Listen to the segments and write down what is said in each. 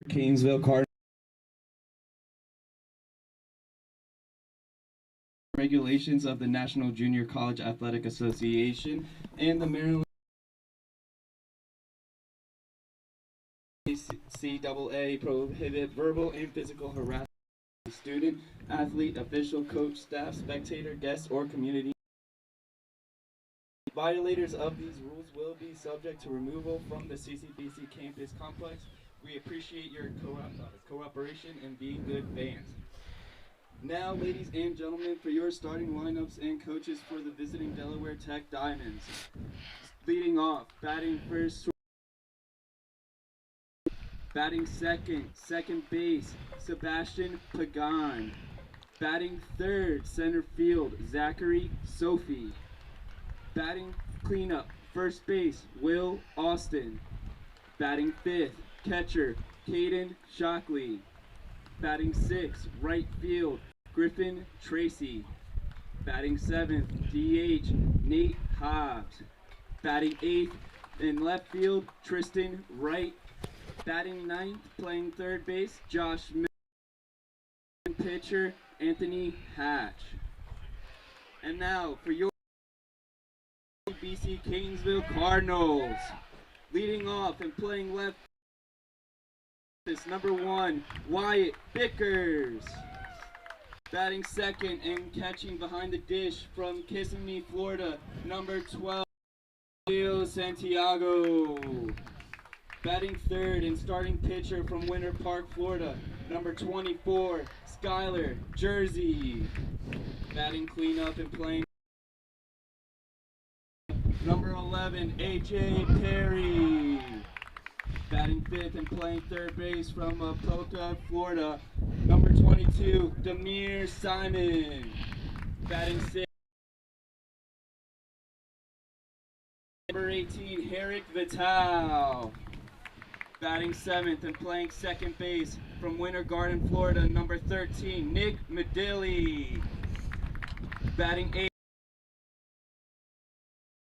Catonsville Cardinals regulations of the National Junior College Athletic Association and the Maryland CAA prohibit verbal and physical harassment of student, athlete, official, coach, staff, spectator, guest, or community. Violators of these rules will be subject to removal from the CCBC campus complex. We appreciate your cooperation and being good fans. Now, ladies and gentlemen, for your starting lineups and coaches for the visiting Delaware Tech Diamonds. Leading off, batting first, batting second base, Sebastian Pagan. Batting third, center field, Zachary Sophie. Batting cleanup, first base, Will Austin. Batting fifth, catcher, Caden Shockley. Batting sixth, right field, Griffin Tracy. Batting seventh, DH, Nate Hobbs. Batting eighth, in left field, Tristan Wright. Batting ninth, playing third base, Josh Miller. Pitcher, Anthony Hatch. And now, for your BC Catonsville Cardinals. Leading off and playing left, this number 1, Wyatt Bickers. Batting second and catching behind the dish from Kissimmee, Florida, number 12, Leo Santiago. Batting third and starting pitcher from Winter Park, Florida, number 24, Skylar Jersey. Batting cleanup and playing number 11, AJ Perry. Batting fifth and playing third base from Apopka, Florida, number 22, Demir Simon. Batting sixth, number 18, Herrick Vital. Batting seventh and playing second base from Winter Garden, Florida, number 13, Nick Medilli. Batting eighth,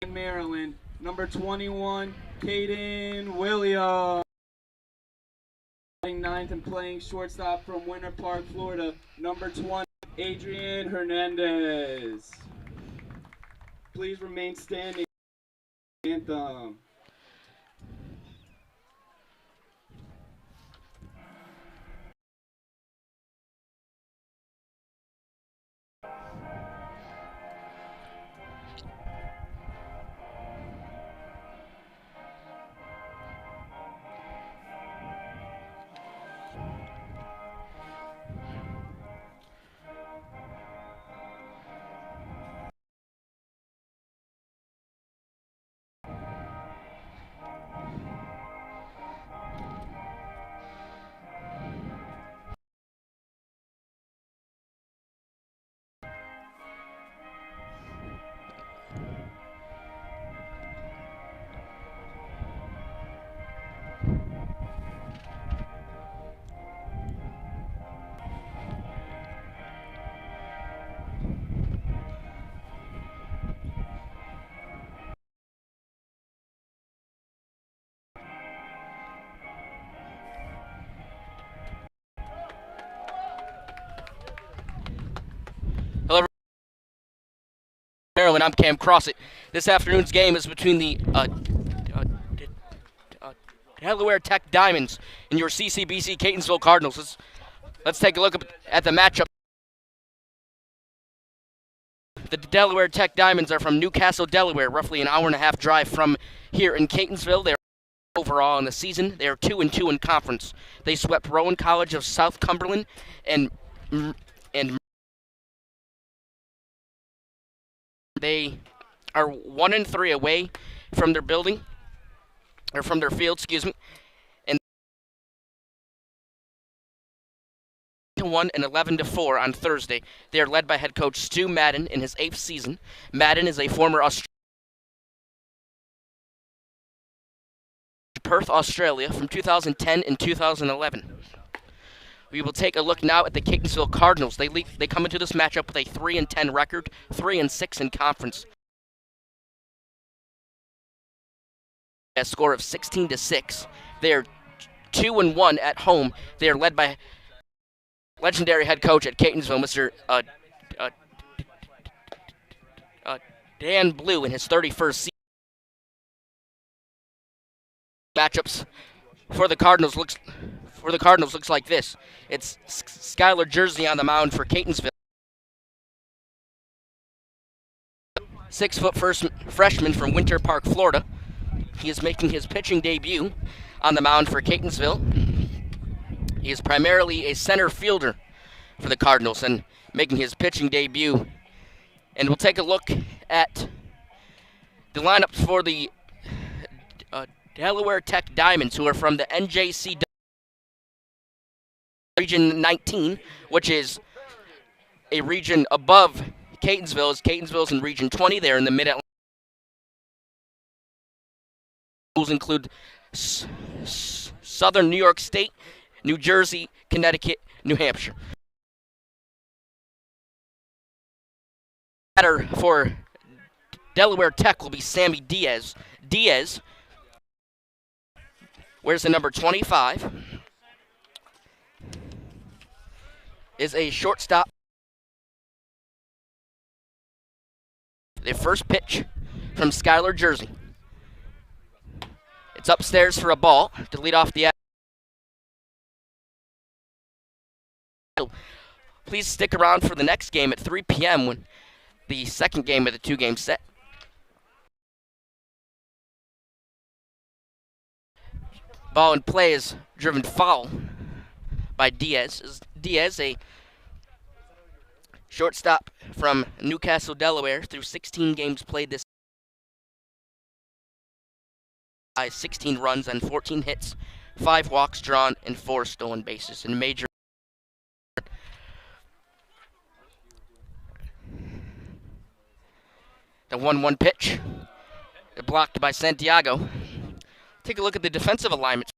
Maryland, number 21, Caden Williams. Batting ninth and playing shortstop from Winter Park, Florida, number 20, Adrian Hernandez. Please remain standing. Anthem. Hello, Maryland. I'm Cam Crossett. This afternoon's game is between the Delaware Tech Diamonds and your CCBC Catonsville Cardinals. Let's take a look at the matchup. The Delaware Tech Diamonds are from Newcastle, Delaware, roughly an hour and a half drive from here in Catonsville. They're overall in the season. They are 2-2 in conference. They swept Rowan College of South Cumberland and they are 1-3 away from their building, or from their field, excuse me. And 1 and 11-4 on Thursday. They are led by head coach Stu Madden in his 8th season. Madden is a former Perth, Australia, from 2010 and 2011. We will take a look now at the Catonsville Cardinals. They come into this matchup with a 3-10 record, 3-6 in conference. A score of 16-6. They are 2-1 at home. They are led by legendary head coach at Catonsville, Mr. Dan Blue, in his 31st season. Matchups for the Cardinals looks like this. It's Skylar Jersey on the mound for Catonsville. 6-foot freshman from Winter Park, Florida. He is making his pitching debut on the mound for Catonsville. He is primarily a center fielder for the Cardinals and making his pitching debut. And we'll take a look at the lineups for the Delaware Tech Diamonds, who are from the NJC Region 19, which is a region above Catonsville. Catonsville's in Region 20. They're in the Mid-Atlantic. Schools include Southern New York State, New Jersey, Connecticut, New Hampshire. Batter for Delaware Tech will be Sammy Diaz. Diaz wears the number 25. Is a shortstop. The first pitch from Skylar Jersey. It's upstairs for a ball to lead off the. Please stick around for the next game at 3 p.m. when the second game of the two-game set. Ball in play is driven foul by Diaz. Diaz, a shortstop from Newcastle, Delaware, through 16 games played this by 16 runs and 14 hits, 5 walks drawn, and 4 stolen bases in major. The 1-1 pitch, blocked by Santiago. Take a look at the defensive alignment.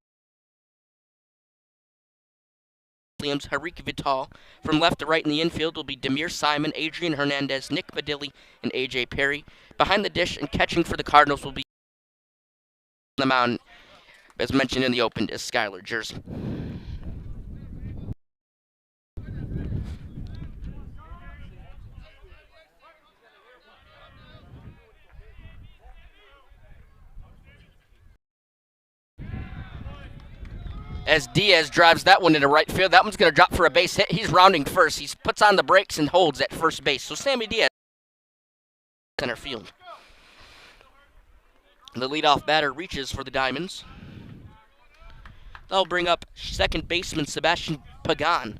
Williams, Harik Vital. From left to right in the infield will be Demir Simon, Adrian Hernandez, Nick Badilli, and A.J. Perry. Behind the dish and catching for the Cardinals will be on the mound, as mentioned in the open, is Skylar Jersey. As Diaz drives that one into right field, that one's going to drop for a base hit. He's rounding first. He puts on the brakes and holds at first base. So Sammy Diaz, center field. The leadoff batter reaches for the Diamonds. They'll bring up second baseman Sebastian Pagan.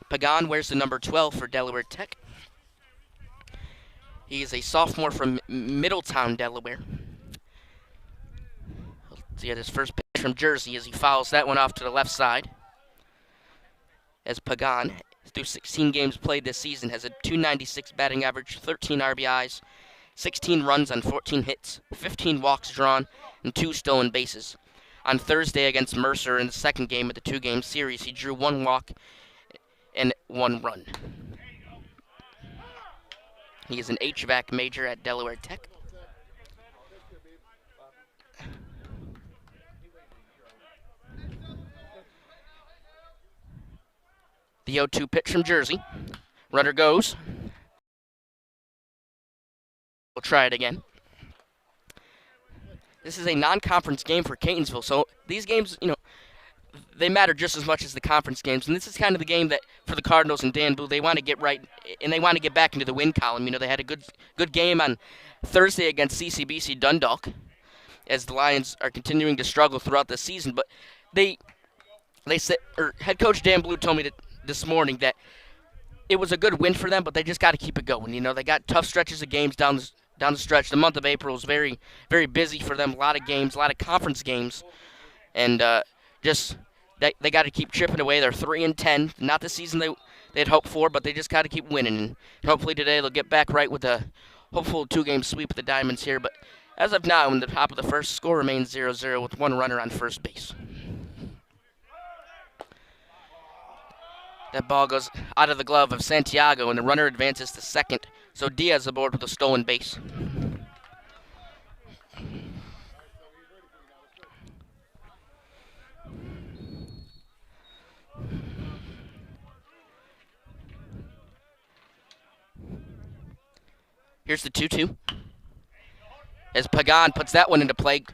Pagan wears the number 12 for Delaware Tech. He is a sophomore from Middletown, Delaware. Let's see his first pitch from Jersey as he fouls that one off to the left side. As Pagan, through 16 games played this season, has a .296 batting average, 13 RBIs, 16 runs on 14 hits, 15 walks drawn, and 2 stolen bases. On Thursday against Mercer in the second game of the two-game series, he drew 1 walk and 1 run. He is an HVAC major at Delaware Tech. The 0-2 pitch from Jersey. Runner goes. We'll try it again. This is a non-conference game for Catonsville, so these games, they matter just as much as the conference games. And this is kind of the game that, for the Cardinals and Dan Blue, they want to get right, and they want to get back into the win column. They had a good game on Thursday against CCBC Dundalk, as the Lions are continuing to struggle throughout the season. But they said, or head coach Dan Blue told me this morning that it was a good win for them, but they just got to keep it going. They got tough stretches of games down the stretch. The month of April was very, very busy for them. A lot of games, a lot of conference games, and they got to keep chipping away. They're 3-10, not the season they had hoped for, but they just got to keep winning. And hopefully today they'll get back right with a hopeful 2-game sweep of the Diamonds here. But as of now, in the top of the first, score remains 0-0 with 1 runner on first base. That ball goes out of the glove of Santiago, and the runner advances to second. So Diaz aboard with a stolen base. Here's the 2-2. As Pagan puts that one into play.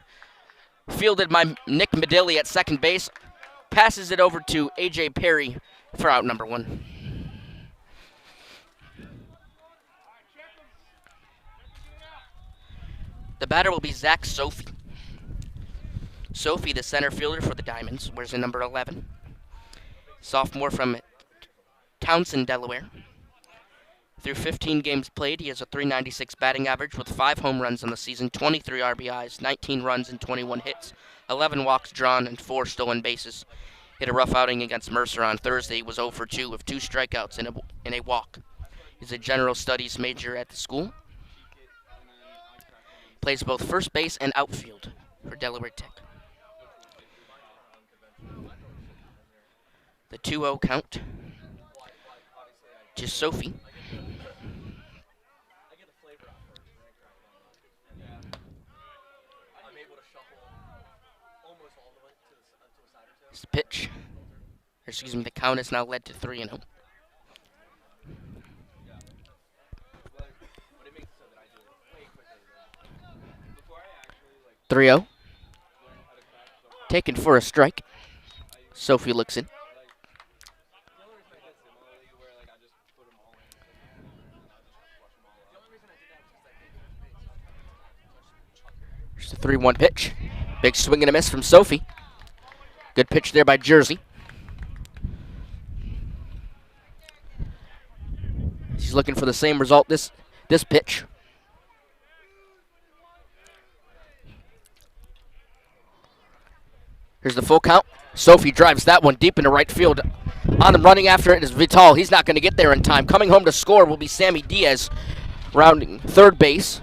Fielded by Nick Medilli at second base. Passes it over to A.J. Perry for out number 1. The batter will be Zach Sophie. Sophie, the center fielder for the Diamonds, wears the number 11. Sophomore from Townsend, Delaware. Through 15 games played, he has a .396 batting average with 5 home runs on the season, 23 RBIs, 19 runs, and 21 hits, 11 walks drawn, and 4 stolen bases. Hit a rough outing against Mercer on Thursday. He was 0 for 2 with 2 strikeouts and a walk. He's a general studies major at the school. Plays both first base and outfield for Delaware Tech. The 2-0 count to Sophie. This pitch. Excuse me, the count is now led to 3-0. 3-0. Taken for a strike. Sophie looks in. Here's the 3-1 pitch. Big swing and a miss from Sophie. Good pitch there by Jersey. He's looking for the same result this pitch. Here's the full count. Sophie drives that one deep into right field. On him running after it is Vital. He's not going to get there in time. Coming home to score will be Sammy Diaz, rounding third base.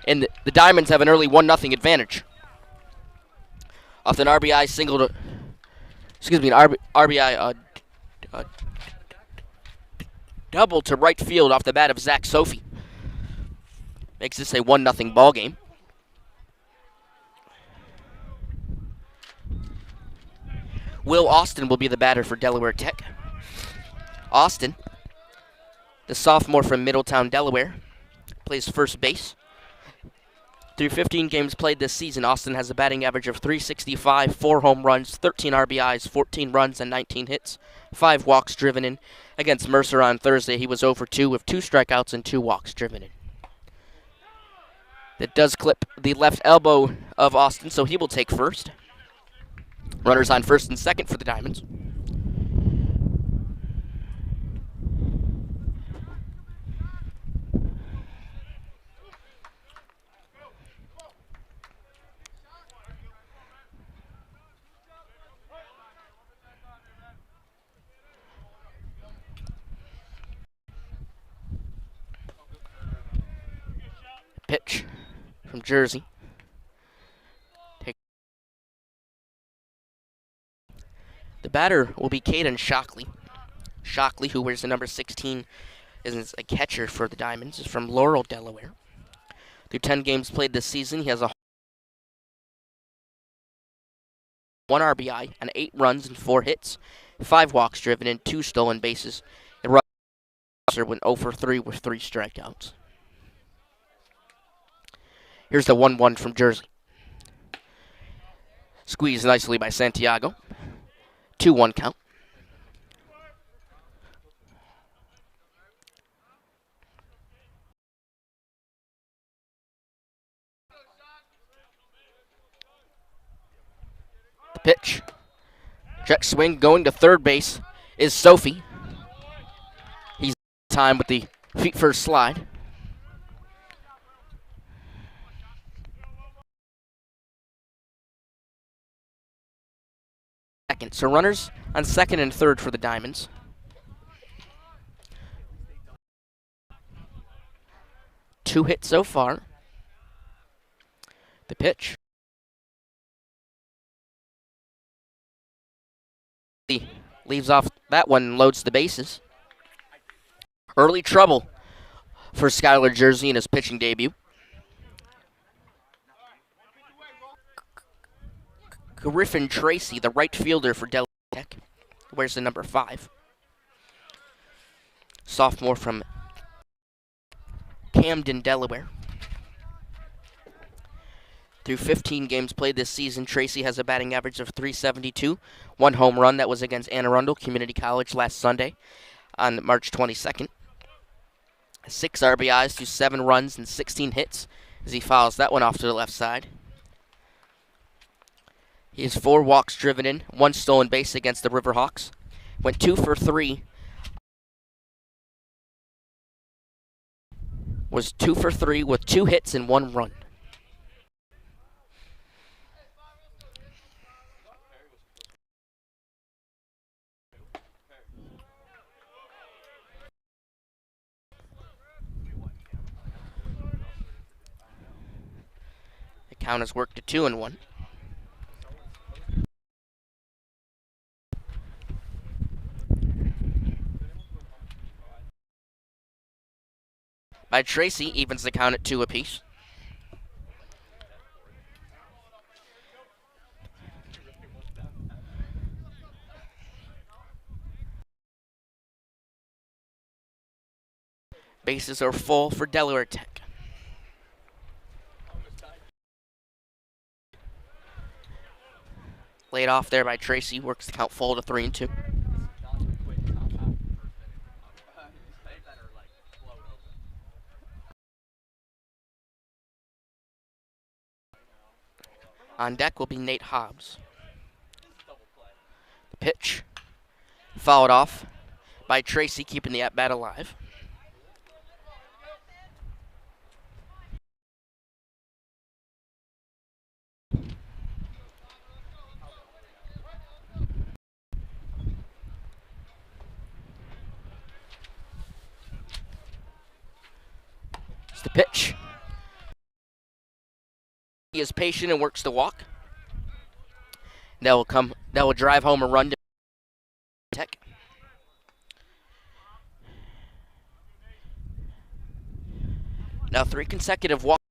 And the Diamonds have an early 1-0 advantage. Off an RBI single to... Excuse me, an RBI double to right field off the bat of Zach Sophie. Makes this a 1-0 ball game. Will Austin will be the batter for Delaware Tech. Austin, the sophomore from Middletown, Delaware, plays first base. Through 15 games played this season, Austin has a batting average of .365, 4 home runs, 13 RBIs, 14 runs, and 19 hits, 5 walks driven in. Against Mercer on Thursday, he was 0 for 2 with 2 strikeouts and 2 walks driven in. That does clip the left elbow of Austin, so he will take first. Runners on first and second for the Diamonds. Pitch from Jersey. The batter will be Caden Shockley. Shockley, who wears the number 16, is a catcher for the Diamonds, is from Laurel, Delaware. Through 10 games played this season, he has a 1 RBI and 8 runs and 4 hits, 5 walks driven and 2 stolen bases. And went 0 for 3 with 3 strikeouts. Here's the 1-1 from Jersey. Squeezed nicely by Santiago. 2-1 count. The pitch. Check swing going to third base is Sophie. He's time with the feet first slide. So runners on second and third for the Diamonds. Two hits so far. The pitch. He leaves off that one and loads the bases. Early trouble for Skylar Jersey in his pitching debut. Griffin Tracy, the right fielder for Delaware Tech, wears the number 5. Sophomore from Camden, Delaware. Through 15 games played this season, Tracy has a batting average of .372, one home run that was against Anne Arundel Community College last Sunday on March 22nd. 6 RBIs to 7 runs and 16 hits as he fouls that one off to the left side. He has 4 walks driven in, 1 stolen base against the Riverhawks. Went 2 for 3. Was 2 for 3 with 2 hits and 1 run. The count has worked to 2-1. By Tracy, evens the count at 2 apiece. Bases are full for Delaware Tech. Laid off there by Tracy, works the count full to 3-2. On deck will be Nate Hobbs. The pitch, fouled off by Tracy, keeping the at-bat alive. It's the pitch. He is patient and works the walk. That will drive home a run to Tech. Now 3 consecutive walks.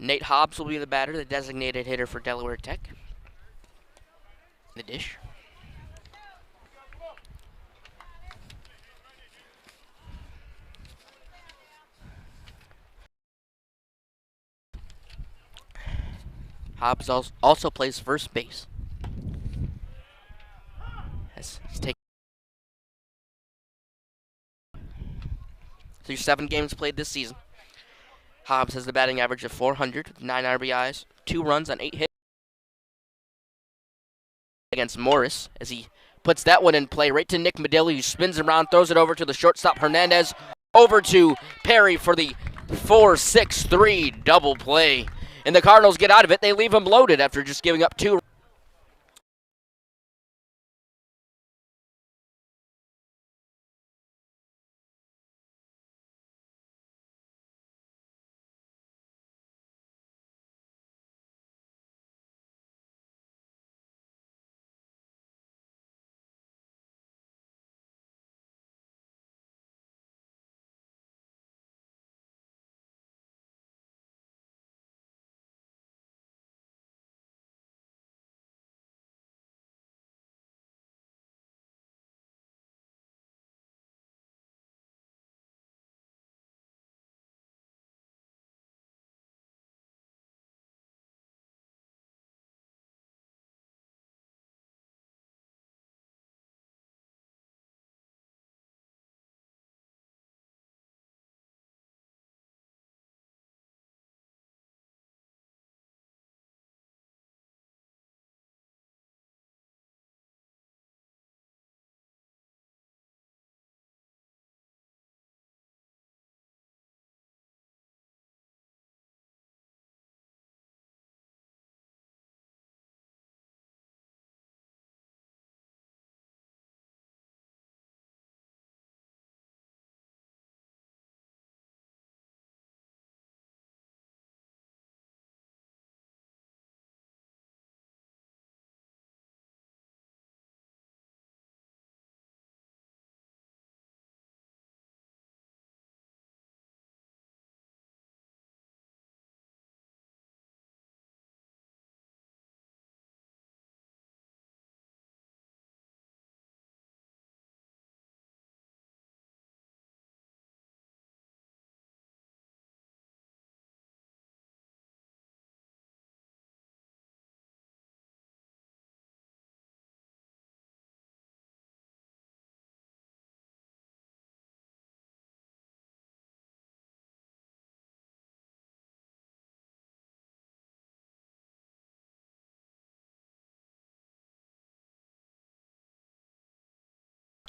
Nate Hobbs will be the batter, the designated hitter for Delaware Tech. The dish. Hobbs also plays first base. He's taken through 7 games played this season. Hobbs has the batting average of .400, with 9 RBIs, 2 runs on 8 hits against Morris, as he puts that one in play right to Nick Medilli, who spins around, throws it over to the shortstop Hernandez, over to Perry for the 4-6-3 double play. And the Cardinals get out of it. They leave him loaded after just giving up 2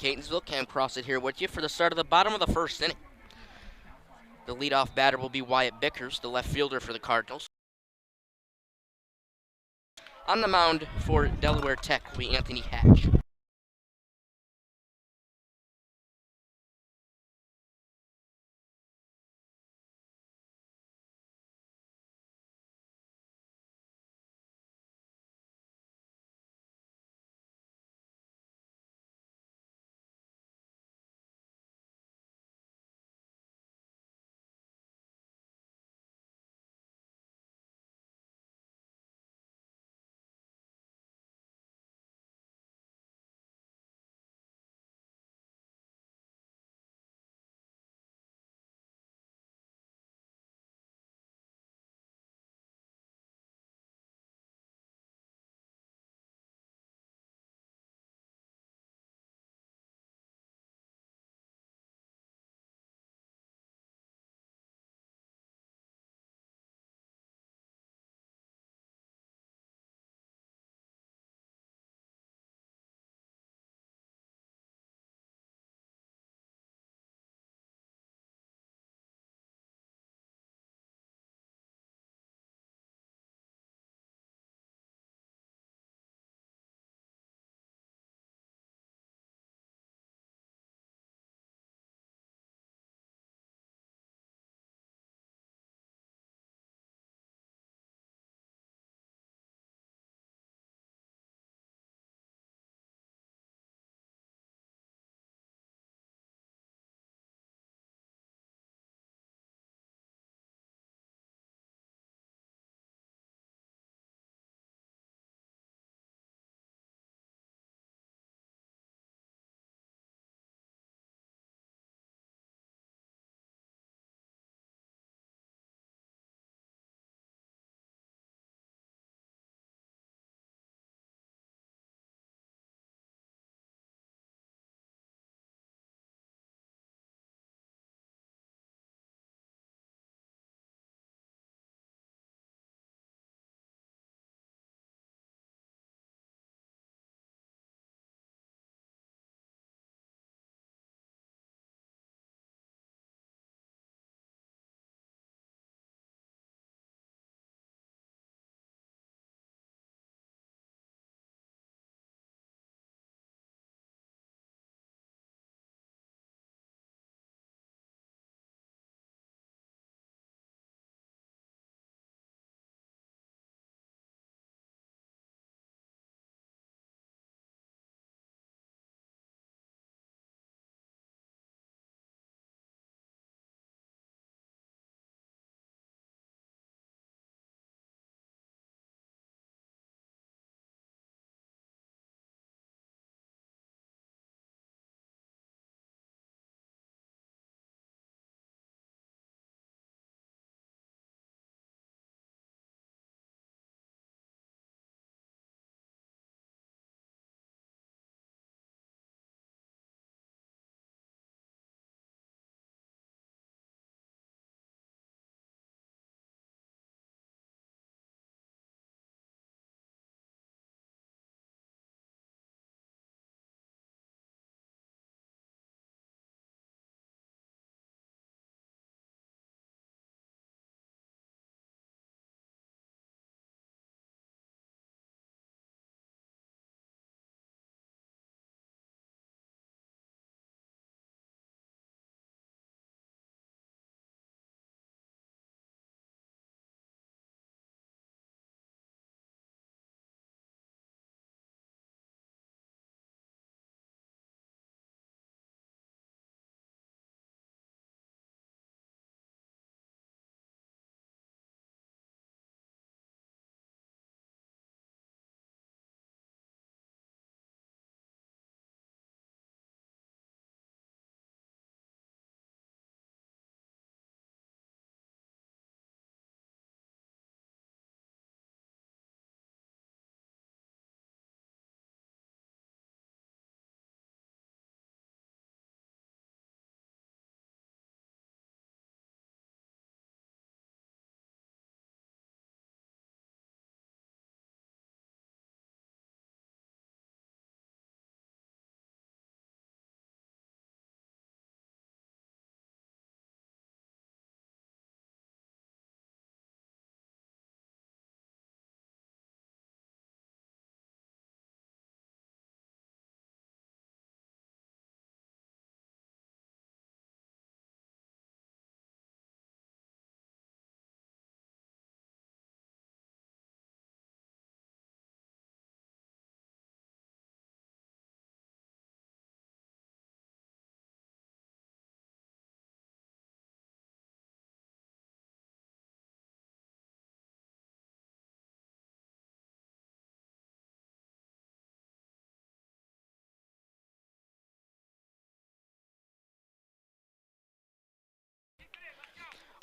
Catonsville. Cam Crossett here with you for the start of the bottom of the first inning. The leadoff batter will be Wyatt Bickers, the left fielder for the Cardinals. On the mound for Delaware Tech will be Anthony Hatch.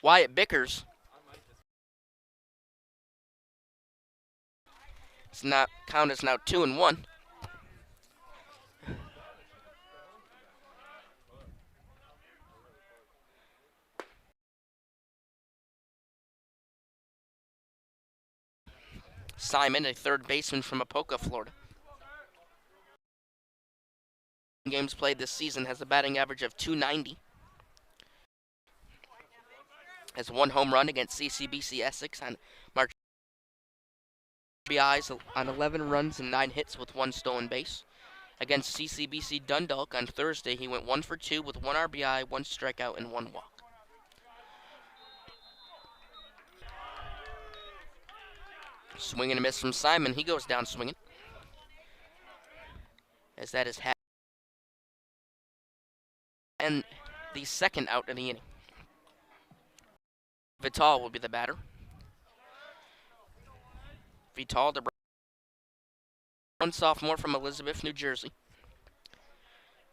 Wyatt Bickers. It's not count as now 2-1. Simon, a third baseman from Apoca, Florida. Games played this season, has a batting average of .290. Has one home run against CCBC Essex on March. RBIs on 11 runs and 9 hits with 1 stolen base. Against CCBC Dundalk on Thursday, he went 1 for 2 with 1 RBI, 1 strikeout, and 1 walk. Swing and a miss from Simon. He goes down swinging. As that is half. And the second out of the inning. Vital will be the batter. Vital, the one sophomore from Elizabeth, New Jersey.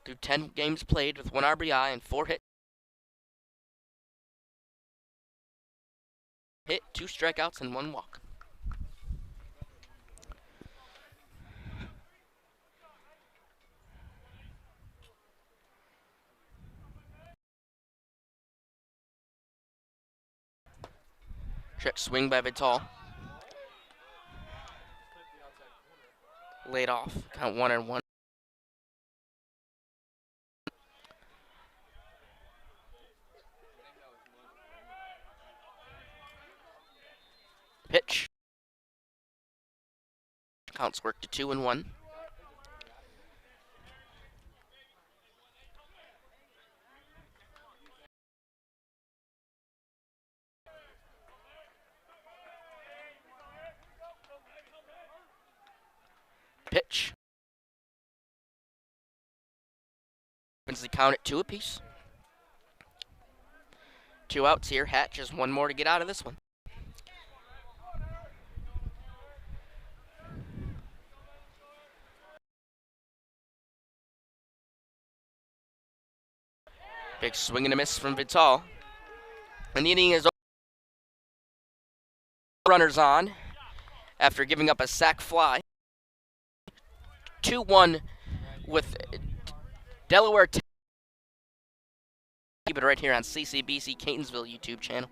Through 10 games played with 1 RBI and 4 hits. 2 strikeouts, and 1 walk. Check swing by Vital. Laid off. Count 1-1. Pitch. Counts work to 2-1. Pitch. Opens the count at 2 apiece. 2 outs here. Hatch has 1 more to get out of this one. Big swing and a miss from Vital. And the inning is over. Runners on after giving up a sac fly. 2-1 with Delaware Tech. Keep it right here on CCBC Catonsville YouTube channel.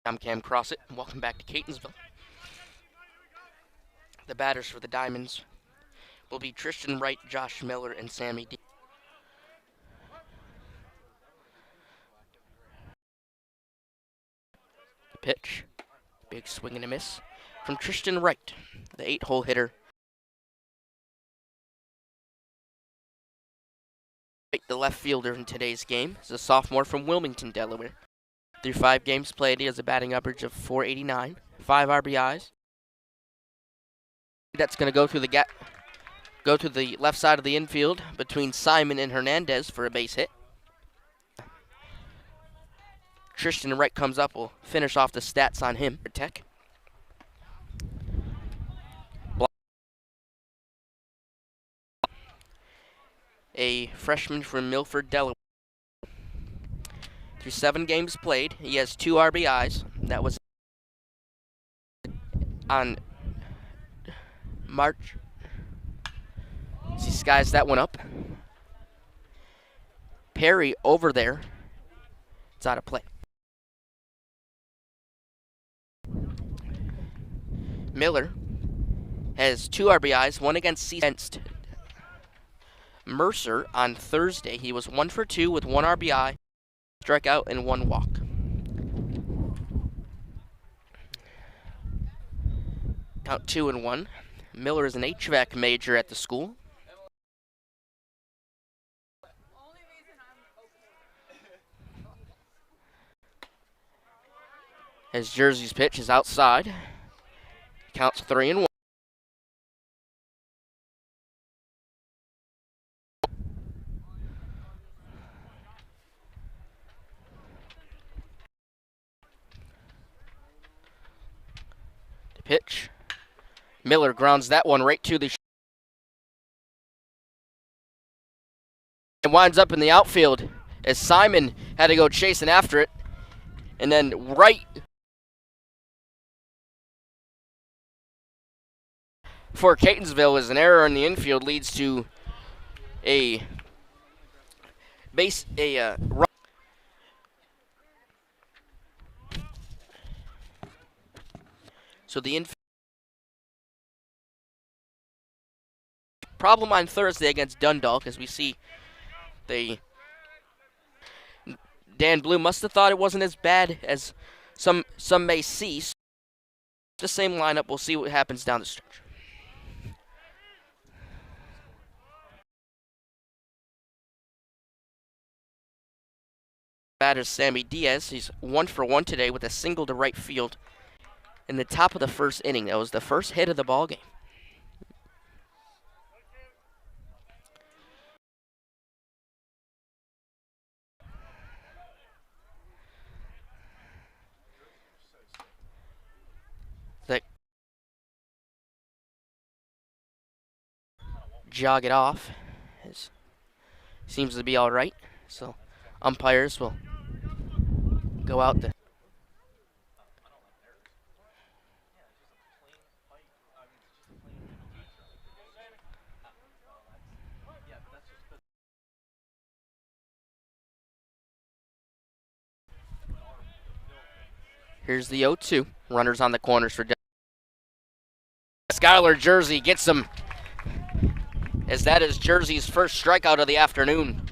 I'm Cam Crossett, and welcome back to Catonsville. The batters for the Diamonds will be Tristan Wright, Josh Miller, and Sammy D. Pitch. Big swing and a miss from Tristan Wright, the 8-hole hitter. The left fielder in today's game is a sophomore from Wilmington, Delaware. Through 5 games played, he has a batting average of .489, 5 RBIs, That's going to go through the gap, go to the left side of the infield between Simon and Hernandez for a base hit. Tristan Wright comes up. We'll finish off the stats on him. Tech. A freshman from Milford, Delaware. Through 7 games played, he has 2 RBIs. That was on March. He skies that one up. Perry over there. It's out of play. Miller has 2 RBIs, one against Mercer on Thursday. He was 1 for 2 with 1 RBI, strikeout, and 1 walk. Count 2-1. Miller is an HVAC major at the school. His Jersey's pitch is outside. Counts 3-1. The pitch. Miller grounds that one right to the and winds up in the outfield as Simon had to go chasing after it. And then right for Catonsville is an error in the infield, leads to a run. So the infield problem on Thursday against Dundalk, as we see Dan Blue must have thought it wasn't as bad as some may see. The same lineup. We'll see what happens down the stretch. Batter Sammy Diaz. He's 1 for 1 today with a single to right field in the top of the first inning. That was the first hit of the ball game. Jog it off. Seems to be all right. So umpires will go out there. Here's the 0-2. Runners on the corners for Skylar Jersey gets him, as that is Jersey's first strikeout of the afternoon.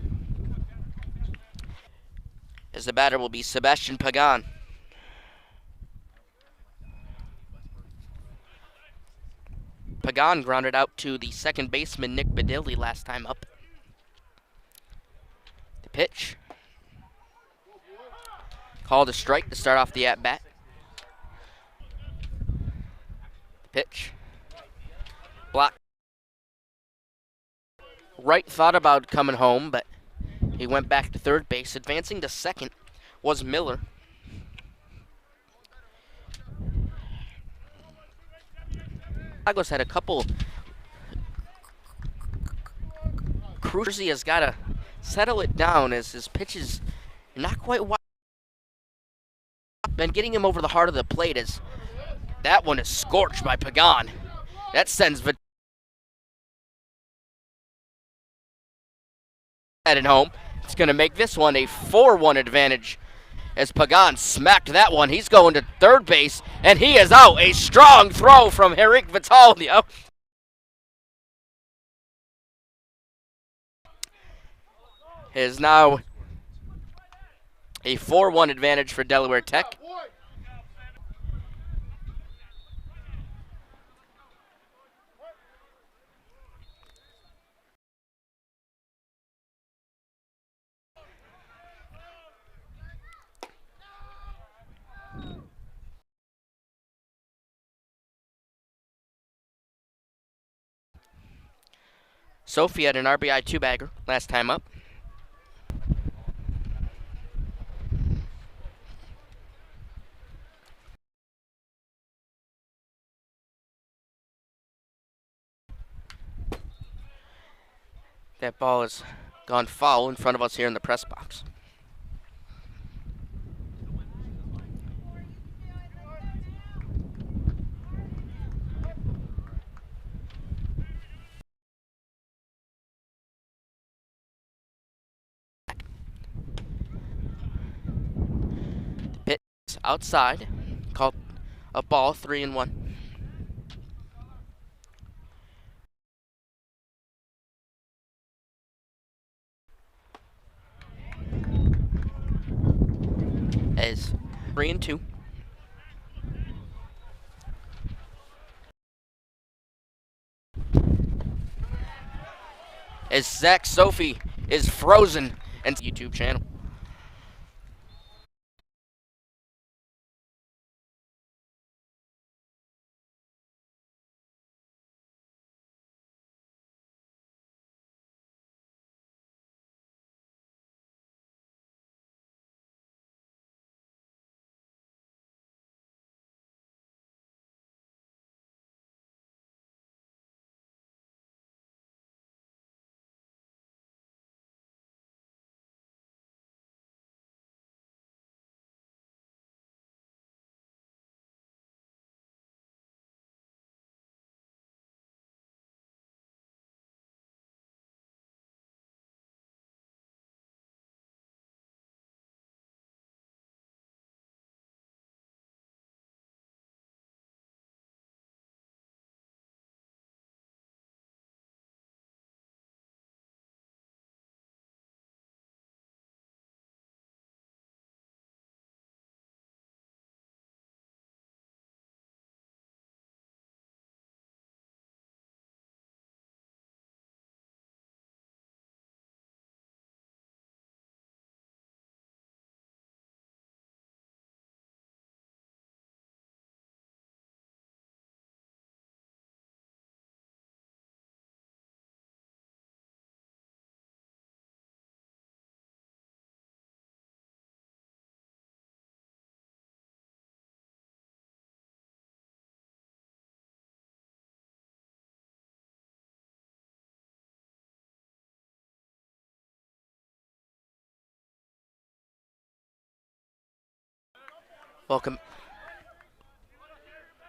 As the batter will be Sebastian Pagan. Pagan grounded out to the second baseman Nick Badilli last time up. The pitch. Called a strike to start off the at-bat. The pitch. Block. Wright thought about coming home, but he went back to third base. Advancing to second was Miller. Douglas had a couple. Jersey has got to settle it down as his pitches not quite wide. Been getting him over the heart of the plate as that one is scorched by Pagan. That sends headed home. It's going to make this one a 4-1 advantage as Pagan smacked that one. He's going to third base, and he is out. A strong throw from Eric Vitalio. Is now a 4-1 advantage for Delaware Tech. Sophie had an RBI two-bagger last time up. That ball has gone foul in front of us here in the press box. The pitch is outside, called a ball, 3-1. As 3-2. As Zach Sophie is frozen and YouTube channel.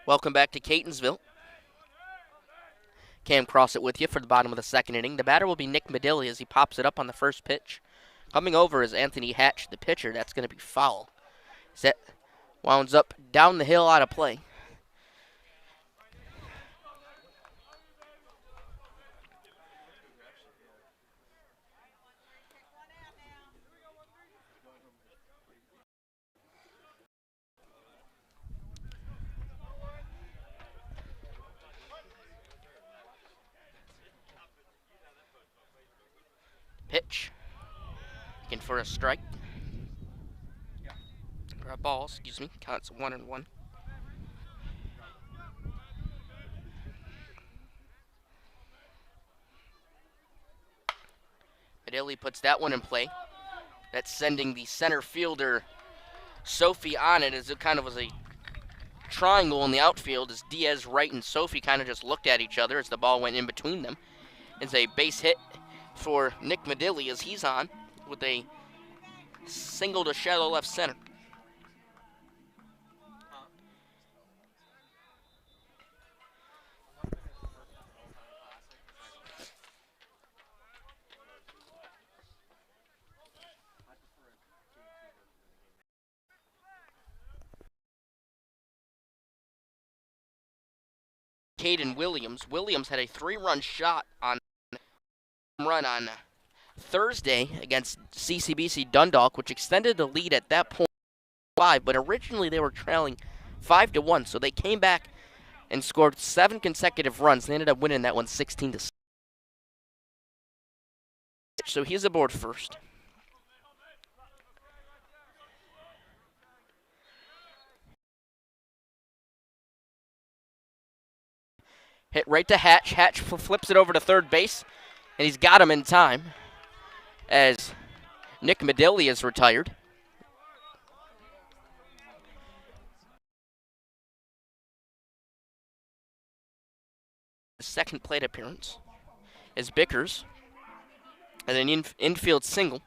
Welcome back to Catonsville. Cam Crossett with you for the bottom of the second inning. The batter will be Nick Medilli as he pops it up on the first pitch. Coming over is Anthony Hatch, the pitcher. That's going to be foul. Set wounds up down the hill out of play. Pitch. Looking for a strike. Or a ball, excuse me. Counts 1-1. Medilli puts that one in play. That's sending the center fielder Sophie on it as it kind of was a triangle in the outfield as Diaz right and Sophie kind of just looked at each other as the ball went in between them. It's a base hit for Nick Medilli as he's on with a single to shallow left center. Caden Williams. Williams had a 3-run shot on Thursday against CCBC Dundalk, which extended the lead at that point 5, but originally they were trailing 5-1, so they came back and scored 7 consecutive runs. They ended up winning that one 16-6. So he's aboard first. Hit right to Hatch. Hatch flips it over to third base. And he's got him in time as Nick Medilli is retired. The second plate appearance is Bickers and an infield single.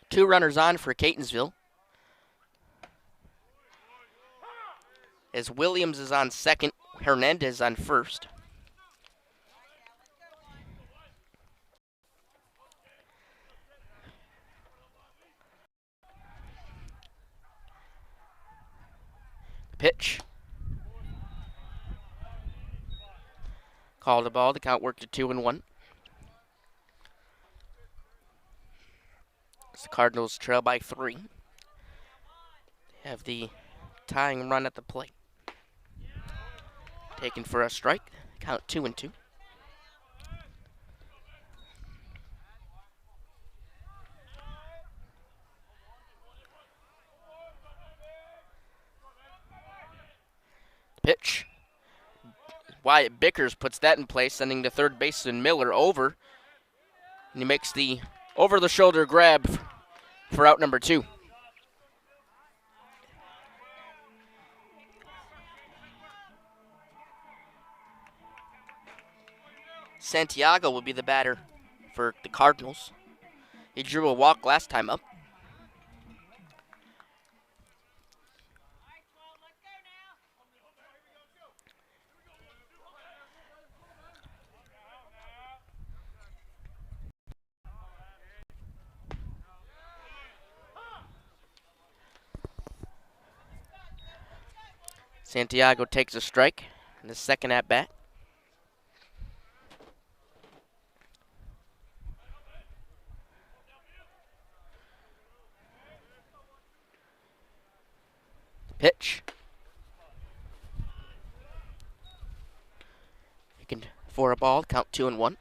Two runners on for Catonsville, as Williams is on second, Hernandez on first. Pitch. Called the ball. The count worked to 2-1. As the Cardinals trail by 3. They have the tying run at the plate. Taken for a strike. Count 2-2. Pitch. Wyatt Bickers puts that in place, sending the third baseman Miller over. And he makes the over-the-shoulder grab for out number 2. Santiago will be the batter for the Cardinals. He drew a walk last time up. Santiago takes a strike in the second at bat. Pitch. Taken for a ball, count 2-1.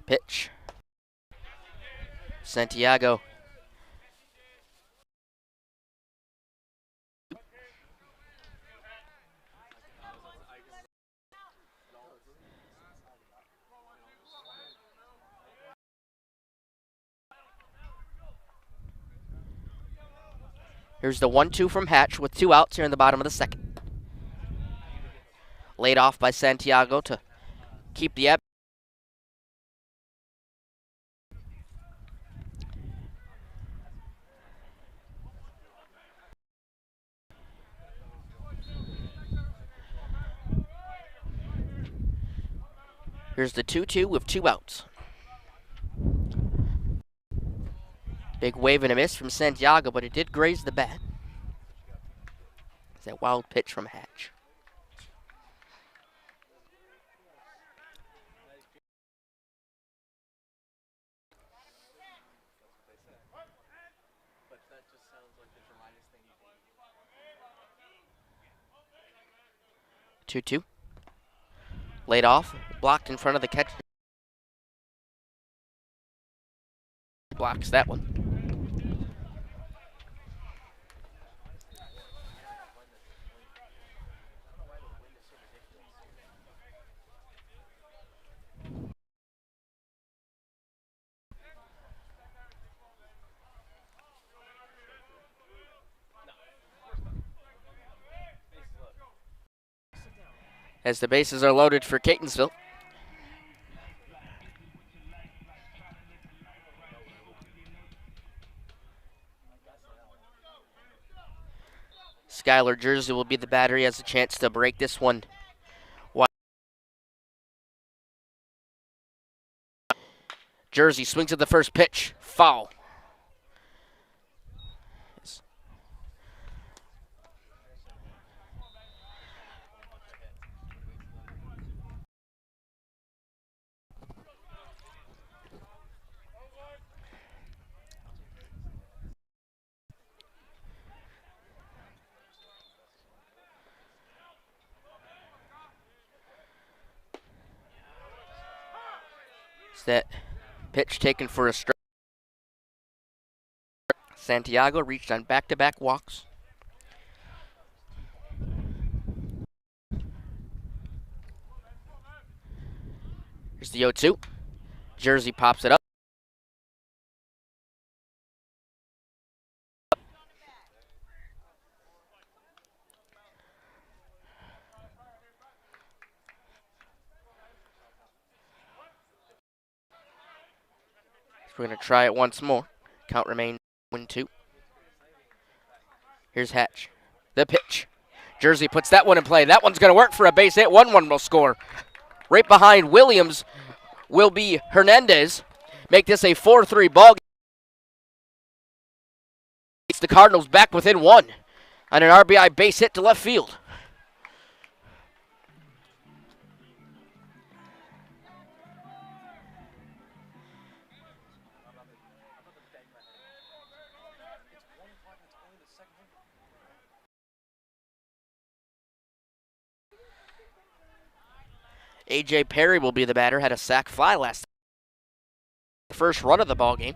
Pitch. Santiago. Here's the 1-2 from Hatch with 2 outs here in the bottom of the second. Laid off by Santiago to keep the Here's the 2-2 with 2 outs. Big wave and a miss from Santiago, but it did graze the bat. It's that wild pitch from Hatch. Two-two. Laid off, blocked in front of the catch. Blocks that one. As the bases are loaded for Catonsville. Skylar Jersey will be the batter. He has a chance to break this one. Jersey swings at the first pitch. Foul. Set. Pitch taken for a strike. Santiago reached on back-to-back walks. Here's the 0-2. Jersey pops it up. We're going to try it once more. Count remains 1-2. Here's Hatch. The pitch. Jersey puts that one in play. That one's going to work for a base hit. 1-1 will score. Right behind Williams will be Hernandez. Make this a 4-3 ball game. It's the Cardinals back within 1 on an RBI base hit to left field. A.J. Perry will be the batter. Had a sac fly last first run of the ball game.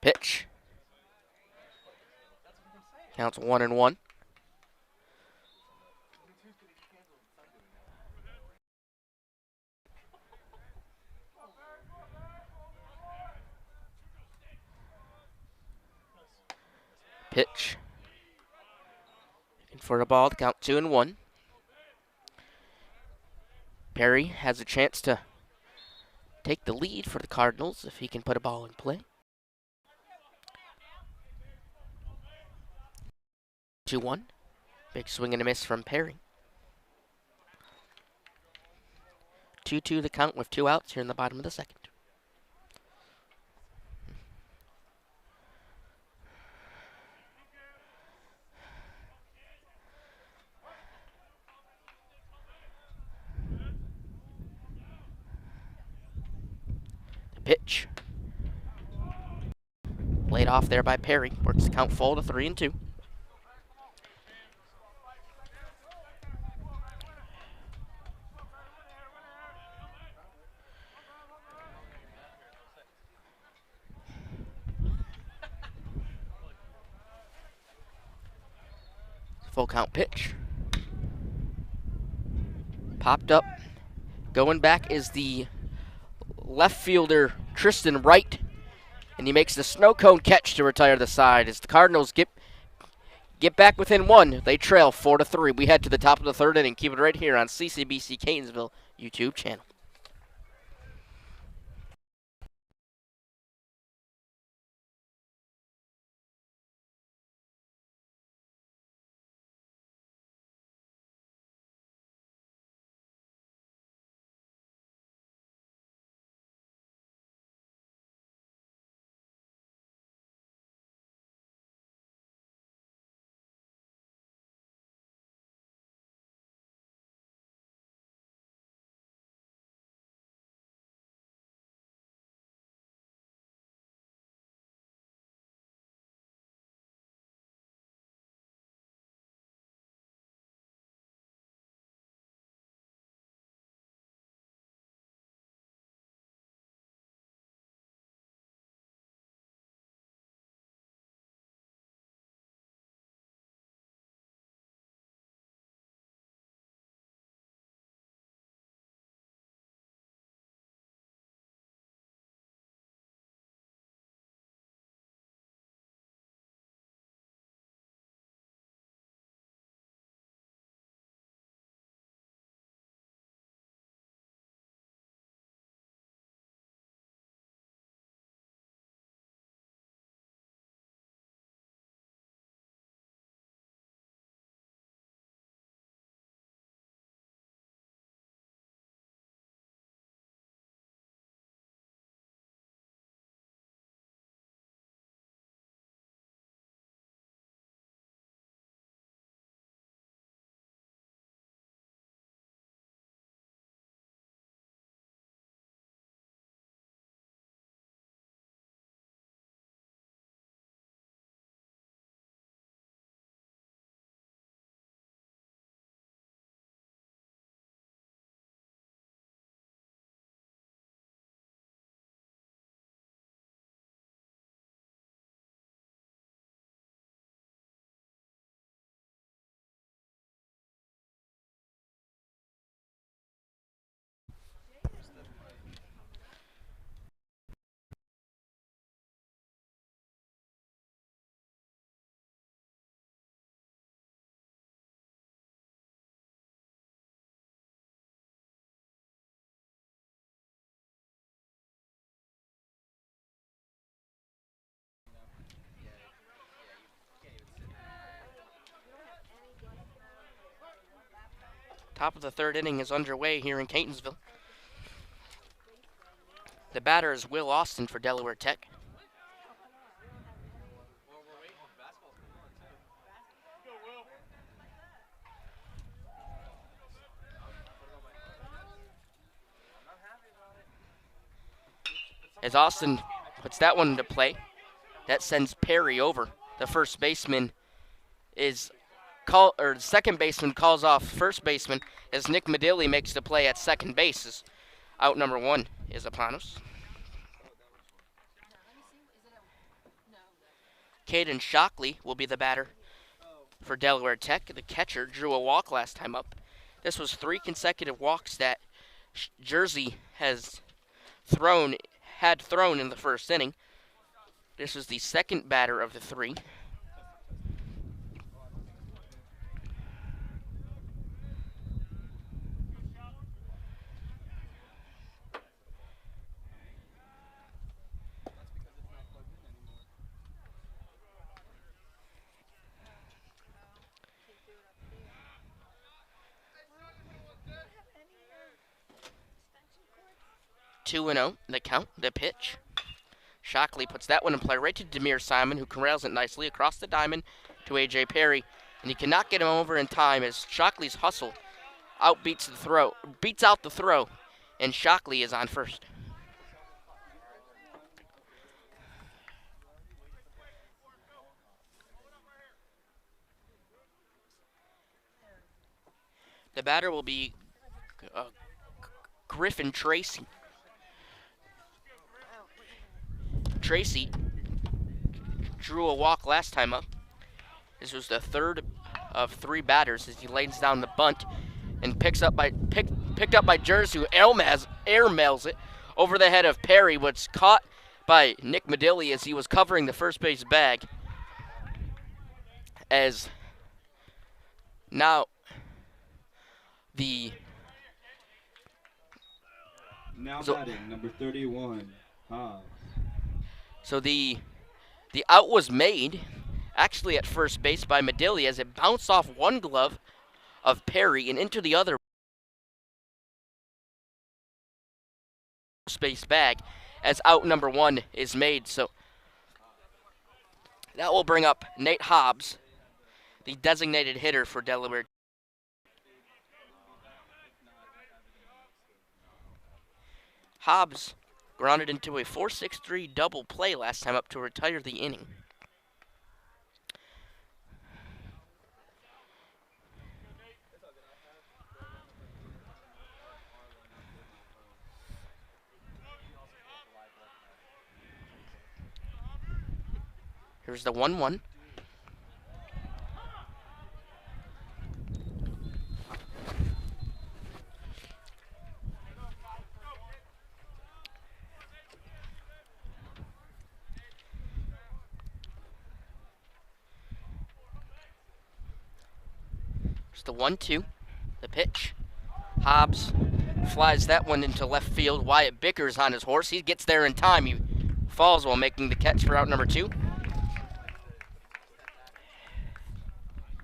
Pitch. Counts 1-1. Pitch. Looking for a ball to count 2-1. Perry has a chance to take the lead for the Cardinals if he can put a ball in play. 2-1. Big swing and a miss from Perry. 2-2 the count with 2 outs here in the bottom of the second. The pitch. Laid off there by Perry. Works the count full to 3-2. Full count pitch. Popped up. Going back is the left fielder Tristan Wright, and he makes the snow cone catch to retire the side. As the Cardinals get back within 1, they trail 4-3. We head to the top of the third inning. Keep it right here on CCBC Catonsville YouTube channel. Top of the third inning is underway here in Catonsville. The batter is Will Austin for Delaware Tech. As Austin puts that one into play, that sends Perry over. The first baseman is the second baseman calls off first baseman as Nick Medilli makes the play at second base. Out number one is upon us. Caden Shockley will be the batter for Delaware Tech. The catcher drew a walk last time up. This was 3 consecutive walks that Jersey had thrown in the first inning. This was the second batter of the 3. Two and 0, the count, the pitch. Shockley puts that one in play right to Demir Simon, who corrals it nicely across the diamond to A.J. Perry. And he cannot get him over in time as Shockley's hustle beats out the throw, and Shockley is on first. The batter will be Griffin Tracy. Tracy drew a walk last time up. This was the third of 3 batters as he lays down the bunt and picked up by Jersey, who airmails it over the head of Perry, was caught by Nick Medilli as he was covering the first base bag. As now batting, number 31, Hobbs. So the out was made actually at first base by Medilli as it bounced off one glove of Perry and into the other space bag as out number 1 is made. So that will bring up Nate Hobbs, the designated hitter for Delaware. Hobbs grounded into a 4-6-3 double play last time up to retire the inning. Here's the 1-1. Here's the 1-2. The pitch. Hobbs flies that one into left field. Wyatt Bickers on his horse. He gets there in time. He falls while making the catch for out number 2.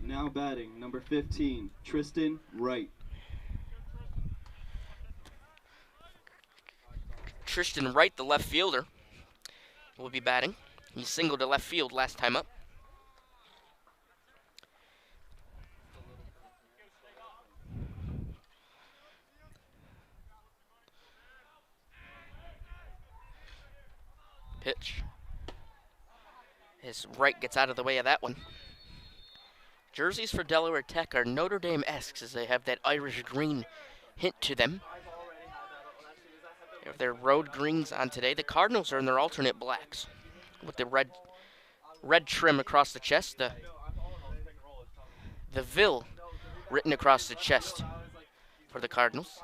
Now batting, number 15, Tristan Wright. Tristan Wright, the left fielder, will be batting. He singled to left field last time up. Pitch. As Wright gets out of the way of that one. Jerseys for Delaware Tech are Notre Dame-esque as they have that Irish green hint to them. They have their road greens on today. The Cardinals are in their alternate blacks with the red trim across the chest. The Ville written across the chest for the Cardinals.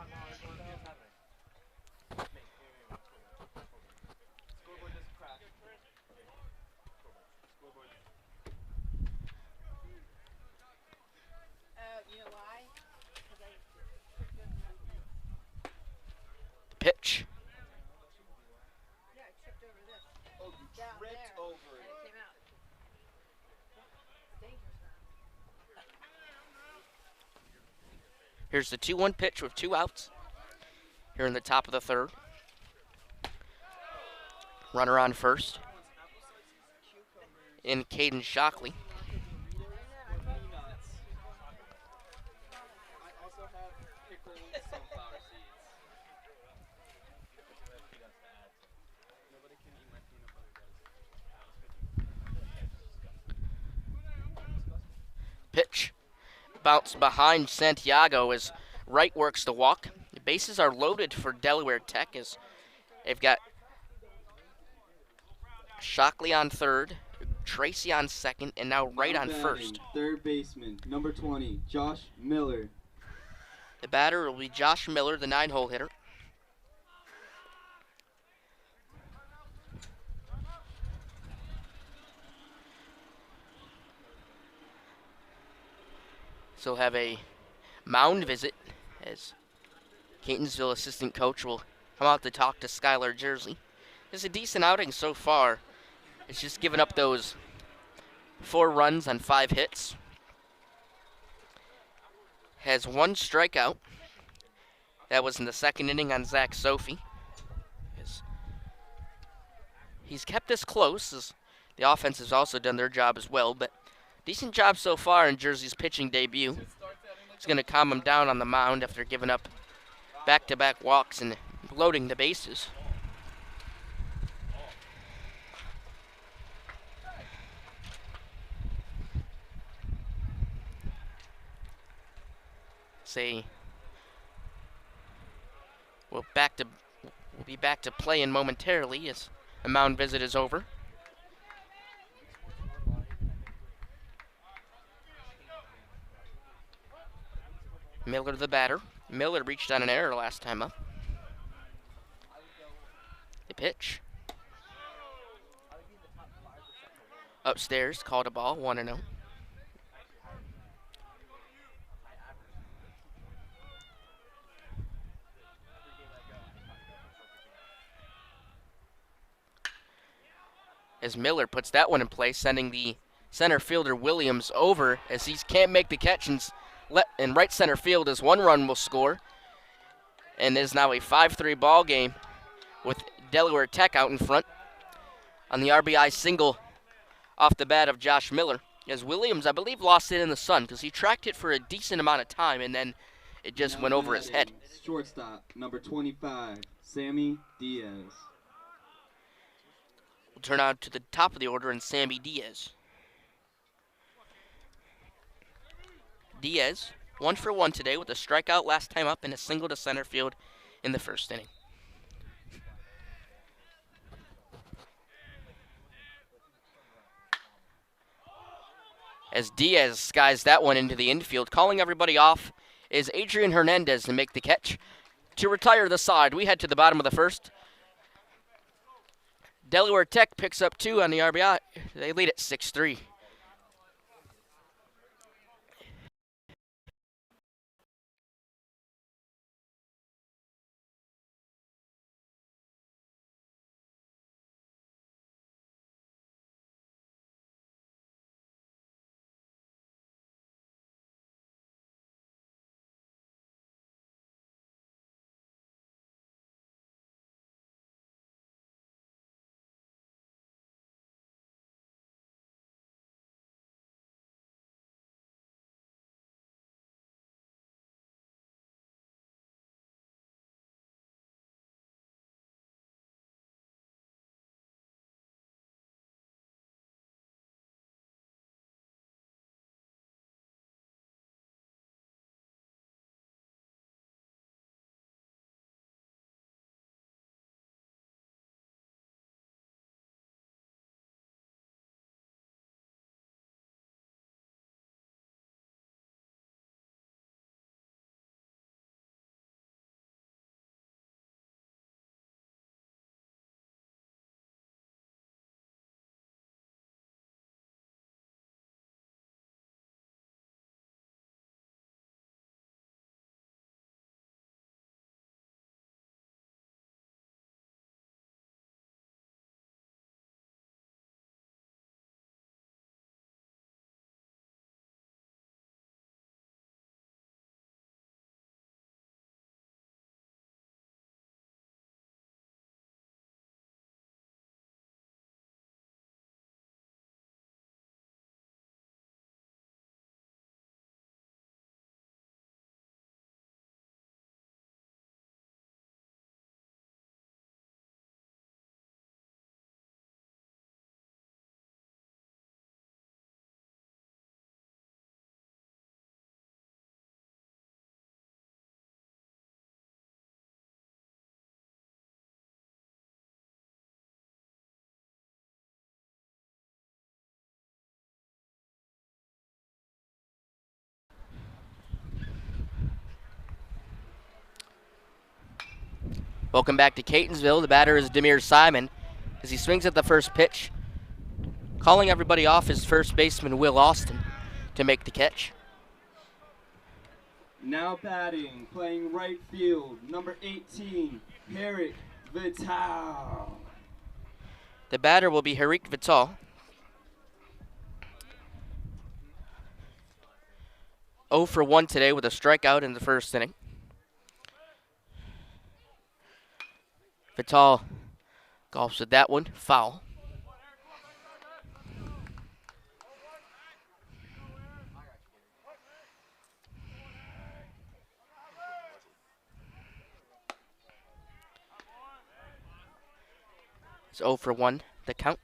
Pitch. Here's the 2-1 pitch with 2 outs. Here in the top of the third. Runner on first. In Caden Shockley. Pitch. Bounce behind Santiago as Wright works the walk. The bases are loaded for Delaware Tech as they've got Shockley on third, Tracy on second, and now Wright on first. Third baseman, number 20, Josh Miller. The batter will be Josh Miller, the 9-hole hitter. So we'll have a mound visit as Catonsville assistant coach will come out to talk to Skylar Jersey. It's a decent outing so far. It's just given up those 4 runs on 5 hits. Has 1 strikeout. That was in the second inning on Zach Sophie. He's kept us close as the offense has also done their job as well, but decent job so far in Jersey's pitching debut. It's going to calm him down on the mound after giving up back-to-back walks and loading the bases. We'll be back to playing momentarily as the mound visit is over. Miller the batter. Miller reached on an error last time up. The pitch. Upstairs, called a ball, 1-0. As Miller puts that one in place, sending the center fielder Williams over as he can't make the catch, and right center field as 1 run will score. And it is now a 5-3 ball game with Delaware Tech out in front on the RBI single off the bat of Josh Miller. As Williams, I believe, lost it in the sun because he tracked it for a decent amount of time and then it just went over his head. Shortstop, number 25, Sammy Diaz. We'll turn out to the top of the order and Sammy Diaz. Diaz, 1 for 1 today with a strikeout last time up and a single to center field in the first inning. As Diaz skies that one into the infield, calling everybody off is Adrian Hernandez to make the catch. To retire the side, we head to the bottom of the first. Delaware Tech picks up 2 on the RBI. They lead at 6-3. Welcome back to Catonsville. The batter is Demir Simon as he swings at the first pitch. Calling everybody off is first baseman Will Austin to make the catch. Now batting, playing right field, number 18, Herrick Vital. The batter will be Harik Vital. 0 for 1 today with a strikeout in the first inning. Vital golfs with that one, foul. It's 0 for 1, the count.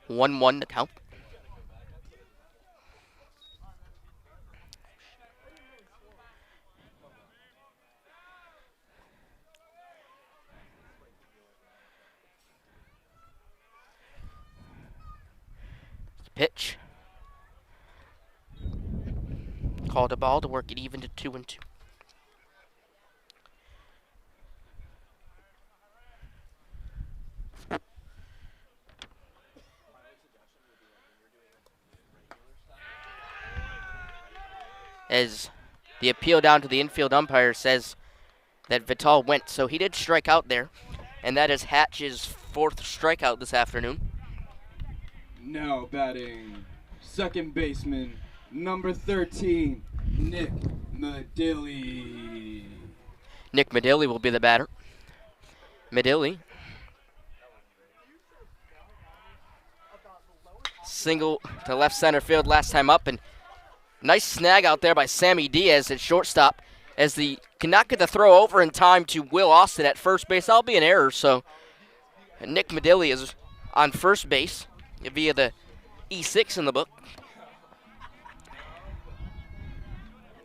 One the count. Pitch. Called a ball to work it even to 2-2. As the appeal down to the infield umpire says that Vital went, so he did strike out there, and that is Hatch's 4th strikeout this afternoon. Now batting, second baseman, number 13, Nick Medilli. Nick Medilli will be the batter. Medilli. Single to left center field last time up, and nice snag out there by Sammy Diaz at shortstop as the cannot get the throw over in time to Will Austin at first base. That'll be an error, so Nick Medilli is on first base via the E6 in the book.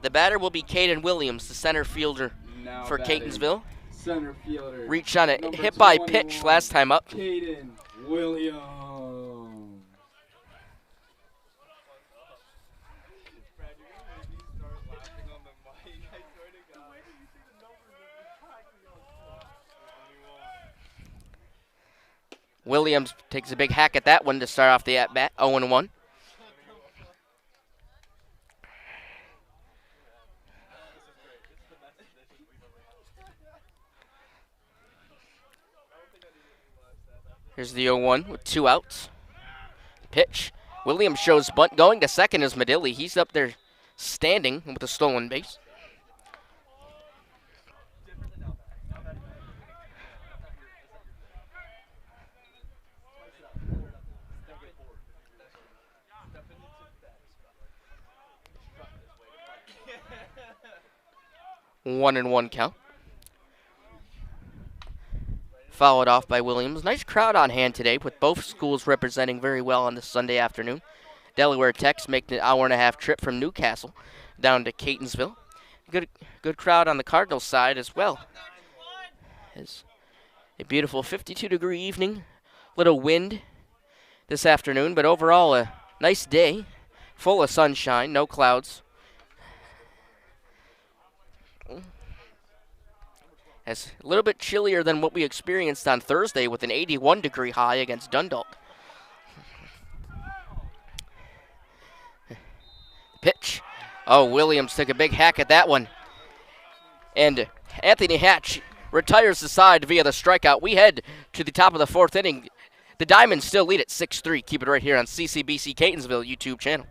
The batter will be Caden Williams, the center fielder Now for batting, Catonsville. center fielder, Reached on a number hit by 21, pitch last time up. Caden Williams. Williams takes a big hack at that one to start off the at-bat, 0-1. Here's the 0-1 with 2 outs. Pitch. Williams shows bunt going to second is Medilli. He's up there standing with a stolen base. One and one count. Followed off by Williams. Nice crowd on hand today with both schools representing very well on this Sunday afternoon. Delaware Tech's making an hour-and-a-half trip from Newcastle down to Catonsville. Good crowd on the Cardinals side as well. It's a beautiful 52-degree evening. Little wind this afternoon, but overall a nice day. Full of sunshine, no clouds. It's a little bit chillier than what we experienced on Thursday with an 81-degree high against Dundalk. Pitch. Oh, Williams took a big hack at that one. And Anthony Hatch retires the side via the strikeout. We head to the top of the 4th inning. The Diamonds still lead at 6-3. Keep it right here on CCBC Catonsville YouTube channel.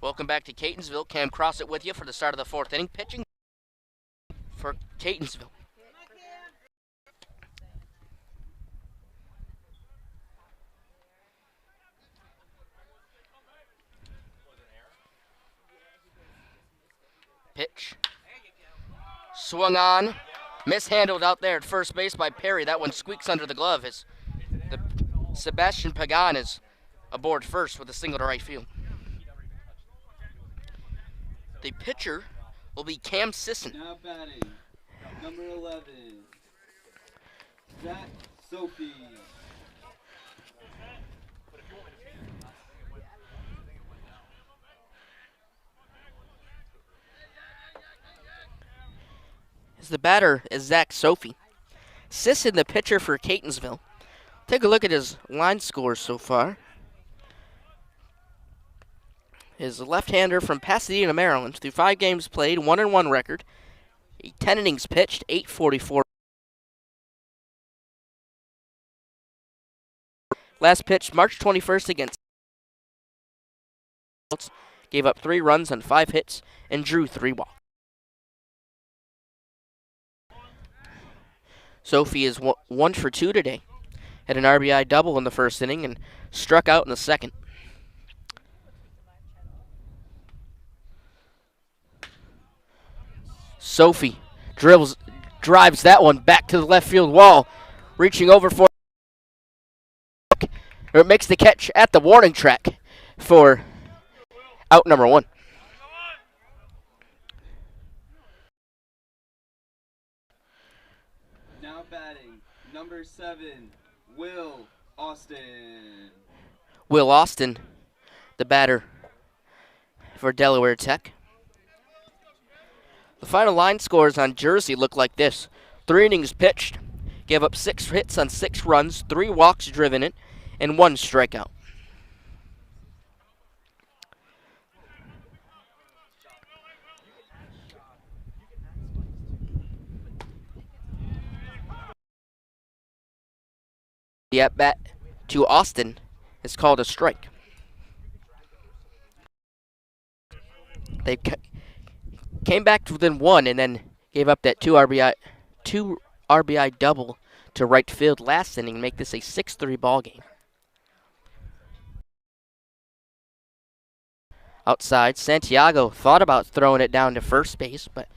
Welcome back to Catonsville. Cam Crossett with you for the start of the fourth inning. Pitching for Catonsville. Pitch. Swung on. Mishandled out there at first base by Perry. That one squeaks under the glove as Sebastian Pagan is aboard first with a single to right field. The pitcher will be Cam Sisson. Now batting, number 11, Zach Sophie. The batter is Zach Sophie. Sisson, the pitcher for Catonsville. Take a look at his line scores so far. His left-hander from Pasadena, Maryland, through 5 games played, 1-1 record, 10 innings pitched, 844. Last pitch March 21st against gave up 3 runs on 5 hits and drew 3 walks. Sophie is 1 for 2 today. Had an RBI double in the first inning and struck out in the second. Sophie drives that one back to the left field wall, reaching over for it, makes the catch at the warning track for out number 1. Now batting, number 7, Will Austin. Will Austin, the batter for Delaware Tech. The final line scores on Jersey look like this. 3 innings pitched, gave up 6 hits on 6 runs, 3 walks driven in, and 1 strikeout. The at-bat to Austin is called a strike. They came back to within 1 and then gave up that 2 RBI double to right field last inning and make this a 6-3 ball game. Outside, Santiago thought about throwing it down to first base, but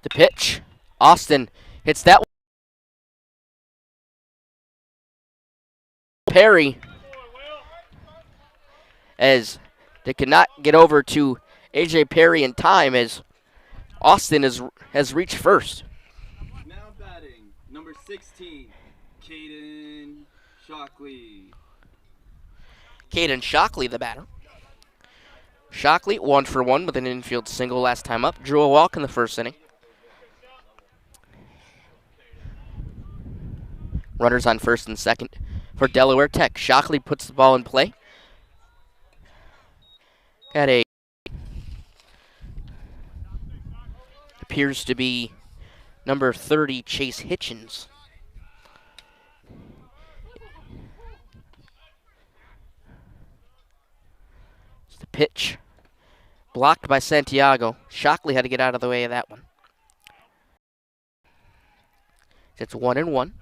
the pitch. Austin hits that one. Perry, as they could not get over to A.J. Perry in time, as Austin has reached first. Now batting, number 16, Caden Shockley. Caden Shockley, the batter. Shockley, 1 for 1 with an infield single last time up. Drew a walk in the first inning. Runners on first and second for Delaware Tech. Shockley puts the ball in play. Got a appears to be number 30, Chase Hitchens. It's the pitch. Blocked by Santiago. Shockley had to get out of the way of that one. It's 1-1.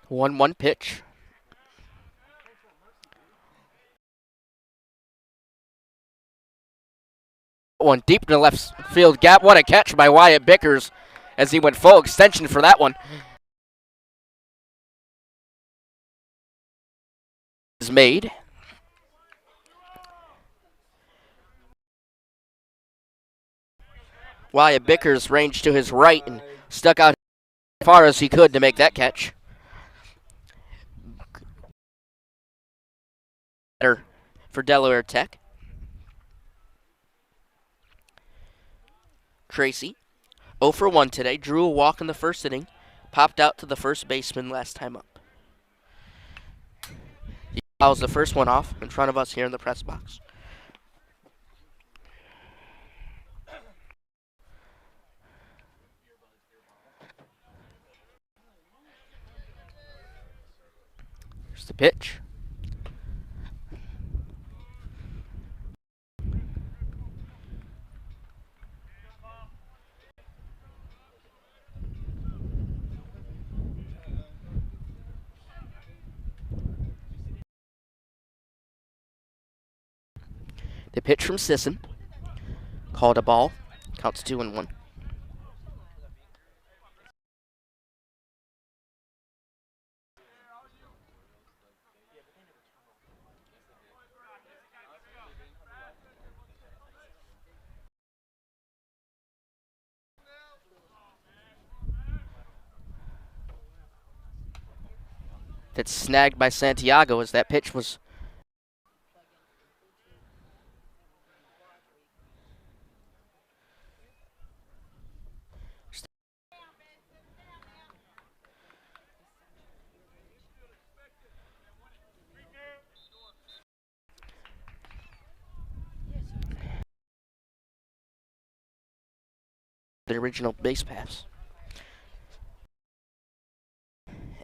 1-1 pitch. One deep in the left field gap. What a catch by Wyatt Bickers as he went full extension for that one. Is made. Wyatt Bickers ranged to his right and stuck out as far as he could to make that catch. for Delaware Tech. Tracy, 0 for 1 today. Drew a walk in the first inning. Popped out to the first baseman last time up. He fouls the first one off in front of us here in the press box. Here's the pitch. The pitch from Sisson. Called a ball. Counts 2-1. That's snagged by Santiago as that pitch was the original base pass.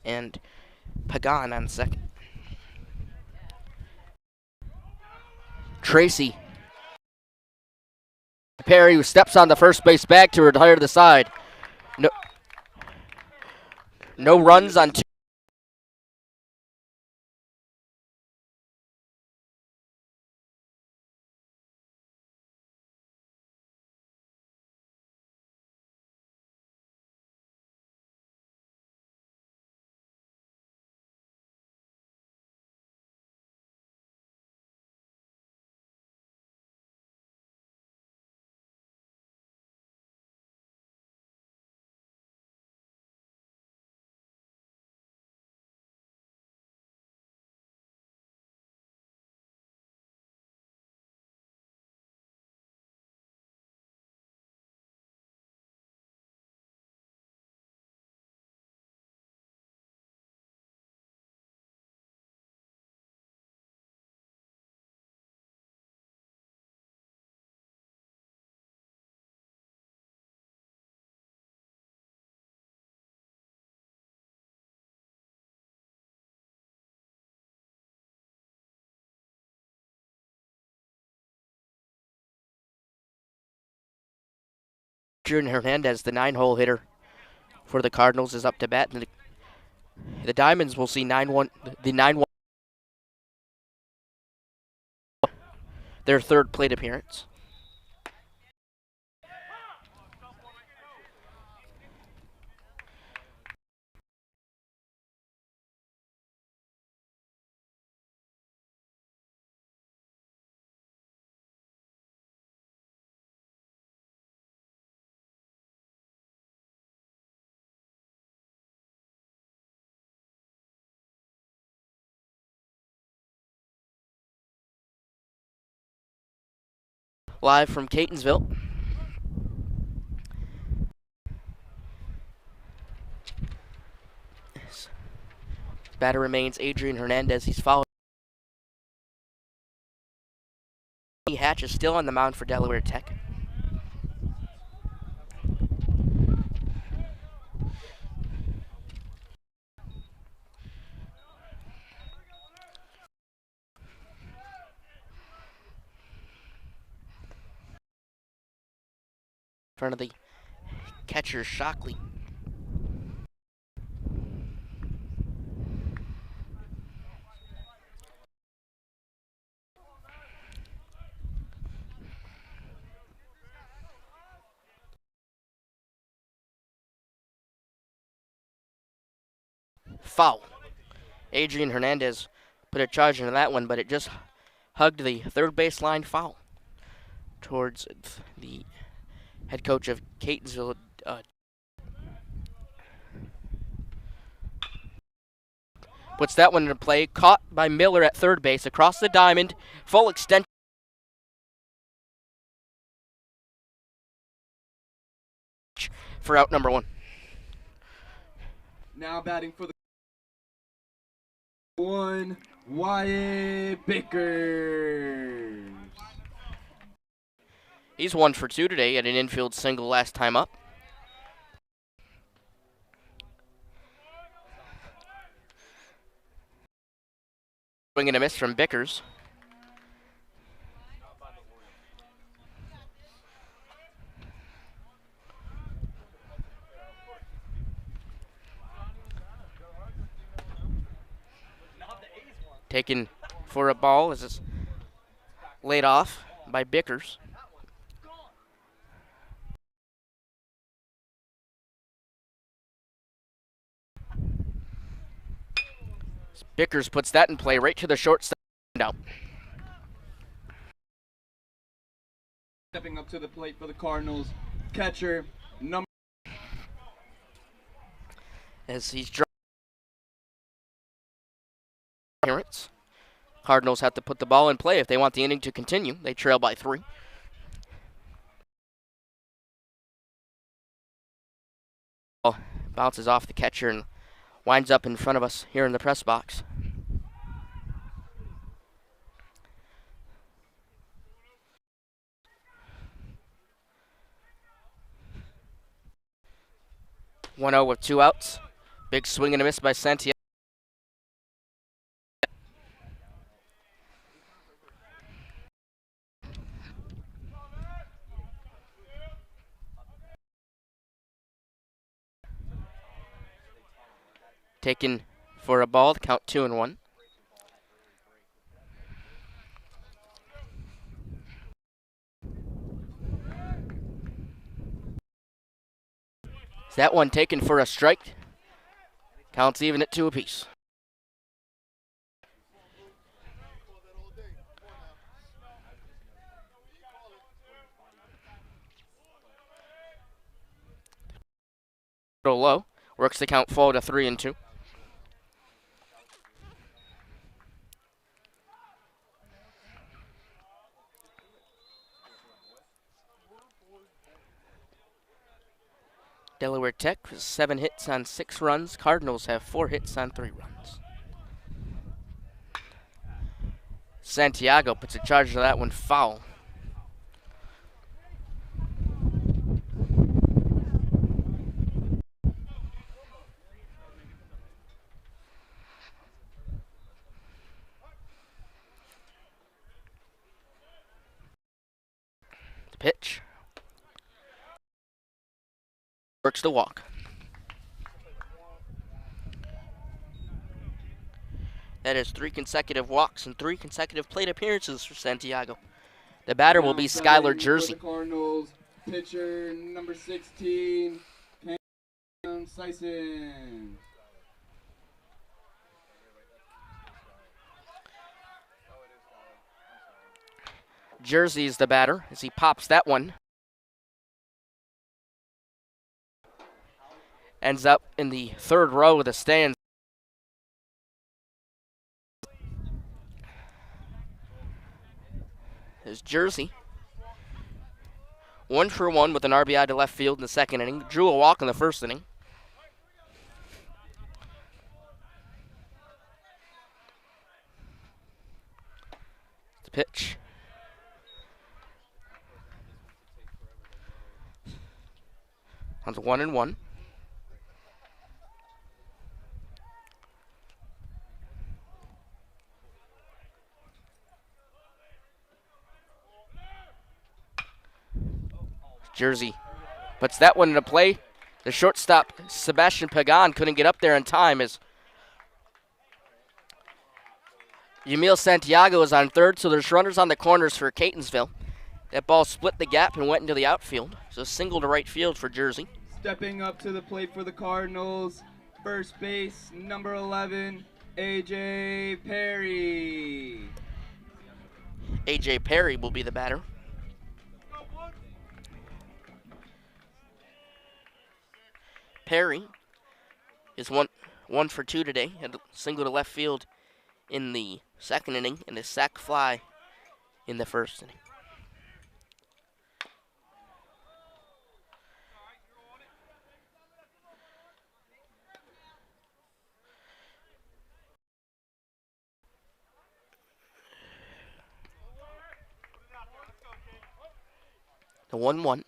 And Pagan on second. Tracy. Perry, who steps on the first base bag to retire to the side. No runs on two. Adrian Hernandez, the 9-hole hitter for the Cardinals, is up to bat. And the Diamonds will see 9-1. The 9-1. Their third plate appearance. Live from Catonsville. Batter remains Adrian Hernandez. He's followed. Hatch is still on the mound for Delaware Tech. In front of the catcher, Shockley. Foul. Adrian Hernandez put a charge into that one, but it just hugged the third baseline foul towards the head coach of Catonsville. Puts that one into play. Caught by Miller at third base. Across the diamond. Full extension. For out number 1. Now batting for the 1, Wyatt Bickers. He's 1 for 2 today at an infield single last time up. Swing and a miss from Bickers. Taken for a ball as it's laid off by Bickers. Bickers puts that in play right to the shortstop. Out. Stepping up to the plate for the Cardinals, catcher number. As he's appearance. Cardinals have to put the ball in play if they want the inning to continue. They trail by 3. Ball bounces off the catcher and winds up in front of us here in the press box. (1-0) with 2 outs. Big swing and a miss by Santiago. Taken for a ball, count 2-1. That one taken for a strike. Counts even at 2 apiece. Low. Works the count forward to 3-2. Delaware Tech has 7 hits on 6 runs. Cardinals have 4 hits on 3 runs. Santiago puts a charge to that one foul. The pitch. Works the walk. That is 3 consecutive walks and 3 consecutive plate appearances for Santiago. The batter will be Skylar Jersey. For the Cardinals, pitcher number 16, Cam Sison. Jersey is the batter as he pops that one. Ends up in the 3rd row of the stands. Is Jersey 1 for 1 with an RBI to left field in the 2nd inning. Drew a walk in the 1st inning. The pitch. On to 1-1. Jersey puts that one into play. The shortstop, Sebastian Pagan, couldn't get up there in time as Yamil Santiago is on 3rd, so there's runners on the corners for Catonsville. That ball split the gap and went into the outfield. So single to right field for Jersey. Stepping up to the plate for the Cardinals, first base, number 11, A.J. Perry. A.J. Perry will be the batter. Perry is 1 1 for 2 today. Had a single to left field in the second inning and a sac fly in the first inning. The 1-1.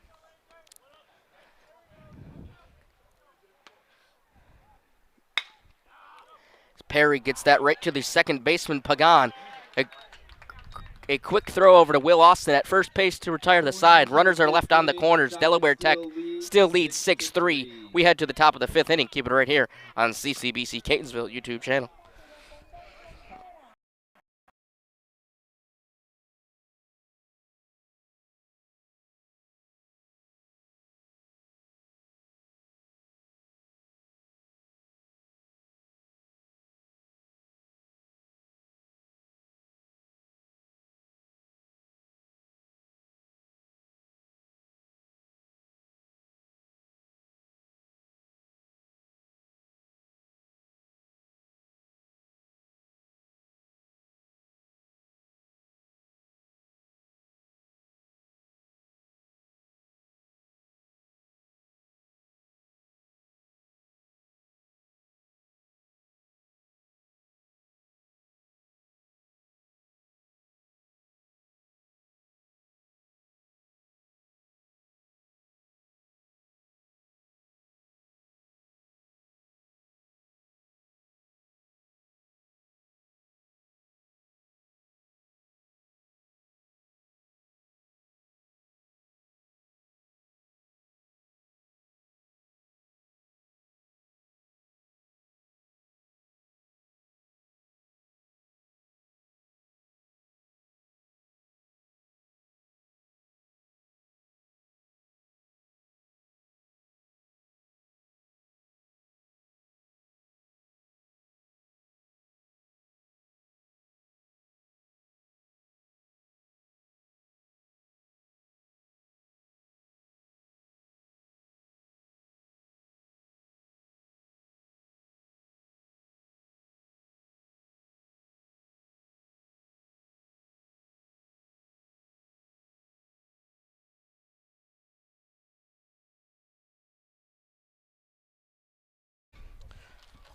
Perry gets that right to the second baseman, Pagan. A quick throw over to Will Austin at first base to retire the side. Runners are left on the corners. Delaware Tech still leads 6-3. We head to the top of the fifth inning. Keep it right here on CCBC Catonsville YouTube channel.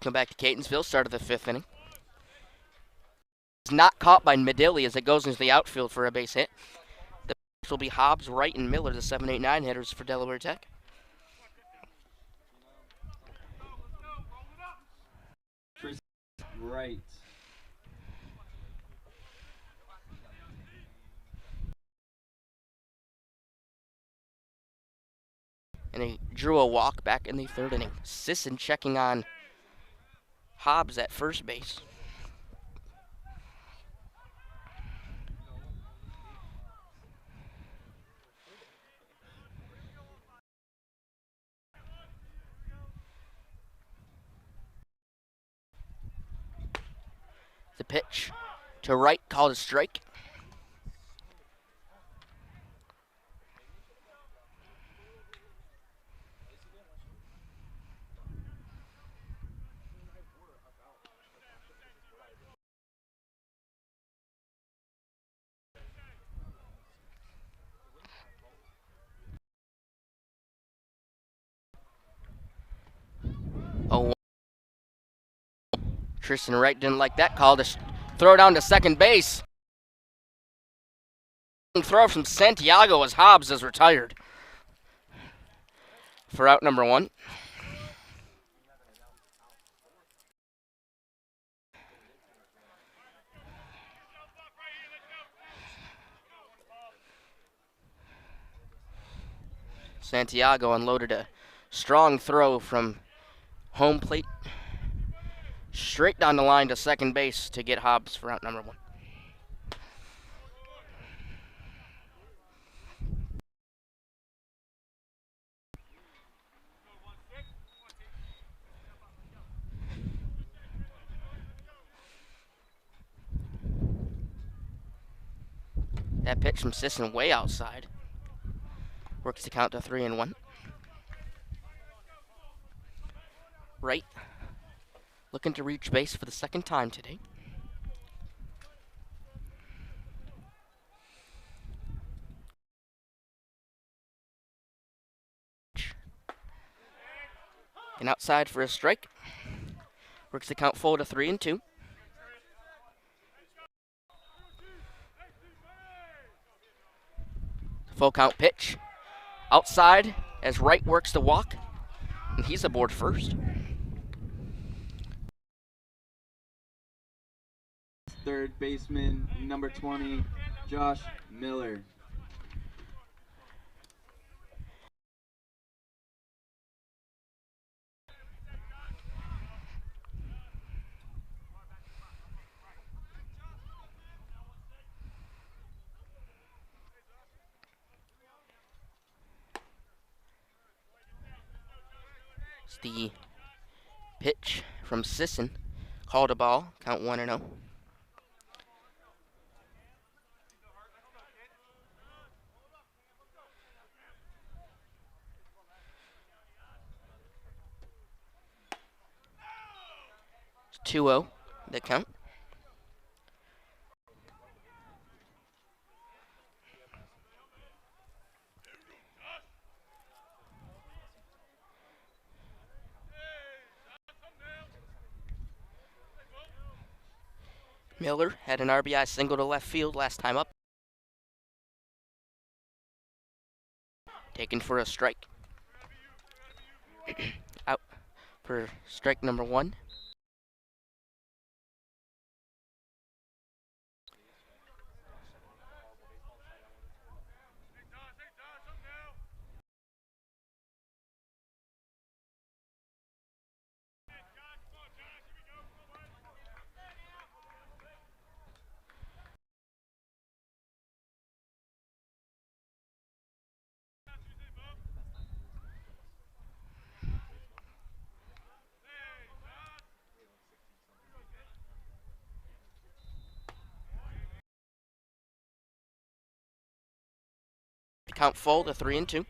Come back to Catonsville, start of the fifth inning. It's not caught by Medilli as it goes into the outfield for a base hit. The pitch will be Hobbs, Wright, and Miller, the 7-8-9 hitters for Delaware Tech. Right. And he drew a walk back in the third inning. Sisson checking on Hobbs at first base. The pitch to Wright, called a strike. Oh, Tristan Wright didn't like that call to throw down to second base. Throw from Santiago as Hobbs is retired for out number 1. Santiago unloaded a strong throw from home plate straight down the line to second base to get Hobbs for out number 1. That pitch from Sisson way outside. Works to count to 3-1. Right. looking to reach base for the second time today. And outside for a strike. Works the count full to 3-2. Full count pitch. Outside as Wright works the walk. And he's aboard first. Third baseman, number 20, Josh Miller. It's the pitch from Sisson. Called a ball. Count 1-0. It's 2-0, the count. Miller had an RBI single to left field last time up. Taken for a strike. Out for strike number 1. Count full to 3-2.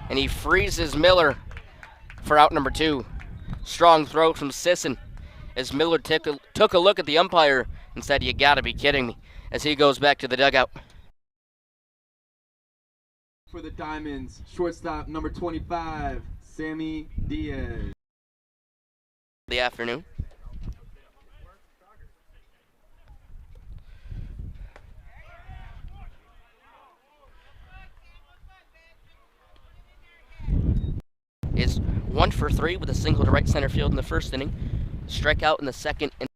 And he freezes Miller for out number 2. Strong throw from Sisson as Miller took a look at the umpire and said, "You gotta be kidding me," as he goes back to the dugout. For the Diamonds, shortstop number 25, Sammy Diaz. The afternoon. Is 1 for 3 with a single to right center field in the first inning. Strikeout in the second. And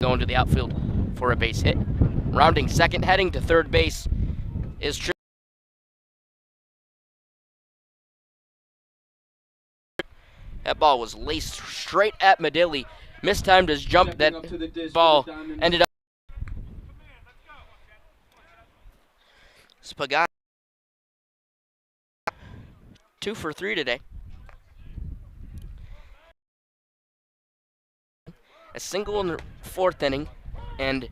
going to the outfield for a base hit. Rounding second, heading to third base is True. That ball was laced straight at Medilli. Mistimed his jump. That ball ended up. Spagani. 2 for 3 today. A single in the 4th inning and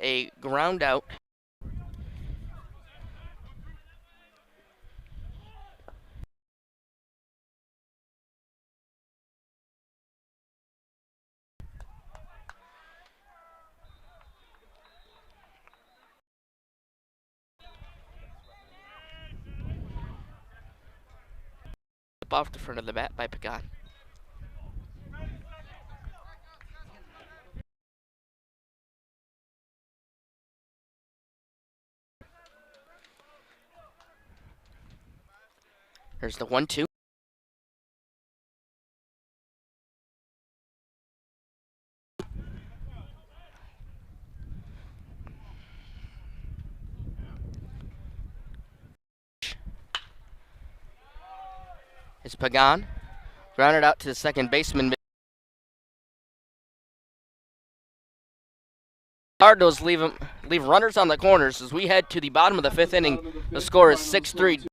a ground out. Off the front of the bat by Pagan. There's the 1-2. It's Pagan. Grounded out to the second baseman. Cardinals leave runners on the corners as we head to the bottom of the 5th inning. The score is 6-3.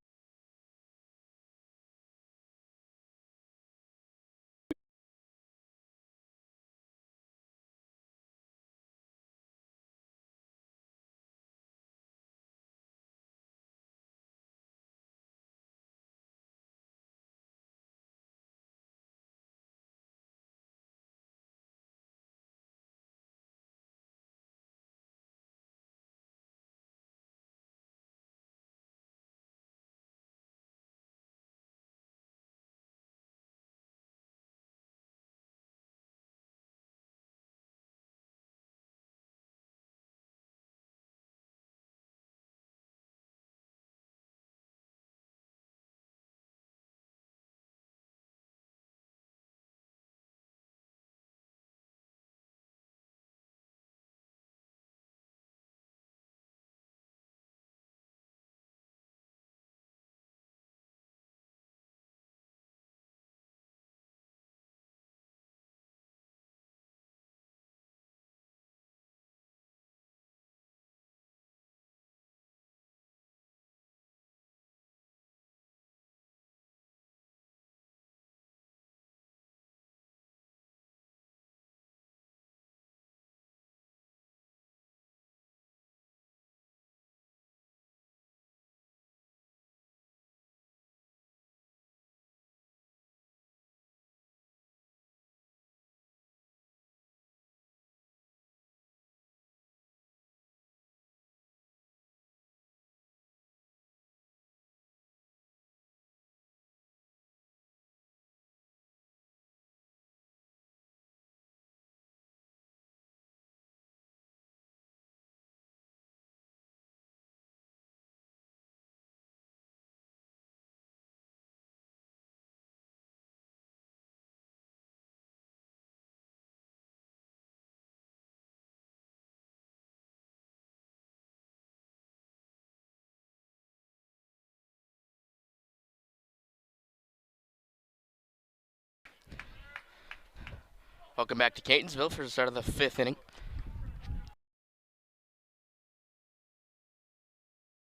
Welcome back to Catonsville for the start of the 5th inning.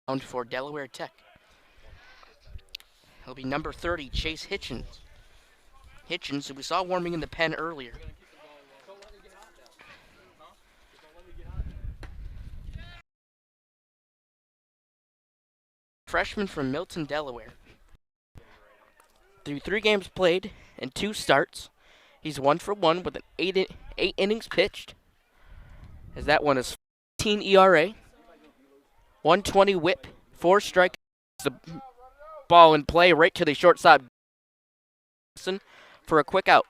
Round for Delaware Tech. He'll be number 30, Chase Hitchens. Hitchens, who we saw warming in the pen earlier. Freshman from Milton, Delaware. Through 3 games played and 2 starts, he's 1 for 1 with an 8 innings pitched. As that one is 15 ERA, 120 WHIP, 4 strikeouts. The ball in play right to the shortstop for a quick out.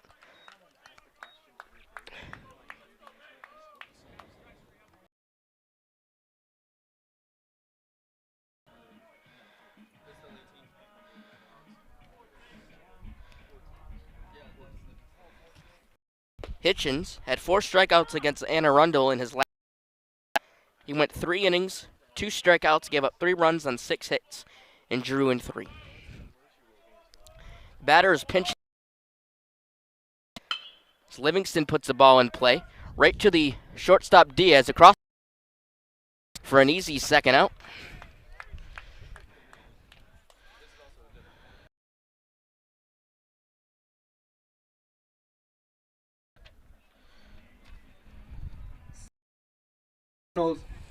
Hitchens had 4 strikeouts against Anne Arundel in his last. He went 3 innings, 2 strikeouts, gave up 3 runs on 6 hits, and drew in 3. Batter is pinching. Livingston puts the ball in play, right to the shortstop Diaz across for an easy second out.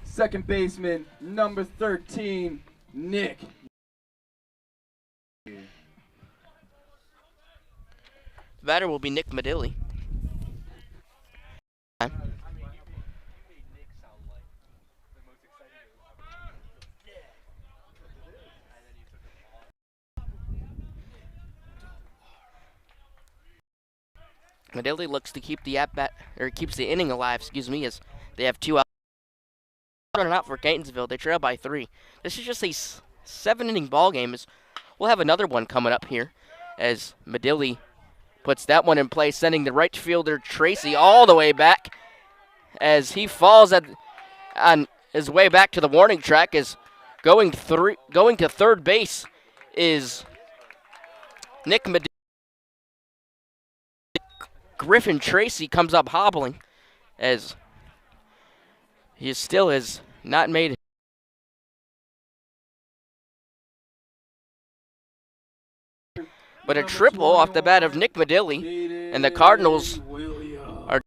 Second baseman, number 13, Nick. The batter will be Nick Medilli. Medilli looks to keep the at-bat, or keeps the inning alive, as they have 2 out. Running out for Catonsville. They trail by 3. This is just a 7-inning ball game. We'll have another one coming up here as Medilli puts that one in play, sending the right fielder Tracy all the way back as he falls on his way back to the warning track. As going to third base is Nick Medilli. Griffin Tracy comes up hobbling as he still has not made it. But a triple off the bat of Nick Medilli, and the Cardinals are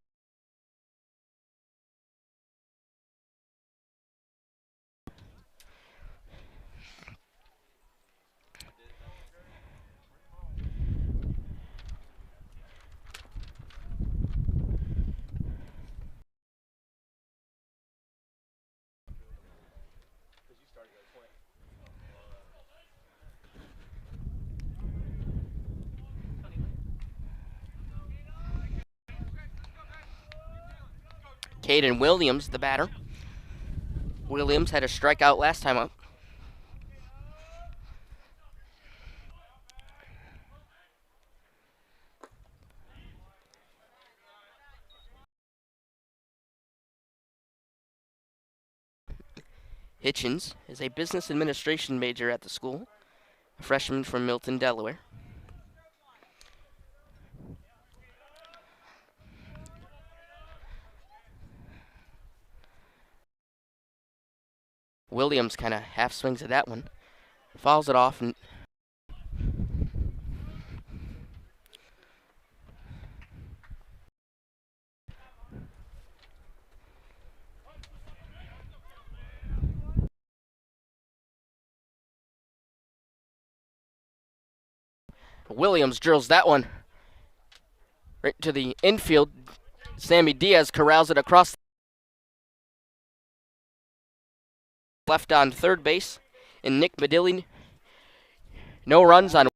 Caden Williams, the batter. Williams had a strikeout last time up. Hitchens is a business administration major at the school, a freshman from Milton, Delaware. Williams kind of half swings at that one, fouls it off, and Williams drills that one right to the infield. Sammy Diaz corrals it across left on third base, and Nick Medilli, no runs on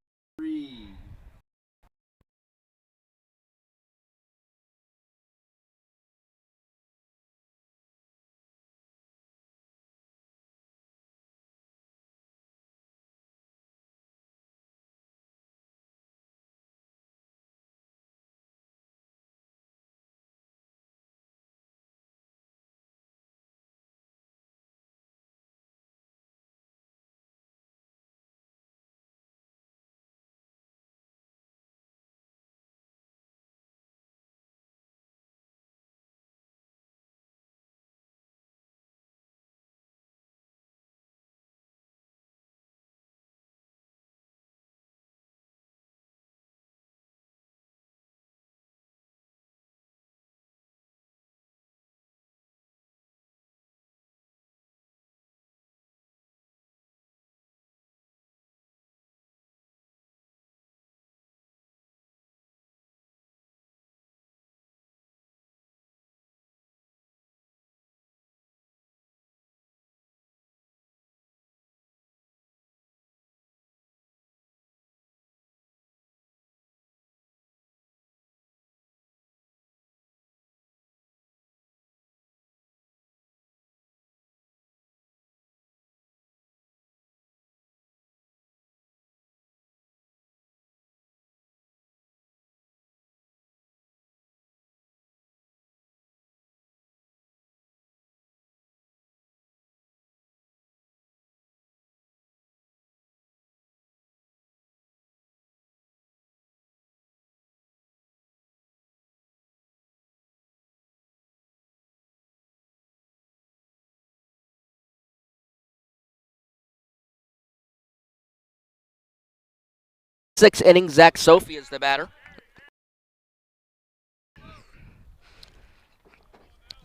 6th inning, Zach Sophie is the batter.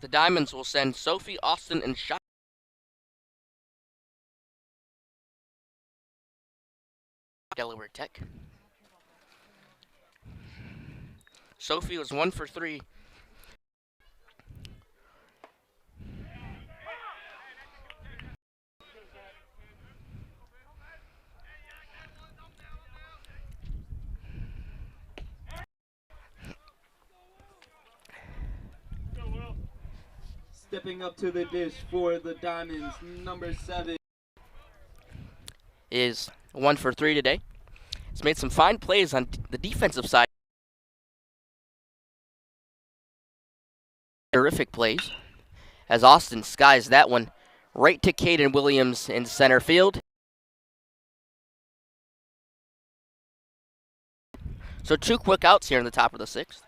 The Diamonds will send Sophie, Austin, and Shot. Delaware Tech. Sophie was 1 for 3. Stepping up to the dish for the Diamonds, number 7. Is 1 for 3 today. He's made some fine plays on the defensive side. Terrific plays as Austin skies that one right to Caden Williams in center field. So 2 quick outs here in the top of the 6th.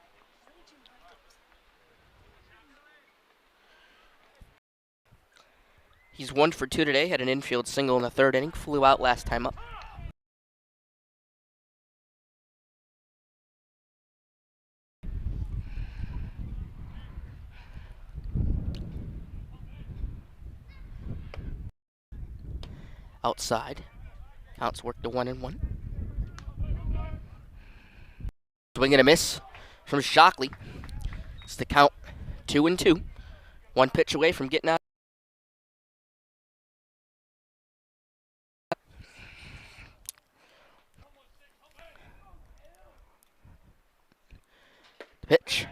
He's 1 for 2 today, had an infield single in the 3rd inning, flew out last time up. Outside, counts work to 1-1. Swing and a miss from Shockley. It's the count 2-2. 1 pitch away from getting out. Pitch.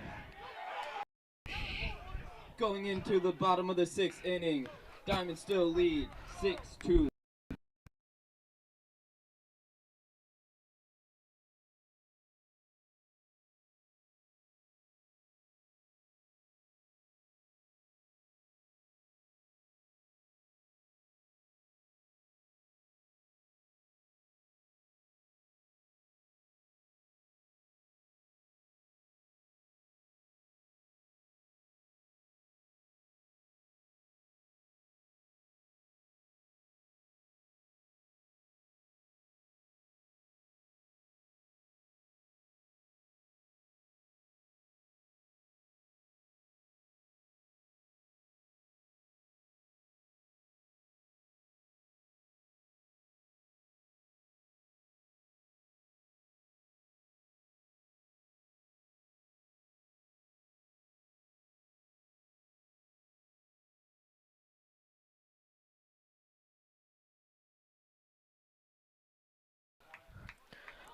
Going into the bottom of the 6th inning, Diamonds still lead 6-2.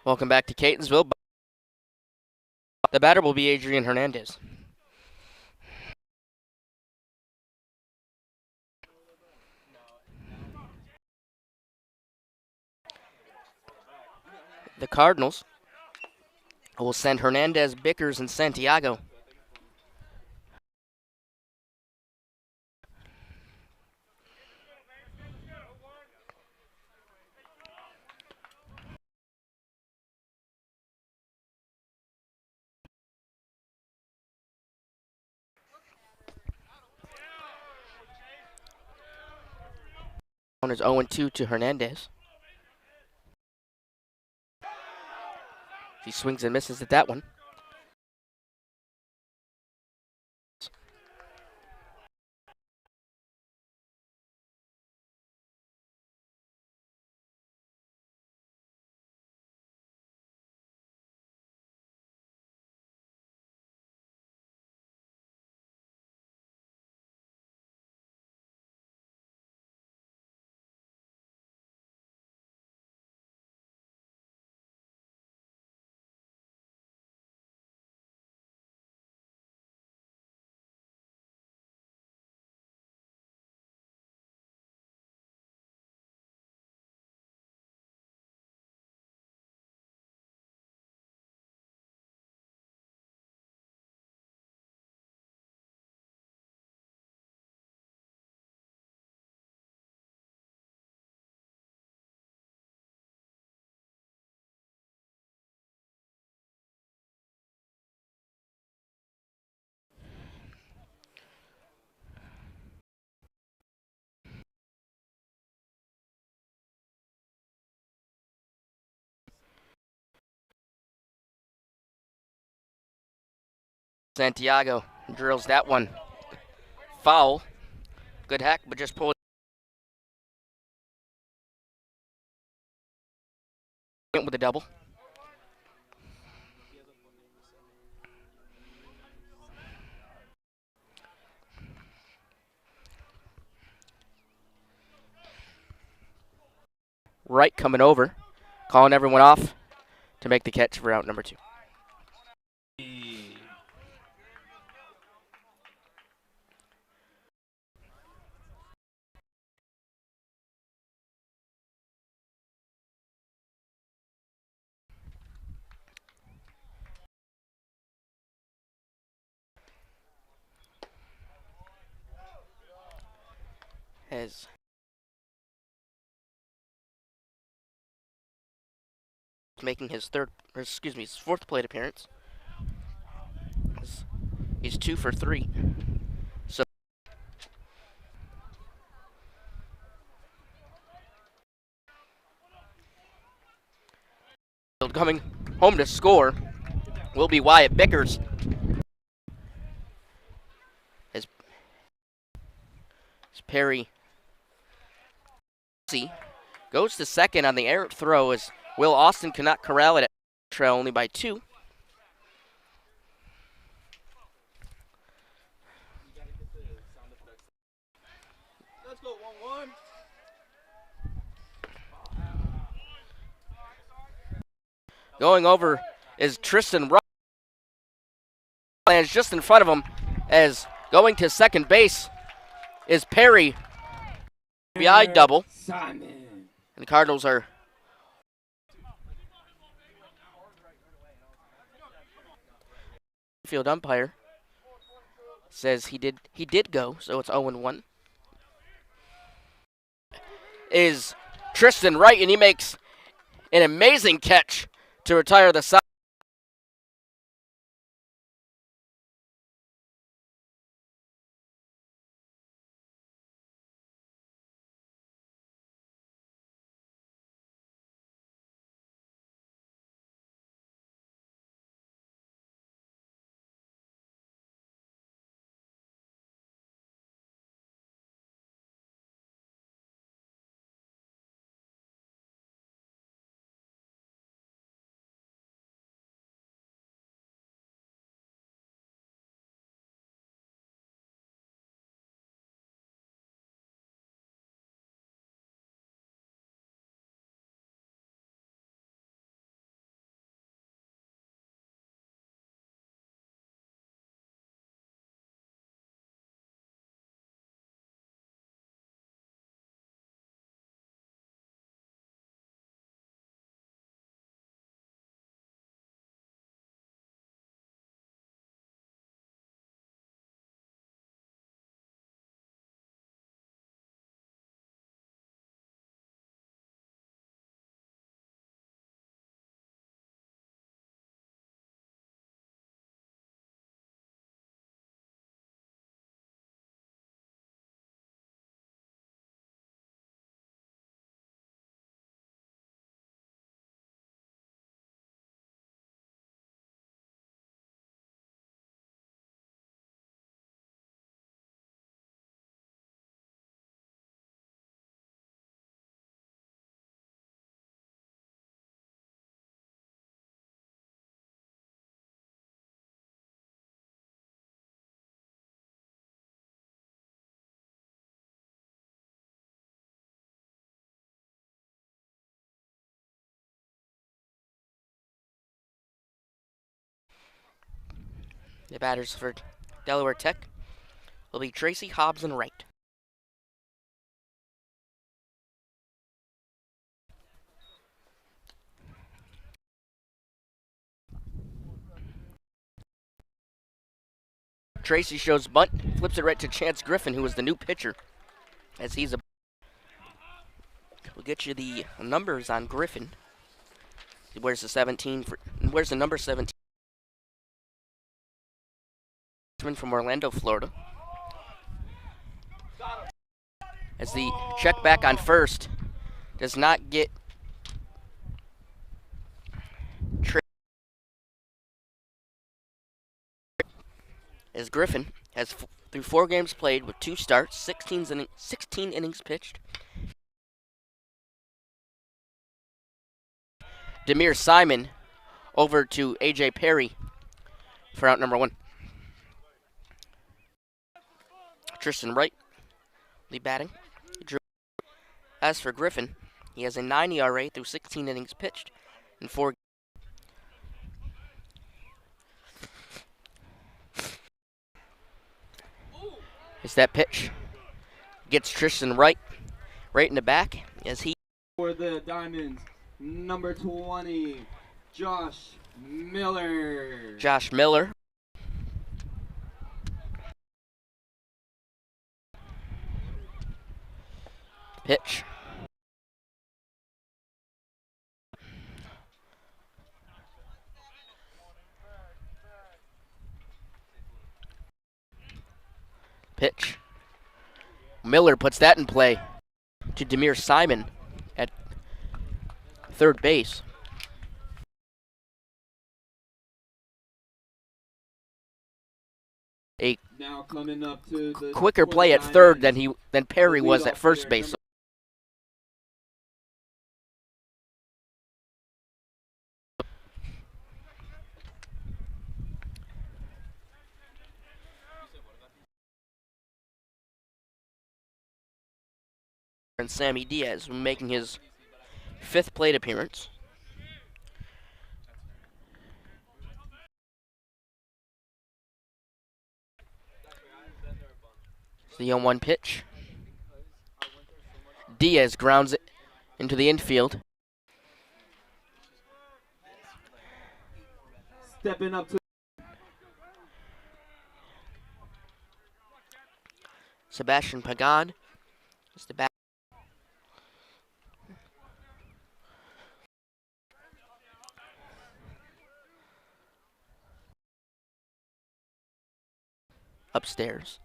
Welcome back to Catonsville. The batter will be Adrian Hernandez. The Cardinals will send Hernandez, Bickers, and Santiago. On is 0-2 to Hernandez. He swings and misses at that one. Santiago drills that one. Foul. Good hack, but just pulled it with a double. Wright coming over, calling everyone off to make the catch for out number 2. As making his his 4th plate appearance. He's 2 for 3. So coming home to score will be Wyatt Bickers. As Perry goes to second on the error throw as Will Austin cannot corral it at trail only by 2. Let's go 1-1. Going over is Tristan Rupp. Lands just in front of him as going to second base is Perry. RBI double. Simon. And the Cardinals are field umpire says he did go, so it's 0-1. Is Tristan Wright, and he makes an amazing catch to retire the side. The batters for Delaware Tech will be Tracy, Hobbs, and Wright. Tracy shows bunt, flips it right to Chance Griffin, who is the new pitcher, as he's a. We'll get you the numbers on Griffin. Where's the 17? Where's the number 17? From Orlando, Florida. As the check back on first does not get as Griffin has, through 4 games played with 2 starts, 16 innings pitched. Demir Simon over to A.J. Perry for out number 1. Tristan Wright, lead batting. As for Griffin, he has a 9 ERA through 16 innings pitched in 4. Is that pitch? Gets Tristan Wright right in the back as he. For the Diamonds, number 20, Josh Miller. Josh Miller. Pitch. Pitch. Miller puts that in play to Demir Simon at third base. A now coming up to the quicker play at third than Perry was at first base. And Sammy Diaz making his 5th plate appearance. It's the 0-1 pitch. Diaz grounds it into the infield. Stepping up to Sebastian Pagan is the bat. Upstairs.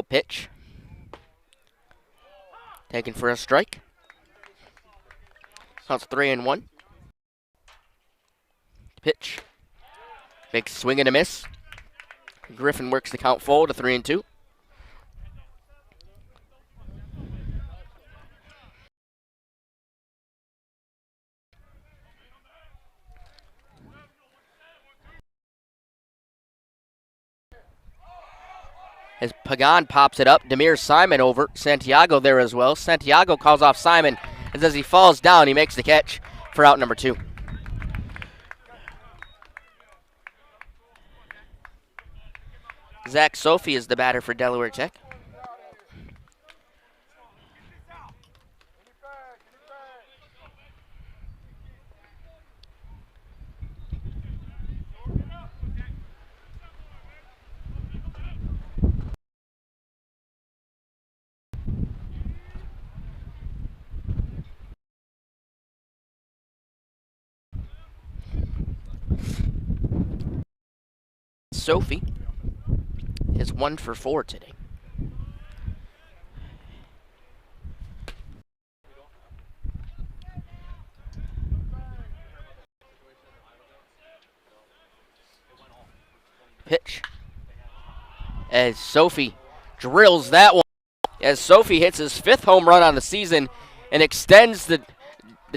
Pitch. Taken for a strike. That's 3-1. Pitch. Big swing and a miss. Griffin works the count full to 3-2. As Pagan pops it up, Demir Simon over. Santiago there as well. Santiago calls off Simon, and as he falls down, he makes the catch for out number 2. Zach Sophie is the batter for Delaware Tech. Sophie is 1 for 4 today. Pitch. As Sophie drills that one. As Sophie hits his 5th home run on the season and extends the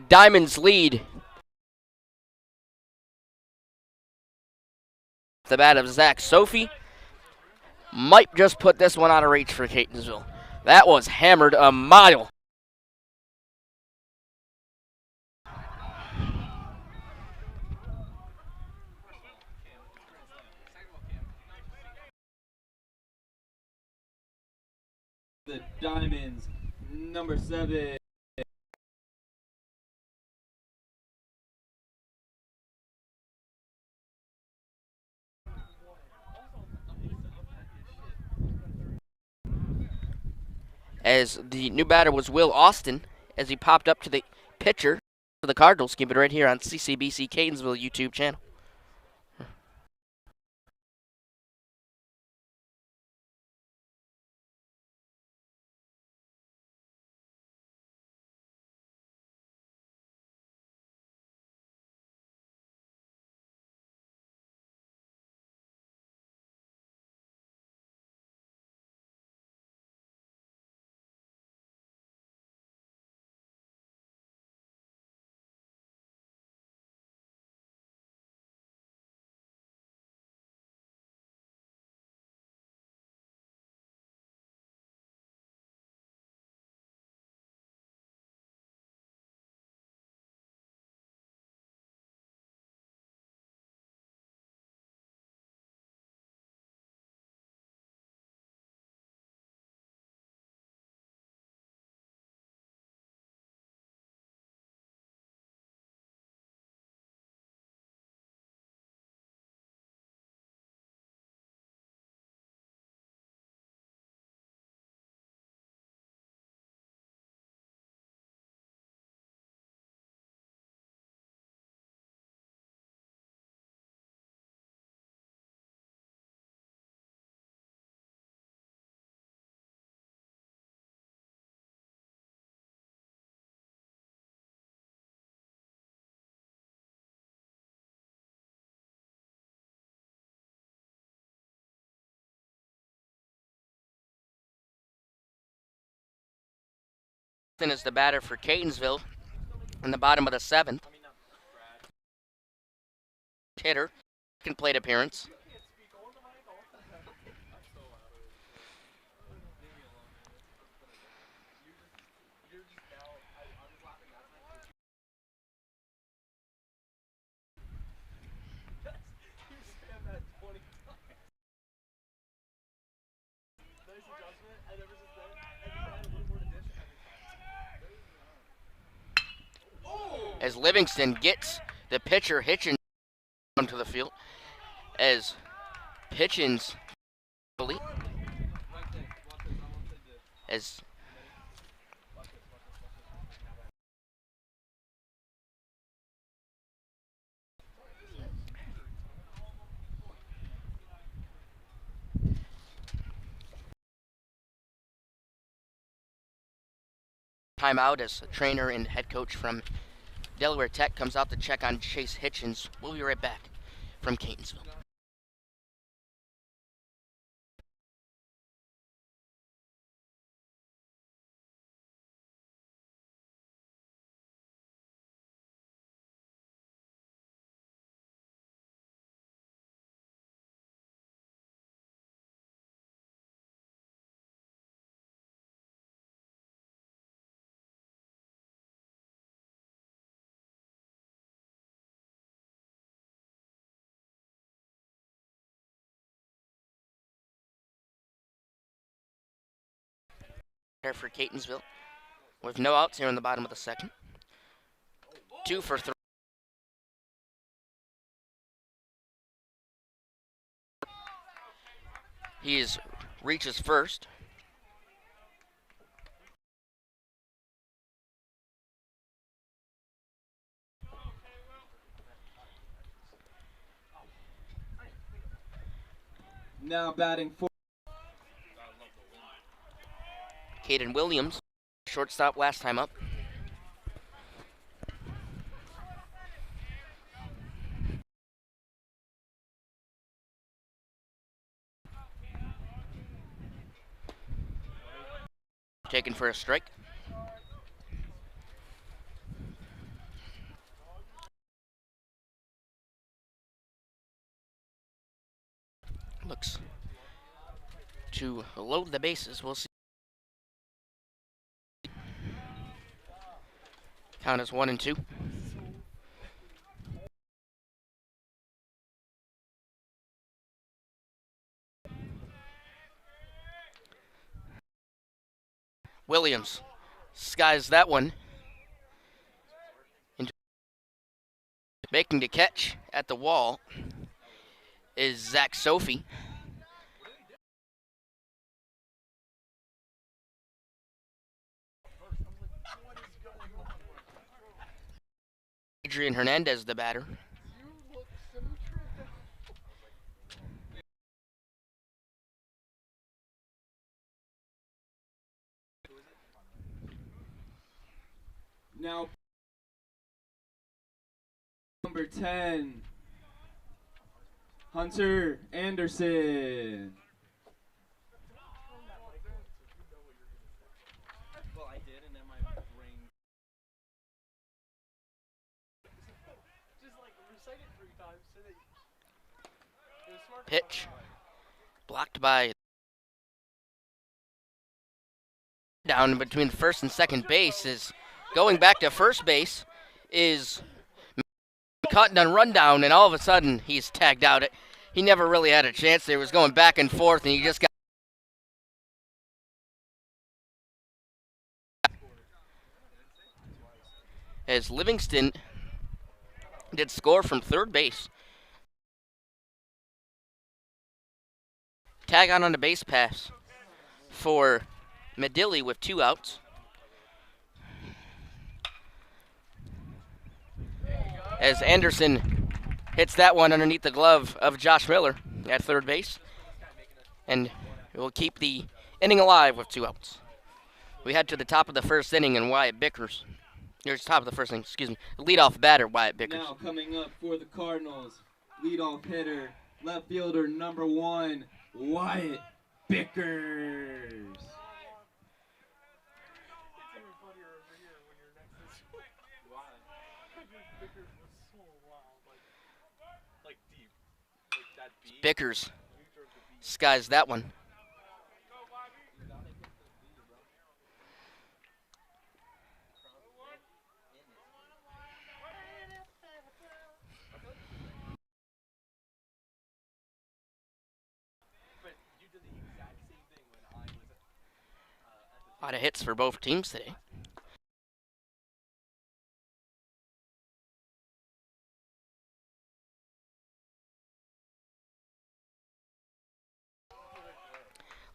Diamonds' lead. The bat of Zach Sophie might just put this one out of reach for Catonsville. That was hammered a mile. Diamonds, number 7. As the new batter was Will Austin, as he popped up to the pitcher for the Cardinals. Keep it right here on CCBC Catonsville YouTube channel. Is the batter for Catonsville in the bottom of the 7th. Hitter, second plate appearance. As Livingston gets the pitcher Hitchens onto the field, as Hitchens as timeout as a trainer and head coach from Delaware Tech comes out to check on Chase Hitchens. We'll be right back from Catonsville. For Catonsville, with no outs here in the bottom of the 2nd. 2 for 3. He reaches first. Now batting for Caden Williams, shortstop last time up. Taken for a strike. Looks to load the bases. We'll see. Count is 1-2. Williams skies that one. Making the catch at the wall is Zach Sophie. Adrian Hernandez, the batter. Now, number 10, Hunter Anderson. Well, I did, and then my brain. Just like recite it 3 times so that it was smart. Pitch blocked by down between first and second base is going back to first base is cutting on rundown, and all of a sudden he's tagged out. He never really had a chance there. He was going back and forth, and he just got as Livingston did score from third base. Tag on the base pass for Medilli with 2 outs. As Anderson hits that one underneath the glove of Josh Miller at third base. And it will keep the inning alive with 2 outs. We head to the top of the first inning, and Wyatt Bickers. Here's top of the first inning, excuse me. Leadoff batter, Wyatt Bickers. Now coming up for the Cardinals, leadoff hitter, left fielder number 1, Wyatt Bickers. Bickers skies that one. A lot of hits for both teams today.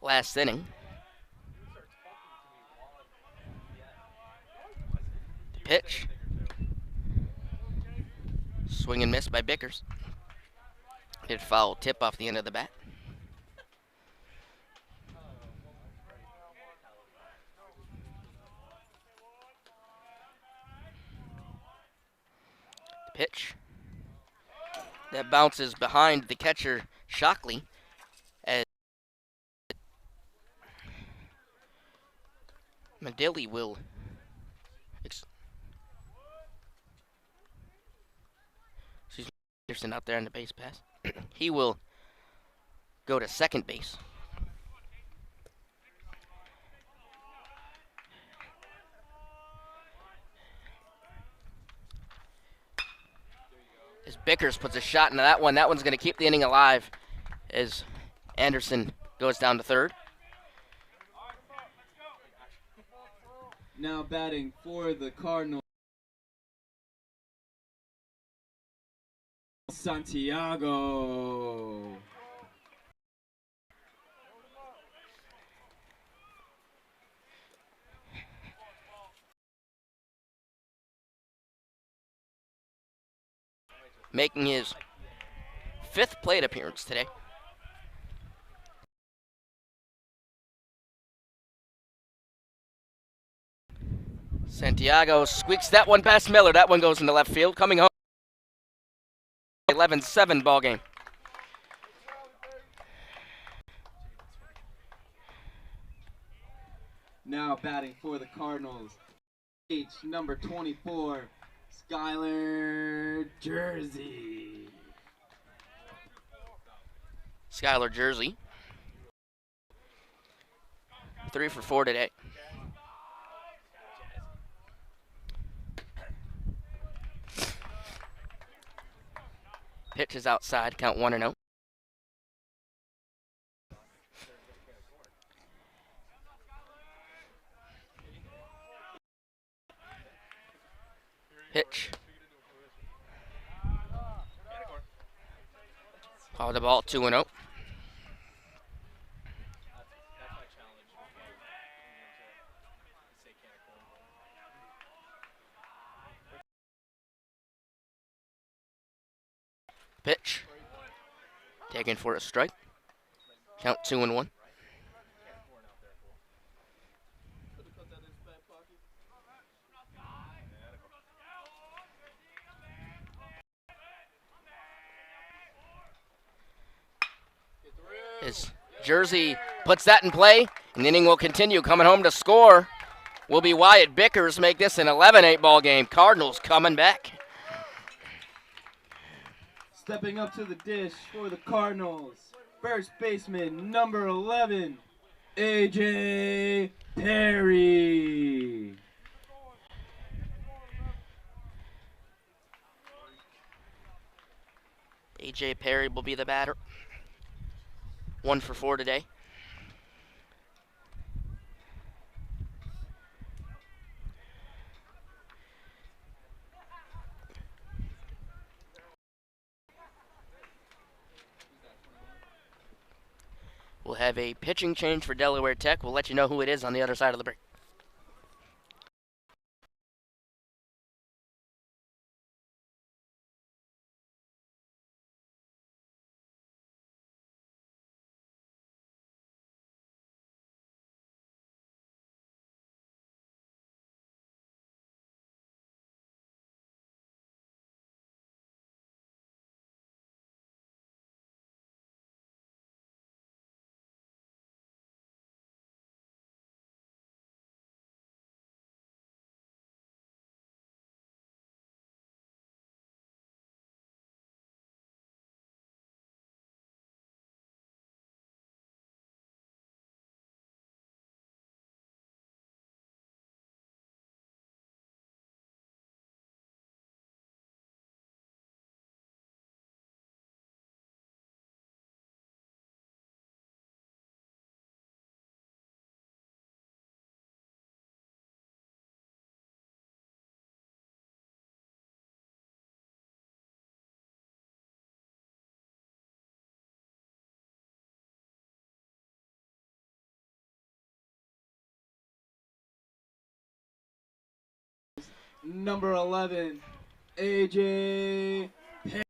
Last inning. The pitch. Swing and miss by Bickers. Did foul tip off the end of the bat. The pitch. That bounces behind the catcher, Shockley. As Medilli will Anderson out there on the base pass. He will go to second base. As Bickers puts a shot into that one. That one's going to keep the inning alive as Anderson goes down to third. Now batting for the Cardinals, Santiago. Making his 5th plate appearance today. Santiago squeaks that one past Miller. That one goes into left field. Coming home. 11-7 ball game. Now batting for the Cardinals, number 24, Skylar Jersey. Skylar Jersey. 3 for 4 today. Pitch is outside, count 1-0. Pitch. Call the ball 2-0. Pitch. Taken for a strike. Count 2-1. His jersey puts that in play. And the inning will continue. Coming home to score will be Wyatt Bickers. Make this an 11-8 ball game. Cardinals coming back. Stepping up to the dish for the Cardinals, first baseman number 11, A.J. Perry. A.J. Perry will be the batter. 1 for 4 today. We'll have a pitching change for Delaware Tech. We'll let you know who it is on the other side of the break. Number 11, A.J. Perry.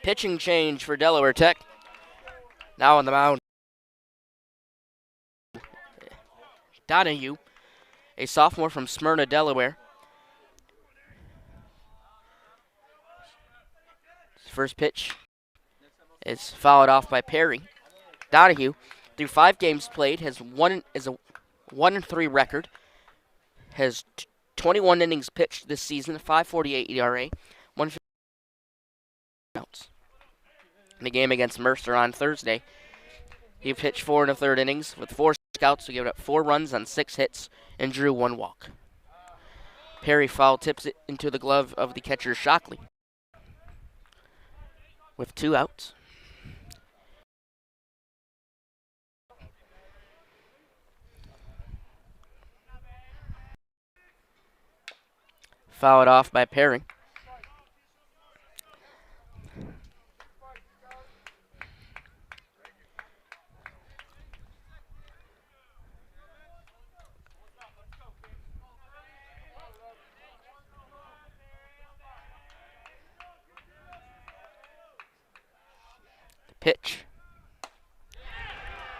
Pitching change for Delaware Tech. Now on the mound, Donahue, a sophomore from Smyrna, Delaware. His first pitch is followed off by Perry. Donahue, through 5 games played, has a 1-3 record. Has 21 innings pitched this season, 5.48 ERA, 150 outs. In the game against Mercer on Thursday, he pitched 4 1/3 innings with 4 strikeouts, so gave up 4 runs on 6 hits and drew 1 walk. Perry foul tips it into the glove of the catcher Shockley with 2 outs. Fouled off by Perry. Pitch.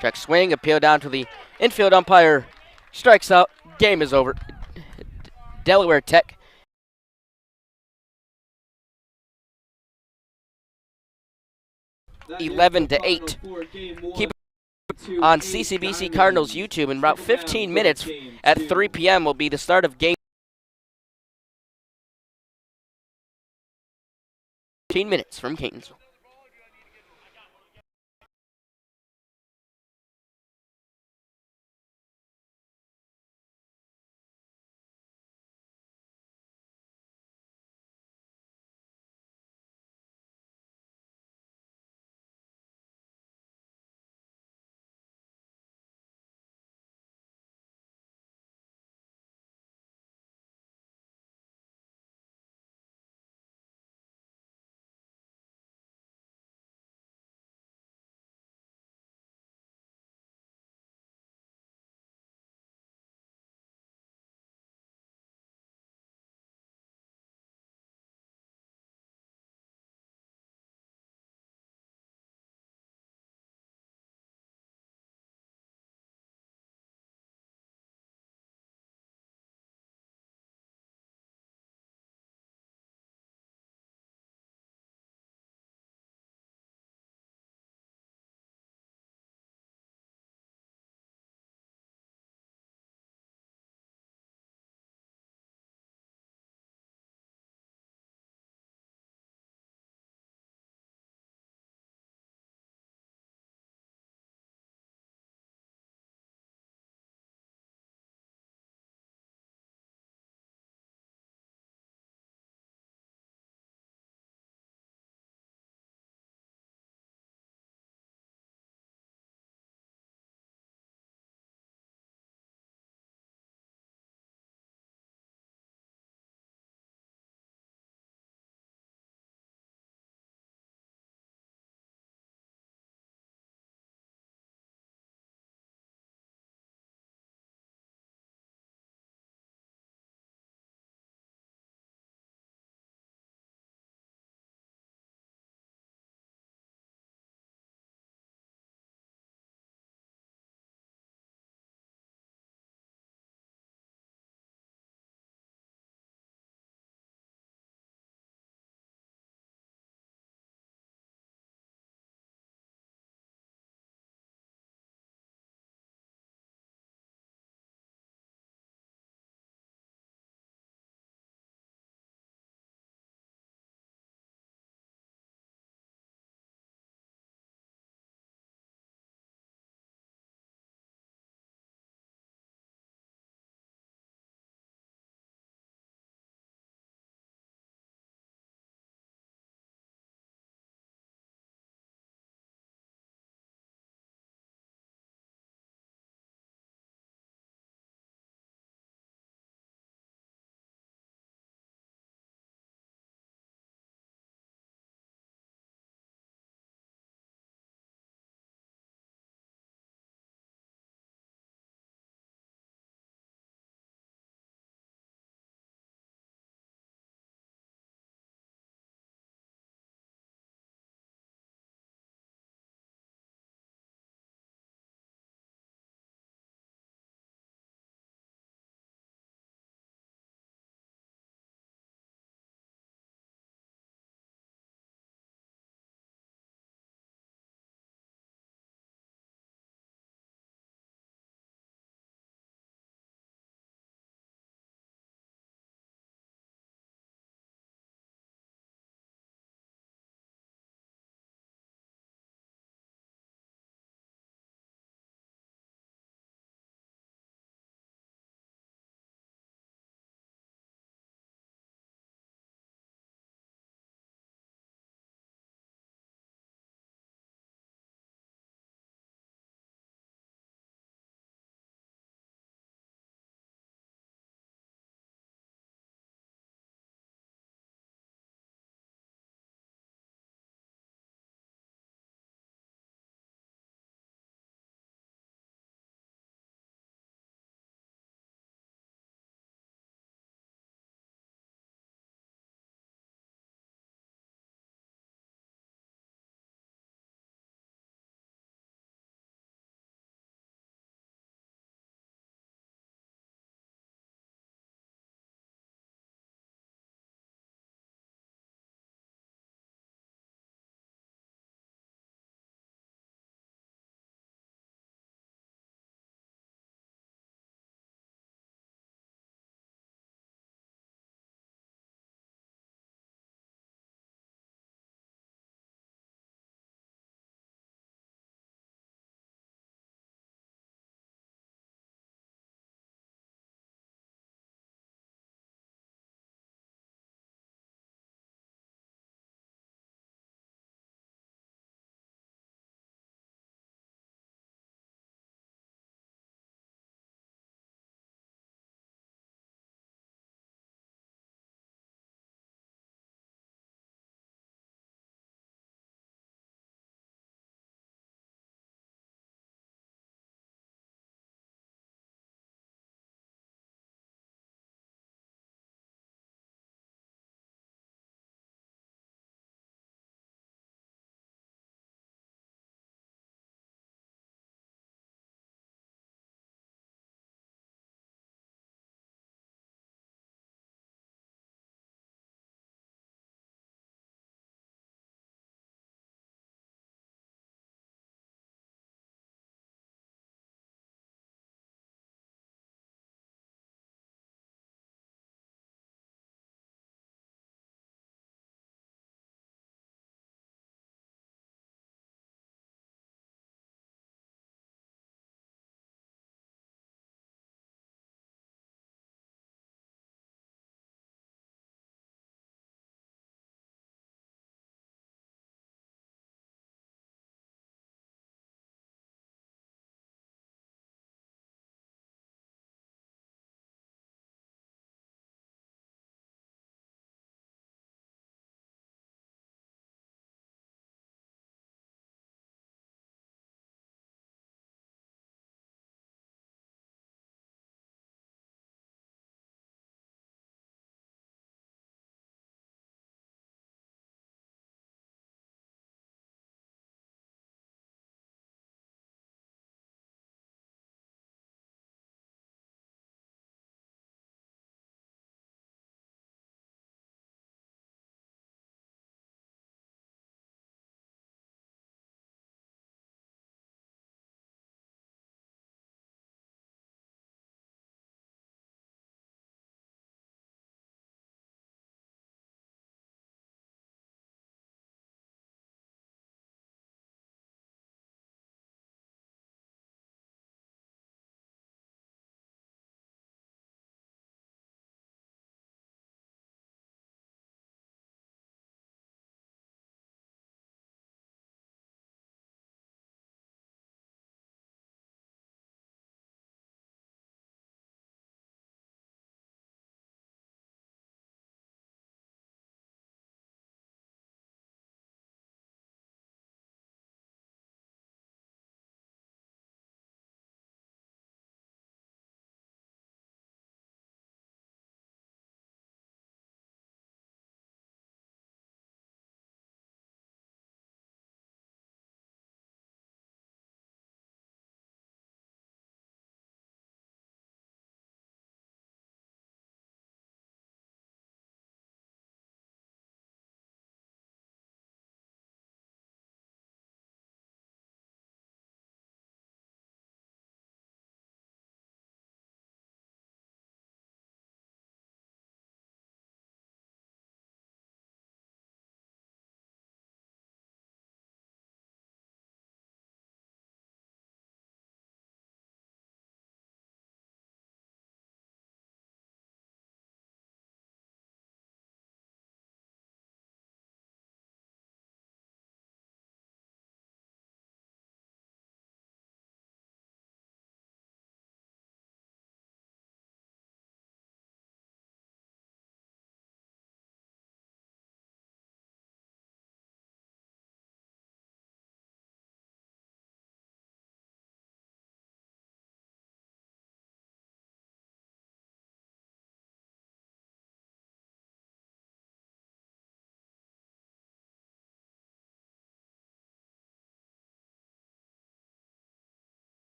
Check swing, appeal down to the infield umpire. Strikes out. Game is over. Delaware Tech 11-8. Keep it on CCBC Cardinals YouTube. In about 15 minutes at 3 p.m. will be the start of game. 15 minutes from Catonsville.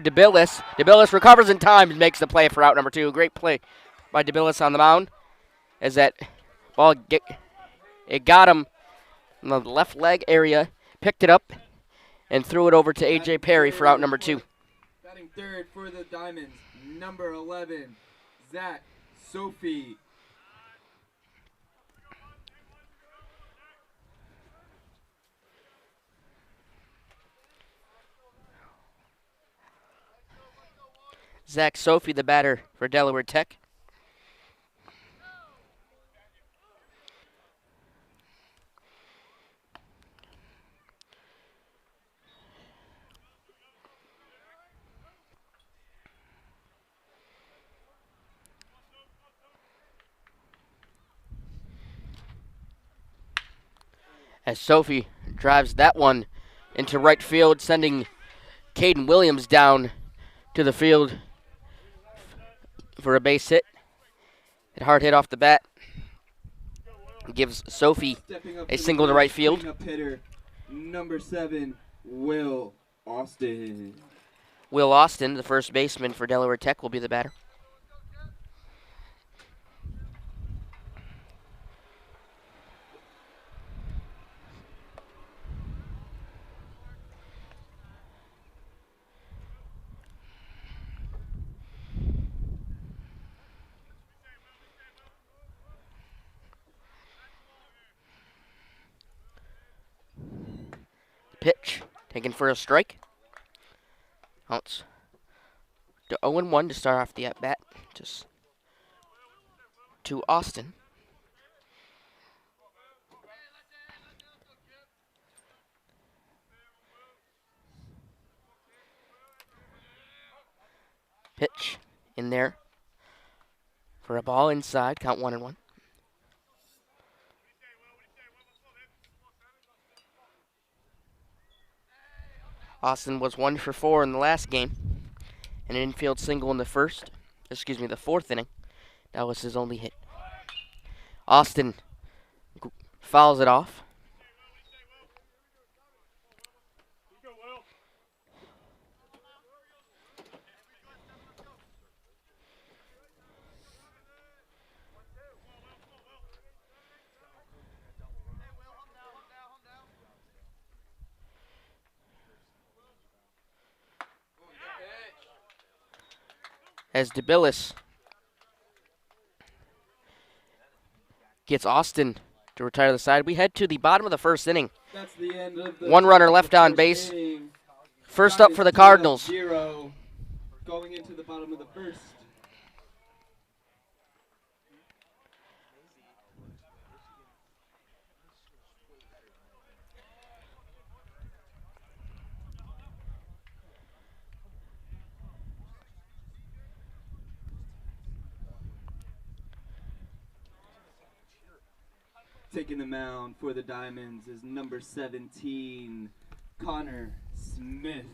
DeBillis. DeBillis recovers in time and makes the play for out number 2. Great play by DeBillis on the mound. As that ball it got him in the left leg area, picked it up, and threw it over to A.J. Perry for out number 2. Batting third for the Diamonds, number 11, Zach Sophie. Zach Sophie, the batter for Delaware Tech. As Sophie drives that one into right field, sending Caden Williams down to the field for a base hit. A hard hit off the bat. Gives Sophie a single to right field. Hitter, number 7, Will Austin. Will Austin, the first baseman for Delaware Tech, will be the batter. Pitch, taken for a strike. Counts to 0-1 to start off the at-bat. Just to Austin. Pitch in there for a ball inside. Count 1-1. Austin was 1 for 4 in the last game. An infield single in the fourth inning. That was his only hit. Austin fouls it off. As DeBillis gets Austin to retire to the side. We head to the bottom of the first inning. That's the end of the 1 runner left on base. Inning. First up for the Cardinals. 0 going into the bottom of the first. Taking the mound for the Diamonds is number 17, Connor Smith.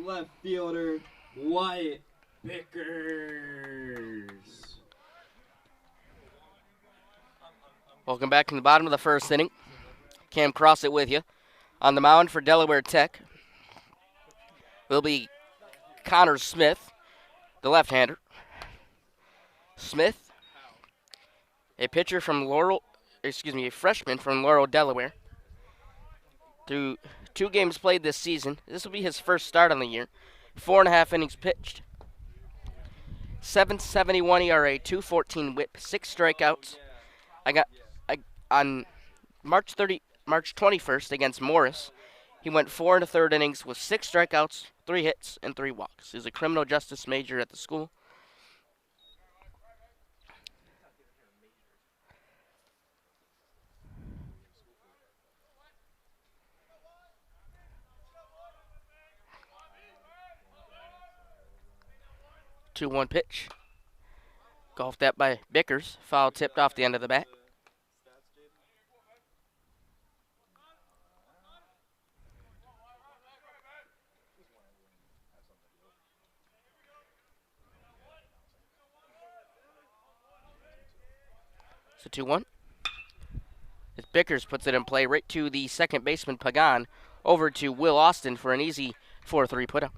from left fielder Wyatt Vickers. Welcome back in the bottom of the first inning. Cam Crossett with you. On the mound for Delaware Tech will be Connor Smith, the left-hander. Smith, a freshman from Laurel, Delaware. Through 2 games played this season, this will be his first start on the year. 4.5 innings pitched. 7.71 ERA, 2.14 WHIP, 6 strikeouts. On March 21st against Morris, he went 4 1/3 innings with 6 strikeouts, 3 hits, and 3 walks. He's a criminal justice major at the school. Two-one pitch. Golfed that by Vickers. Foul tipped off the end of the bat. So 2-1. As Vickers puts it in play right to the second baseman Pagan, over to Will Austin for an easy 4-3 put up.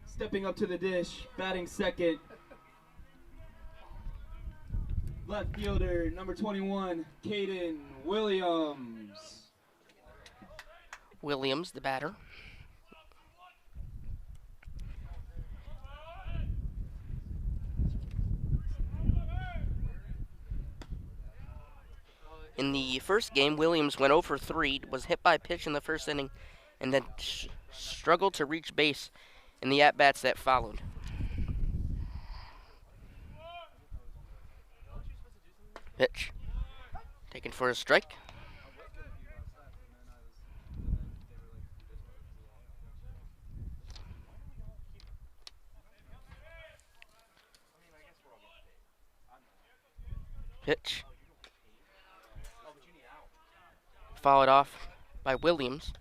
Stepping up to the dish, batting second. Left fielder, number 21, Caden Williams. Williams, the batter. In the first game, Williams went 0 for 3, was hit by a pitch in the first inning, and then struggled to reach base in the at-bats that followed. Pitch. Taken for a strike. Pitch. Followed off by Williams.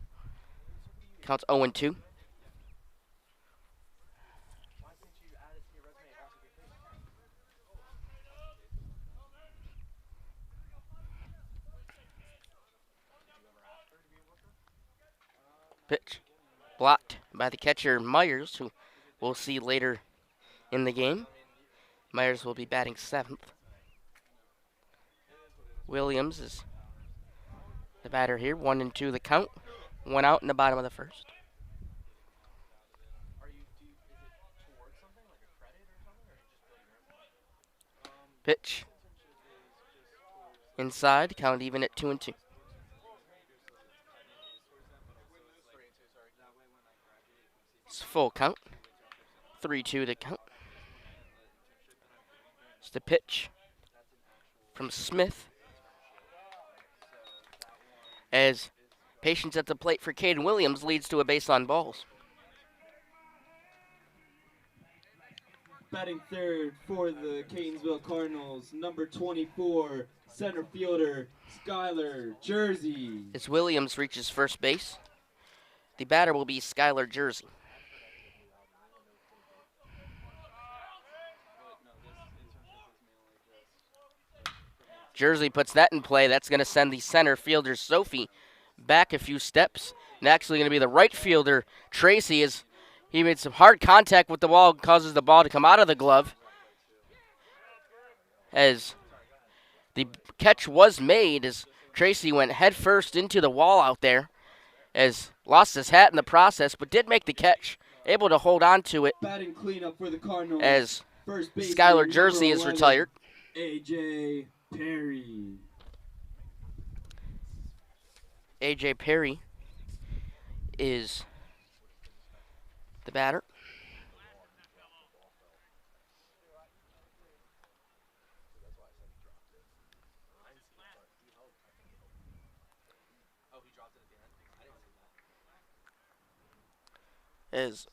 Counts 0-2. Pitch. Blocked by the catcher Myers, who we'll see later in the game. Myers will be batting 7th. Williams is the batter here. 1-2 the count. 1 out in the bottom of the first. Pitch. Inside, count even at 2-2. It's full count. 3-2 the count. It's the pitch from Smith. As patience at the plate for Caden Williams leads to a base on balls. Batting third for the Catonsville Cardinals, number 24, center fielder Skylar Jersey. As Williams reaches first base, the batter will be Skylar Jersey. Jersey puts that in play. That's going to send the center fielder, Sophie, back a few steps. And actually going to be the right fielder, Tracy, as he made some hard contact with the ball, causes the ball to come out of the glove. As the catch was made, as Tracy went headfirst into the wall out there, as lost his hat in the process, but did make the catch, able to hold on to it. Batting cleanup for the Cardinals. As First baseman, Skylar Jersey number is 11, retired. AJ Perry. AJ Perry is the batter. As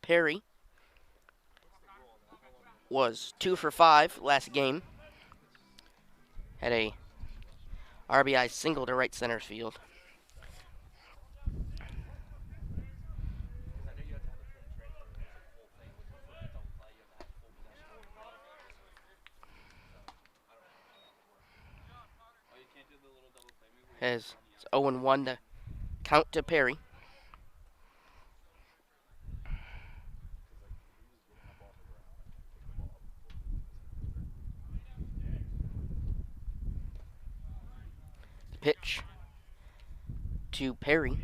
Perry was 2 for 5 last game. Had a RBI single to right center field. Has 0-1 to count to Perry. Pitch to Perry.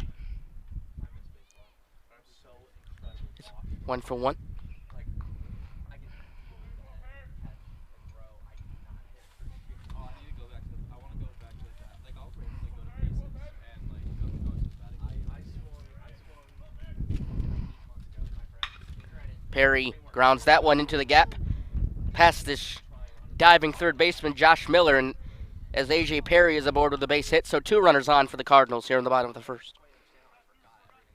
It's 1-for-1. Perry grounds that one into the gap. Past this diving third baseman Josh Miller, and as A.J. Perry is aboard with the base hit, so 2 runners on for the Cardinals here in the bottom of the first.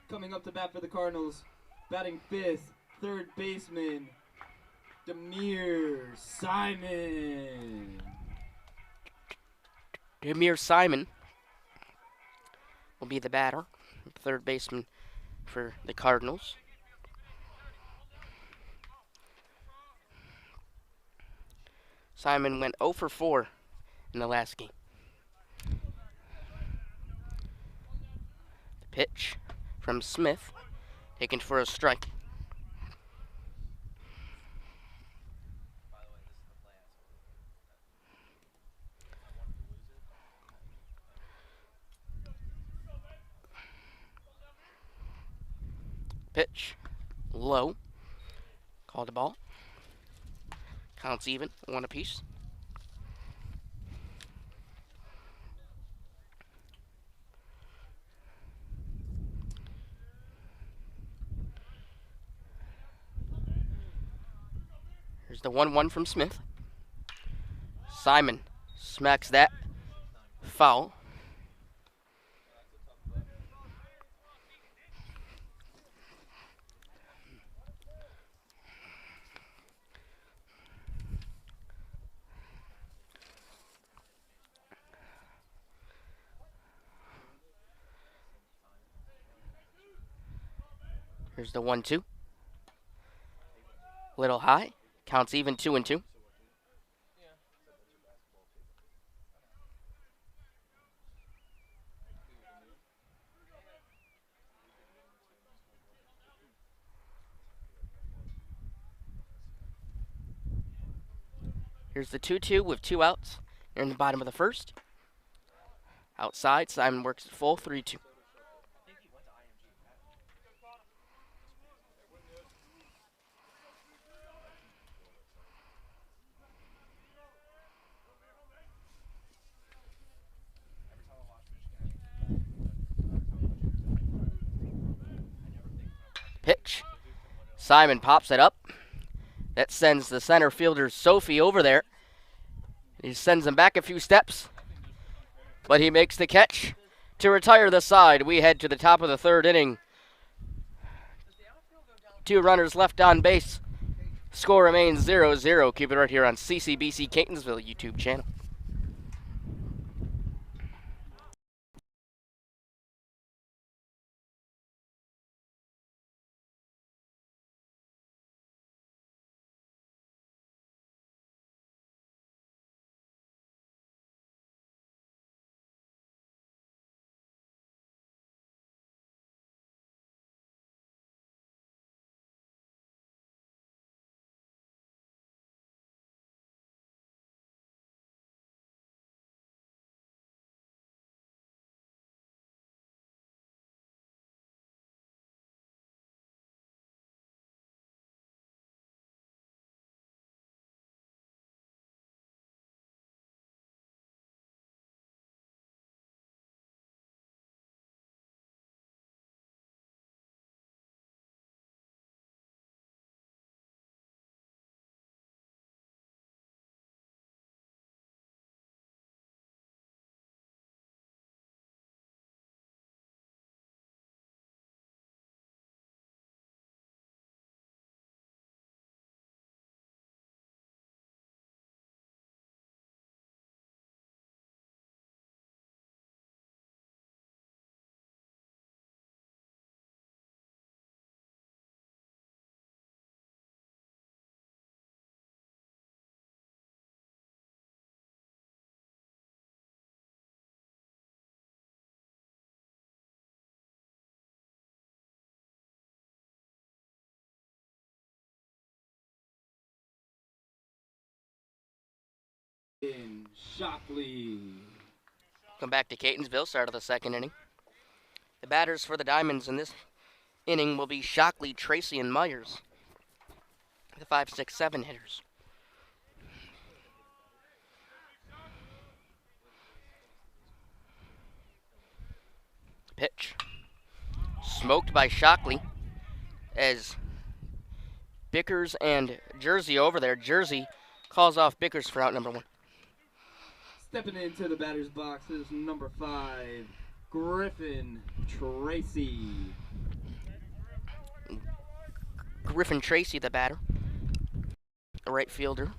Coming up to bat for the Cardinals, batting fifth, third baseman, Demir Simon. Demir Simon will be the batter, third baseman for the Cardinals. Simon went 0 for 4 in the last game. The pitch from Smith, taken for a strike. Pitch, low, called a ball. Counts even, 1 apiece. Here's the 1-1 from Smith. Simon smacks that foul. Here's the 1-2. Little high. Counts even, 2-2. Here's the 2-2 with 2 outs. Here in the bottom of the first. Outside, Simon works at full, 3-2. Pitch. Simon pops it up. That sends the center fielder Sophie over there. He sends him back a few steps, but he makes the catch to retire the side. We head to the top of the third inning. 2 runners left on base. Score remains 0-0. Keep it right here on CCBC Catonsville YouTube channel. In Shockley. Come back to Catonsville, start of the second inning. The batters for the Diamonds in this inning will be Shockley, Tracy, and Myers. The 5, 6, 7 hitters. Pitch. Smoked by Shockley as Bickers and Jersey over there. Jersey calls off Bickers for out number 1. Stepping into the batter's box is number 5, Griffin Tracy. Griffin Tracy, the batter. A right fielder.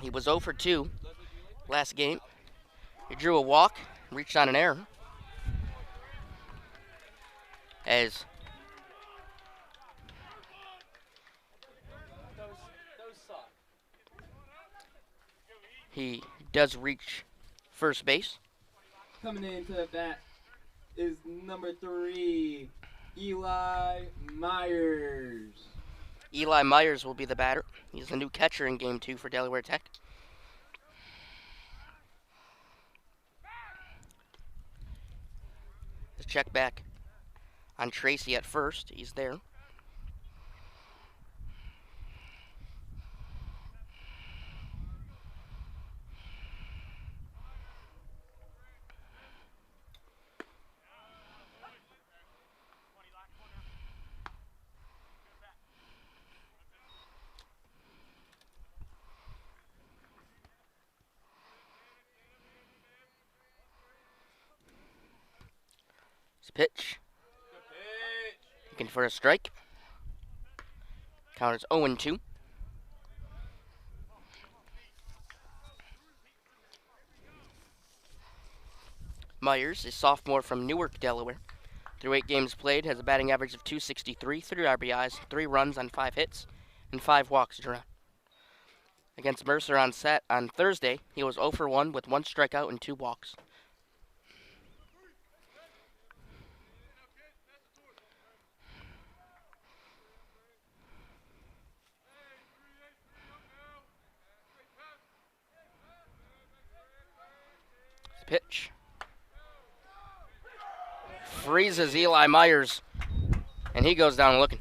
He was 0 for 2 last game. He drew a walk, reached on an error. As Those suck. he does reach first base. Coming into the bat is number 3, Eli Myers. Eli Myers will be the batter. He's the new catcher in Game 2 for Delaware Tech. Let's check back on Tracy at first. He's there. Pitch. Looking for a strike. Count is 0-2. Myers, a sophomore from Newark, Delaware. Through 8 games played, has a batting average of .263, 3 RBIs, 3 runs on 5 hits, and 5 walks drawn. Against Mercer on Thursday, he was 0 for 1 with 1 strikeout and 2 walks. Pitch. Freezes Eli Myers, and he goes down looking.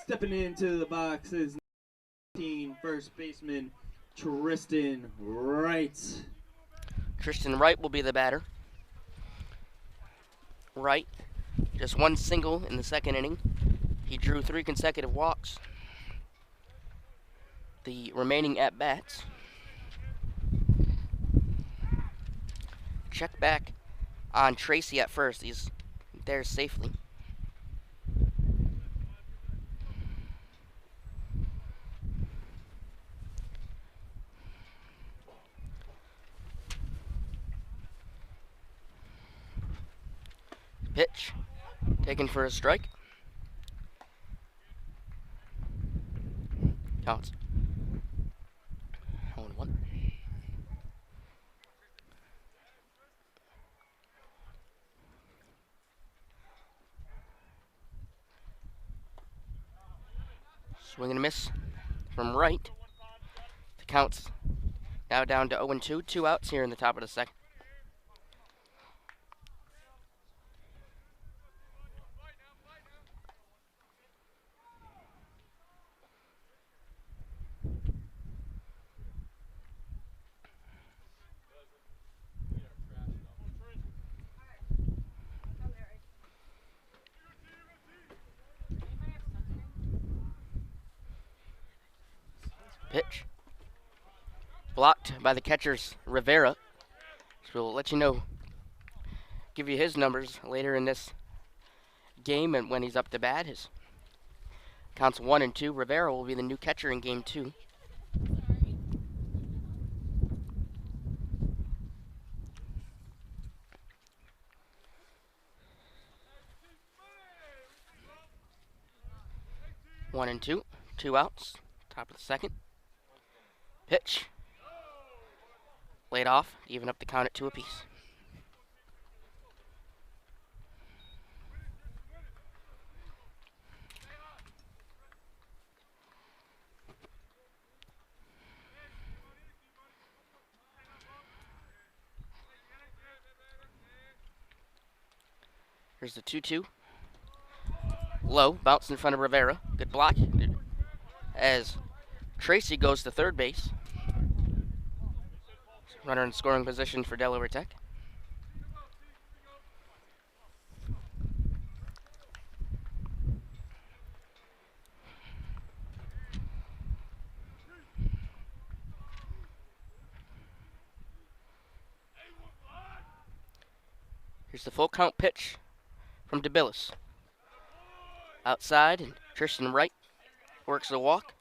Stepping into the box is 19, first baseman Tristan Wright. Tristan Wright will be the batter. Wright, just 1 single in the second inning. He drew 3 consecutive walks. The remaining at-bats. Check back on Tracy at first. He's there safely. Pitch. Taken for a strike. Counts. 0-1. Swing and a miss from Wright. The count's now down to 0-2. 2 outs here in the top of the second. Pitch. Blocked by the catcher's Rivera. So we'll let you know, give you his numbers later in this game and when he's up to bat. His counts 1 and 2. Rivera will be the new catcher in Game 2. One and 2. 2 outs. Top of the second. Pitch. Laid off, even up the count at 2 apiece. Here's the 2-2. Low, bounce in front of Rivera. Good block as Tracy goes to third base. Runner in scoring position for Delaware Tech. Here's the full count pitch from DeBillis. Outside, and Tristan Wright works the walk.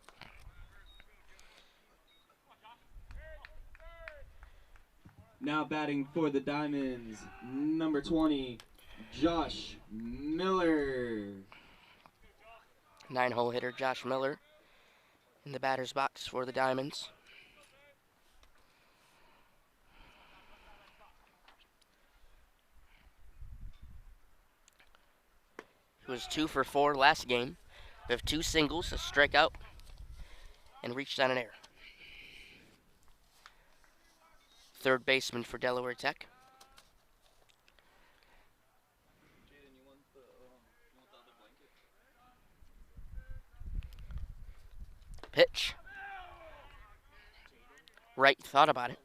Now batting for the Diamonds, number 20, Josh Miller. 9-hole hitter Josh Miller in the batter's box for the Diamonds. He was 2 for 4 last game with 2 singles, a strikeout, and reached on an error. Third baseman for Delaware Tech. Pitch. Wright thought about it.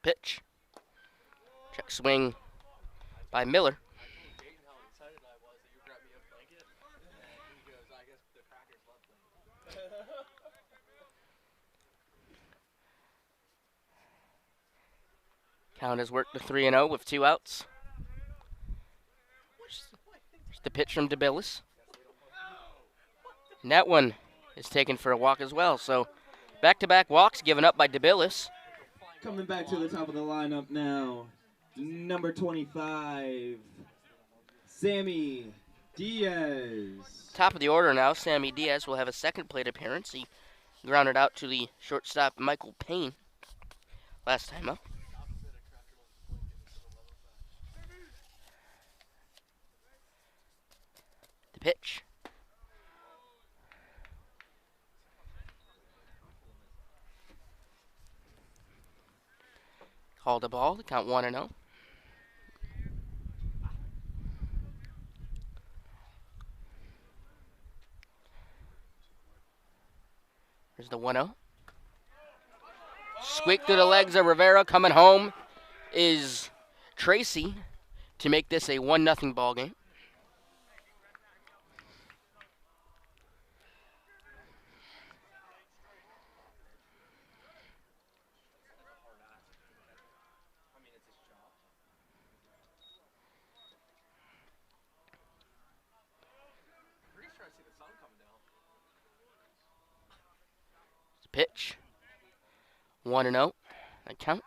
Pitch. Check swing by Miller. Count has worked to 3-0 with 2 outs. Here's the pitch from DeBillis. And that one is taken for a walk as well. So back-to-back walks given up by DeBillis. Coming back to the top of the lineup now, number 25, Sammy Diaz. Top of the order now, Sammy Diaz will have a second plate appearance. He grounded out to the shortstop Michael Payne last time up. The pitch. Called a ball, the count 1-0. Here's the 1-0. Squeak through the legs of Rivera. Coming home is Tracy to make this a 1-0 ball game. Pitch. 1-0. That count.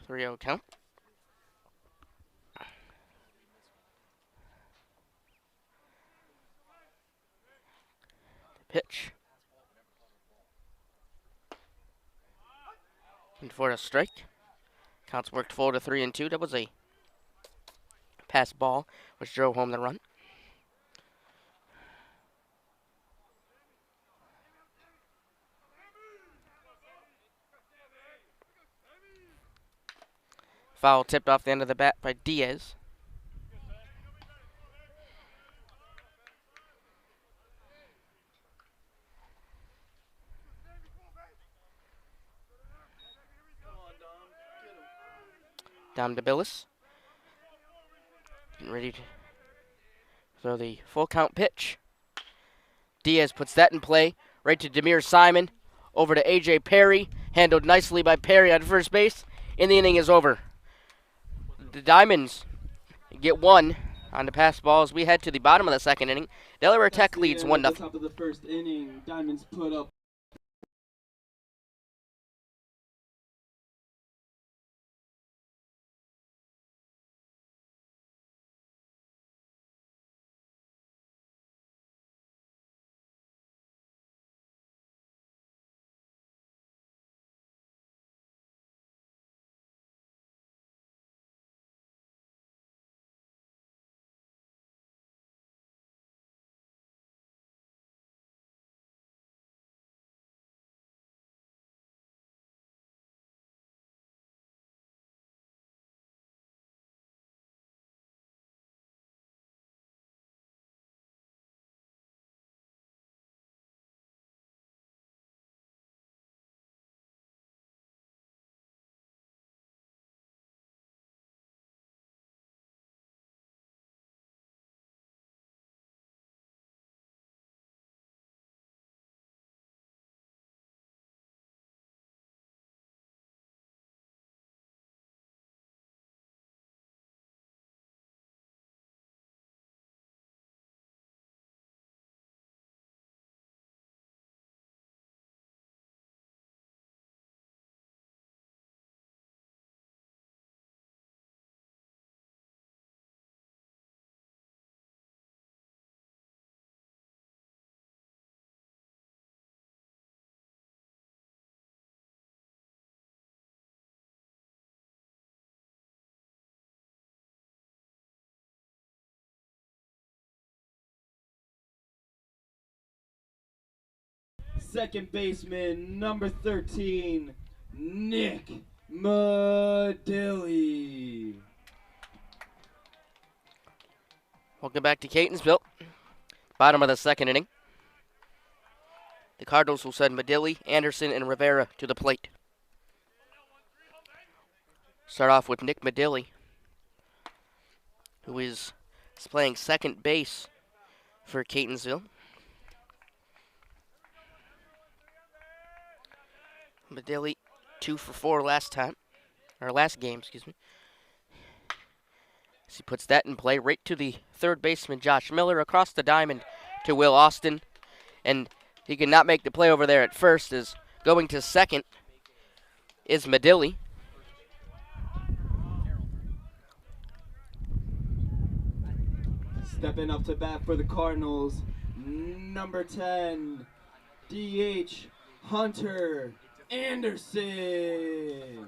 Three-0 count. Pitch. And for a strike. Counts worked 4-3-2. That was a pass ball, which drove home the run. Foul tipped off the end of the bat by Diaz. Dom DeBillis. Getting ready to throw the full count pitch. Diaz puts that in play. Right to Demir Simon. Over to A.J. Perry. Handled nicely by Perry on first base. And the inning is over. The Diamonds get one on the pass ball as we head to the bottom of the second inning. Delaware Tech leads 1-0. At the top of the first inning, Diamonds put up second baseman number 13, Nick Madilli. Welcome back to Catonsville. Bottom of the second inning. The Cardinals will send Madilli, Anderson, and Rivera to the plate. Start off with Nick Madilli, who is playing second base for Catonsville. Madilli 2 for 4 last game, excuse me. As he puts that in play right to the third baseman, Josh Miller, across the diamond to Will Austin. And he could not make the play over there at first, as going to second is Madilli. Stepping up to bat for the Cardinals, number 10, DH Hunter Anderson.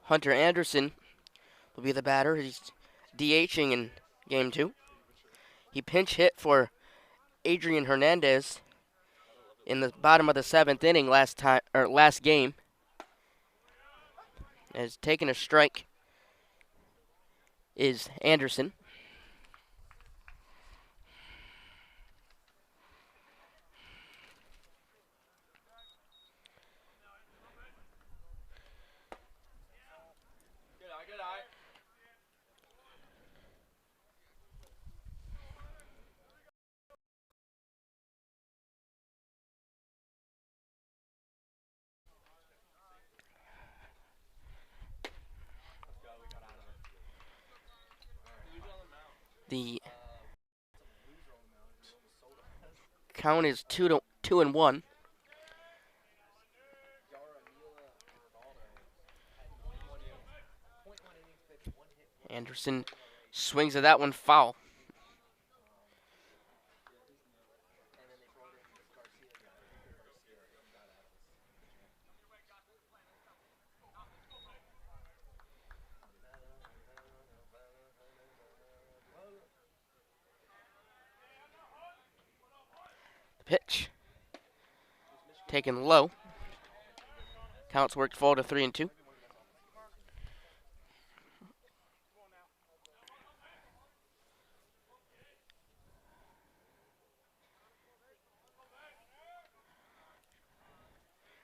Hunter Anderson will be the batter. He's DHing in game 2. He pinch hit for Adrian Hernandez in the bottom of the 7th inning last game. As taking a strike is Anderson. The count is 2-1. Anderson swings at that one foul. Pitch taken low. Counts worked full to 3-2.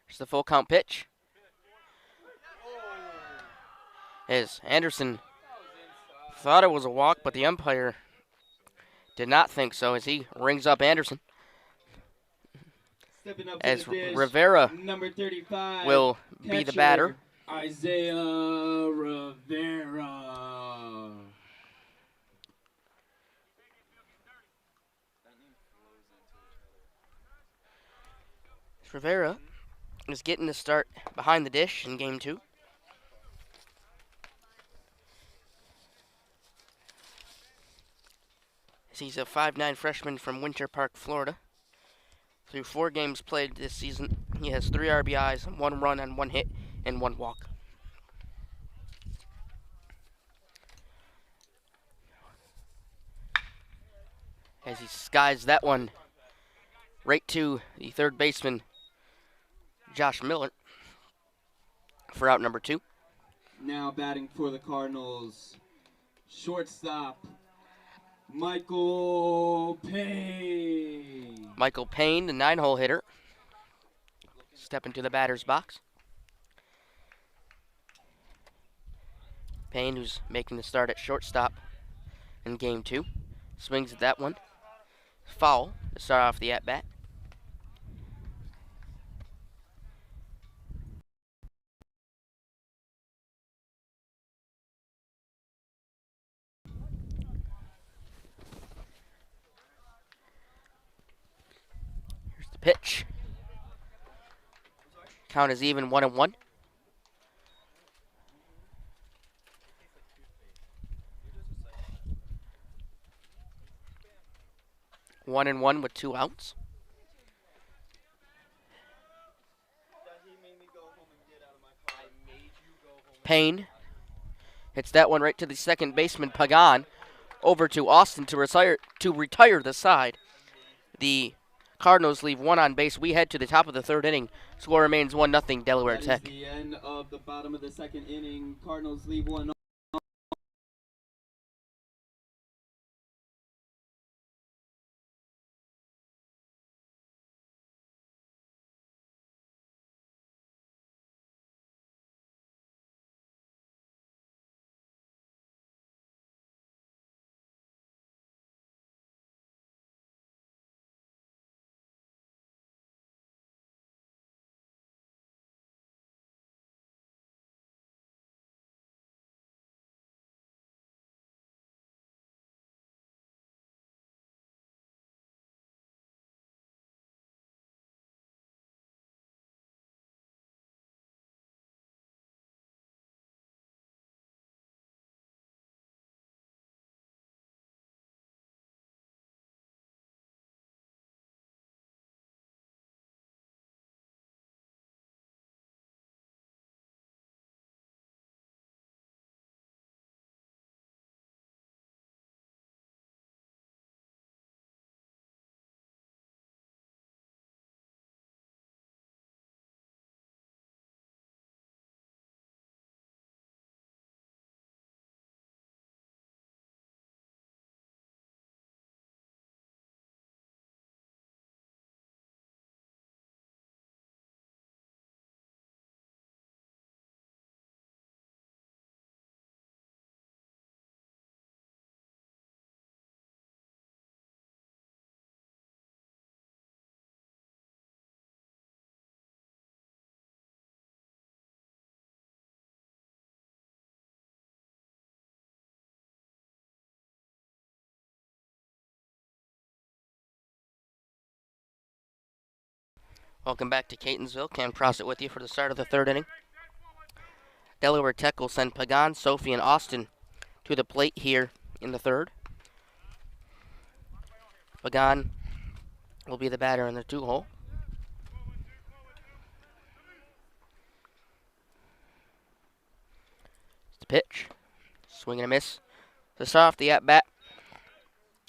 Here's the full count pitch. As Anderson thought it was a walk, but the umpire did not think so, as he rings up Anderson. Stepping up to as the dish, Rivera number 35 will be the batter. catcher, Isaiah Rivera. Rivera is getting the start behind the dish in game 2. He's a 5'9" freshman from Winter Park, Florida. Through 4 games played this season, he has 3 RBIs, 1 run on 1 hit, and 1 walk. As he skies that one right to the third baseman, Josh Miller, for out number 2. Now batting for the Cardinals, shortstop, Michael Payne. Michael Payne, the 9-hole hitter, step into the batter's box. Payne, who's making the start at shortstop in game 2, swings at that one. Foul to start off the at-bat. Here's the pitch. Count is even, 1-1. One and one with 2 outs. Payne hits that one right to the second baseman, Pagan. Over to Austin to retire the side. The Cardinals leave 1 on base. We head to the top of the 3rd inning. Score remains 1-0 Delaware Tech. That is the end of the bottom of the 2nd inning. Cardinals leave 1. Welcome back to Catonsville. Cam Crossett with you for the start of the 3rd inning. Delaware Tech will send Pagan, Sophie, and Austin to the plate here in the 3rd. Pagan will be the batter in the 2-hole. The pitch. Swing and a miss. To start off the at-bat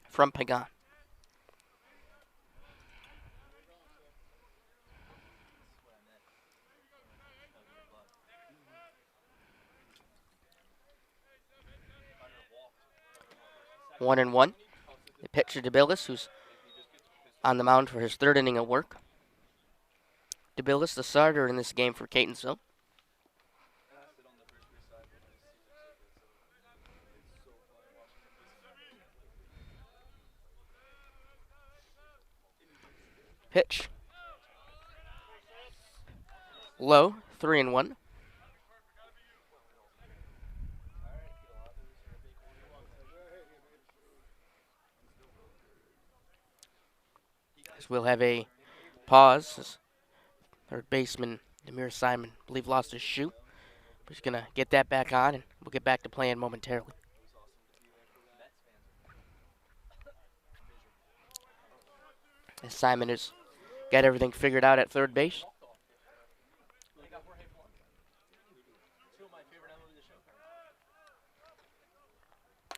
from Pagan. One and one. The pitch to DeBillis, who's on the mound for his 3rd inning of work. DeBillis, the starter in this game for Catonsville. Pitch. Low, 3-1. As we'll have a pause. As third baseman Demir Simon, I believe, lost his shoe. But he's going to get that back on, and we'll get back to playing momentarily. As Simon has got everything figured out at third base.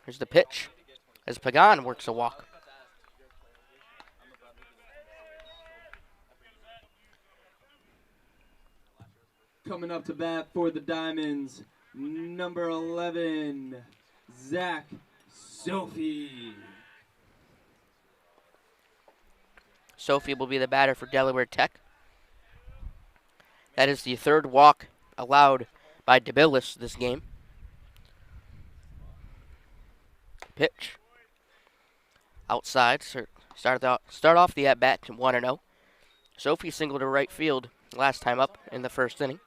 Here's the pitch as Pagan works a walk. Coming up to bat for the Diamonds, number 11, Zach Sophie. Sophie will be the batter for Delaware Tech. That is the third walk allowed by DeBillis this game. Pitch. Outside. Start off the at-bat 1-0. Sophie singled to right field last time up in the first inning.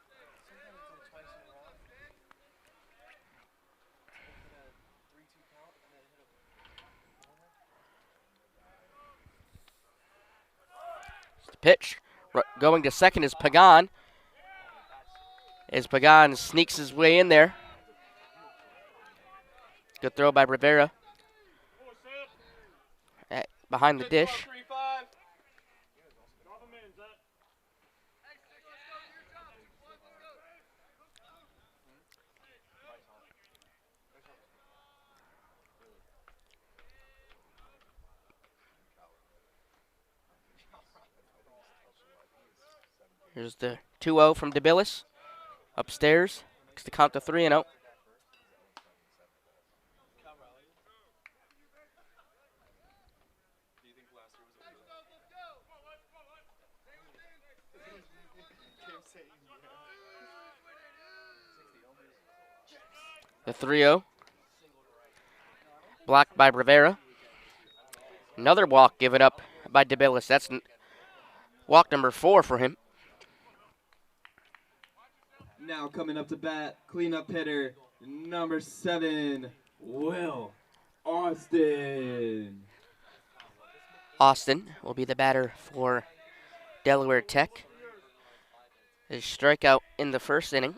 Pitch. Going to second is Pagan. As Pagan sneaks his way in there. Good throw by Rivera. Behind the dish. Here's the 2-0 from DeBillis. Upstairs. Makes the count to 3-0. The 3-0. Blocked by Rivera. Another walk given up by DeBillis. That's walk number 4 for him. Now coming up to bat, cleanup hitter, number 7, Will Austin. Austin will be the batter for Delaware Tech. His strikeout in the first inning.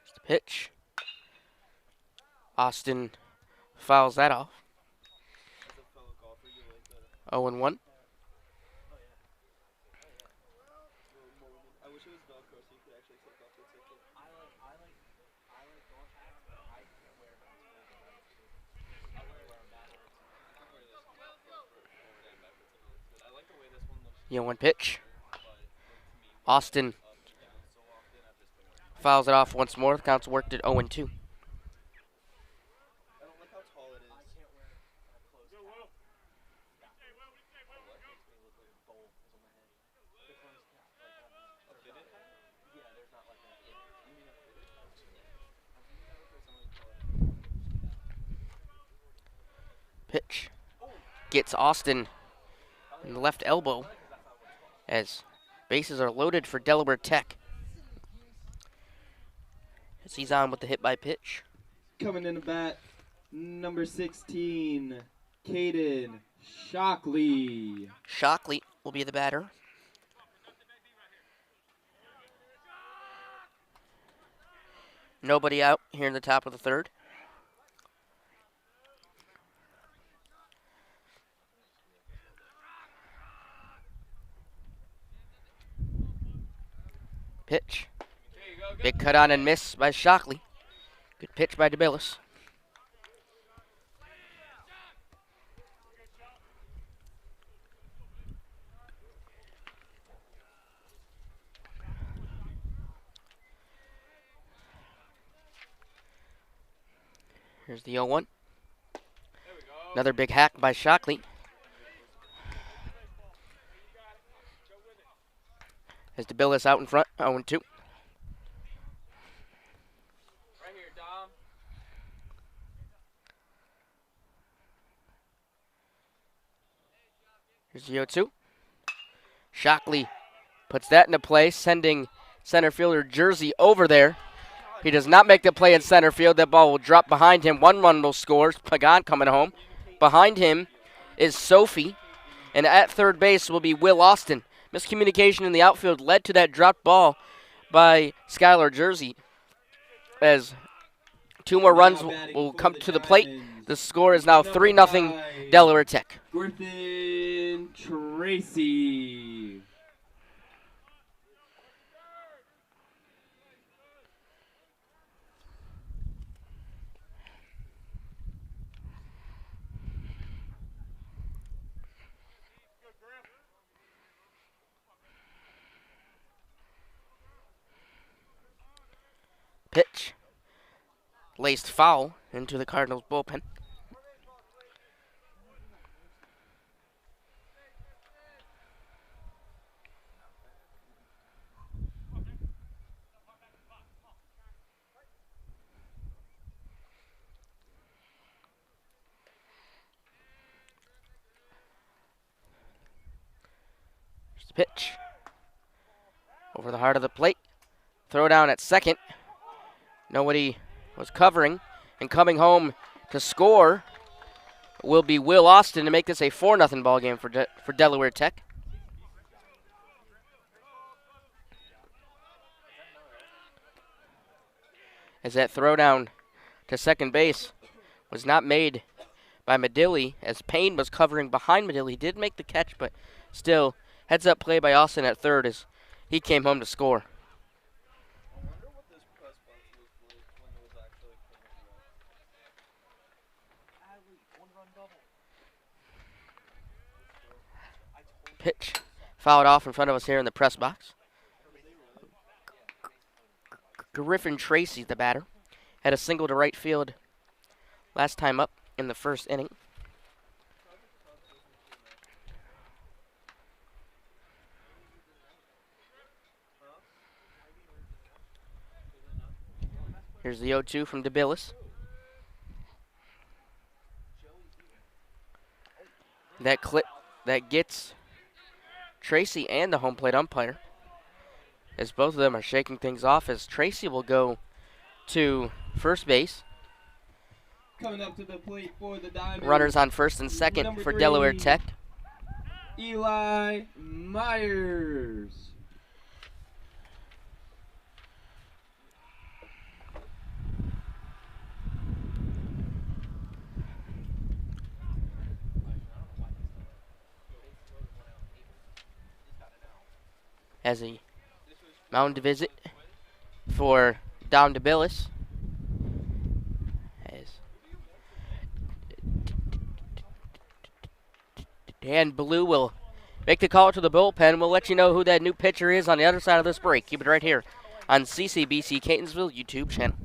Here's the pitch. Austin fouls that off. 0-1. Yeah, 1 pitch. Austin fouls it off once more. The count's worked at 0-2. Pitch gets Austin in the left elbow as bases are loaded for Delaware Tech. As he's on with the hit by pitch. Coming in the bat, number 16, Caden Shockley. Shockley will be the batter. Nobody out here in the top of the third. Pitch. Big cut on and miss by Shockley. Good pitch by DeBillis. Here's the 0-1. Another big hack by Shockley. As DeBillis out in front, 0-2. Right here, Dom. Here's the 0-2. Shockley puts that into play, sending center fielder Jersey over there. He does not make the play in center field. That ball will drop behind him. 1 run will score. Pagan coming home. Behind him is Sophie. And at third base will be Will Austin. Miscommunication in the outfield led to that dropped ball by Skylar Jersey. As 2 more runs will come to the plate. The score is now 3-0 Delaware Tech. Griffin Tracy. Pitch. Laced foul into the Cardinals bullpen. Here's the pitch. Over the heart of the plate. Throw down at second. Nobody was covering. And coming home to score will be Will Austin to make this a 4-0 ball game for Delaware Tech. As that throw down to second base was not made by Medilli, as Payne was covering behind Medilli. He did make the catch, but still, heads up play by Austin at third as he came home to score. Pitch fouled off in front of us here in the press box. Griffin Tracy, the batter, had a single to right field last time up in the first inning. Here's the 0-2 from DeBillis. That clip that gets Tracy and the home plate umpire, as both of them are shaking things off, as Tracy will go to first base. Coming up to the plate for the Diamondbacks. Runners on first and second Number for 3, Delaware Tech. Eli Myers. As a mound visit for Dom DeBillis. Dan Blue will make the call to the bullpen. We'll let you know who that new pitcher is on the other side of this break. Keep it right here on CCBC Catonsville YouTube channel.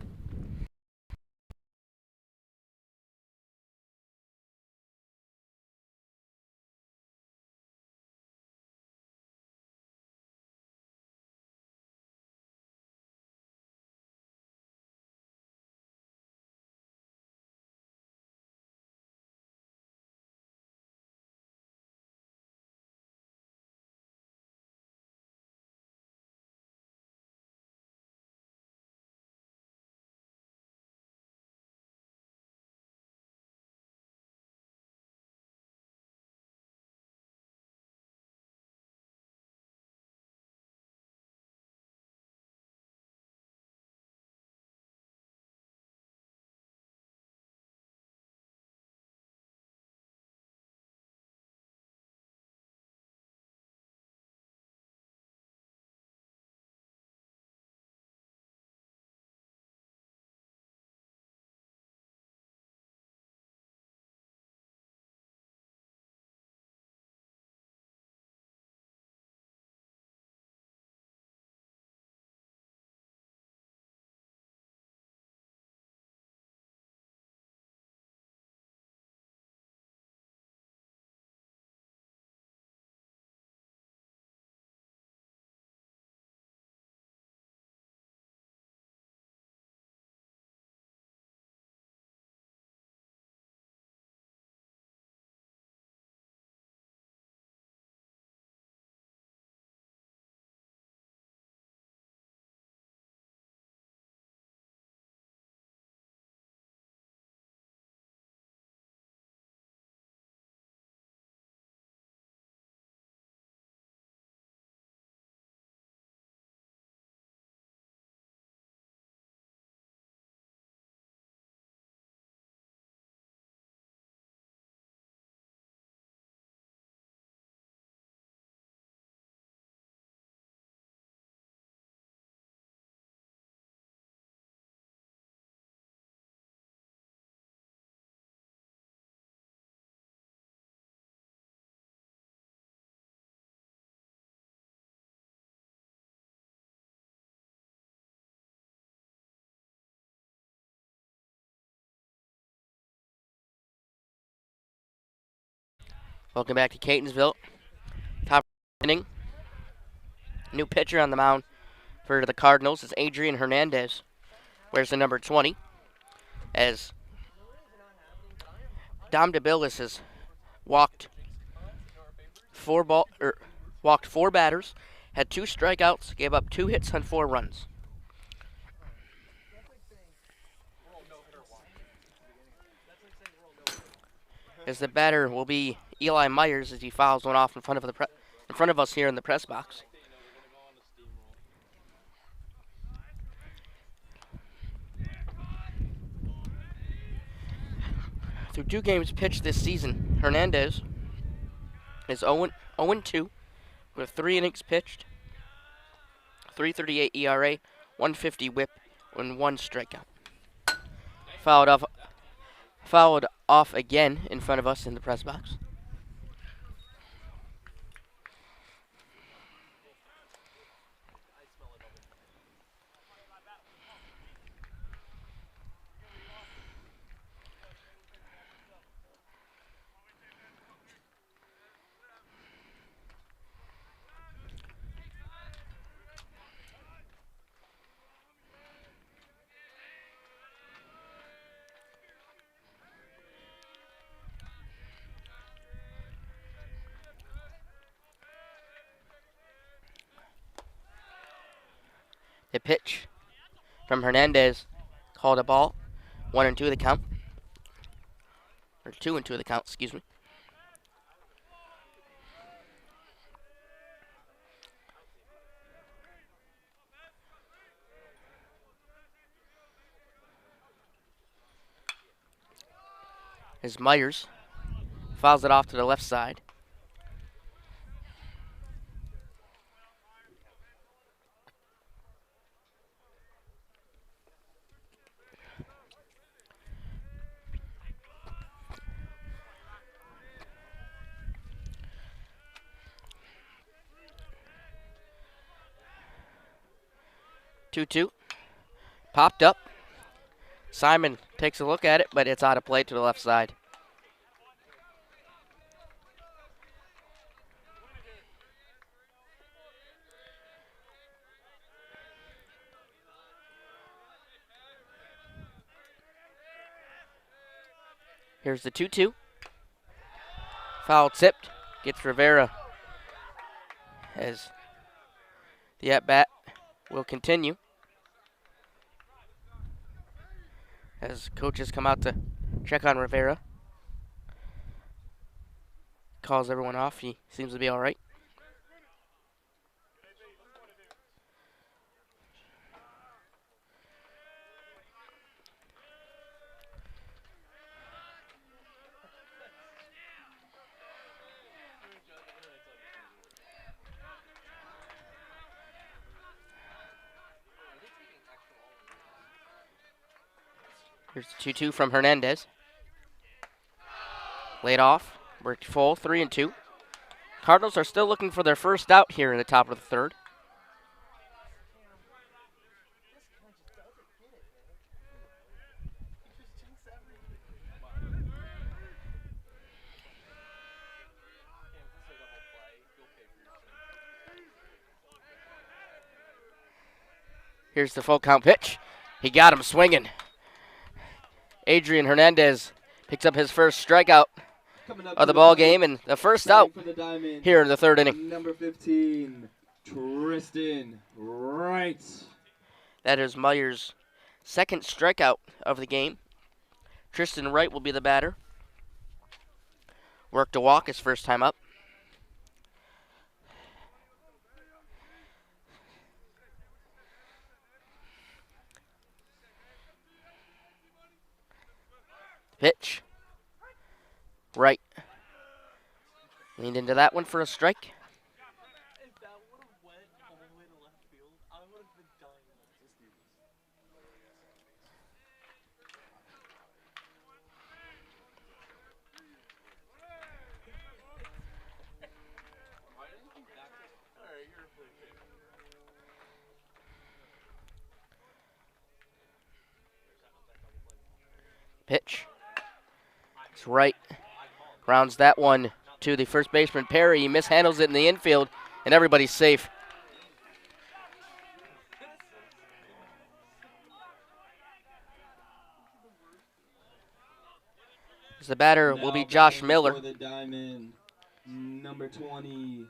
Welcome back to Catonsville. Top inning. New pitcher on the mound for the Cardinals is Adrian Hernandez. Wears the number 20. As Dom DeBillis has walked walked 4 batters, had 2 strikeouts, gave up 2 hits on 4 runs. As the batter will be Eli Myers as he fouls one off in front of us here in the press box. Through 2 games pitched this season, Hernandez is 0-2 with 3 innings pitched, 3.38 ERA, 150 WHIP, and 1 strikeout. Fouled off again in front of us in the press box. The pitch from Hernandez called a ball. 1-2 the count. Or 2-2 the count, excuse me. As Myers fouls it off to the left side. Two. Popped up. Simon takes a look at it, but it's out of play to the left side. Here's the 2-2. Foul tipped. Gets Rivera as the at-bat will continue. As coaches come out to check on Rivera. Calls everyone off. He seems to be all right. Here's the 2-2 from Hernandez. Laid off. We're full, 3-2. Cardinals are still looking for their first out here in the top of the third. Here's the full count pitch. He got him swinging. Adrian Hernandez picks up his first strikeout of the ball game and the first out here in the third inning. Number 15, Tristan Wright. That is Myers' second strikeout of the game. Tristan Wright will be the batter. Worked a walk his first time up. Pitch. Right. Leaned into that one for a strike. If that would have went all the way to left field, I would have been dying. Alright, you're a play safe. Pitch. It's right. Grounds that one to the first baseman, Perry. He mishandles it in the infield, and everybody's safe. The batter will be Josh Miller. For the diamond, number 20,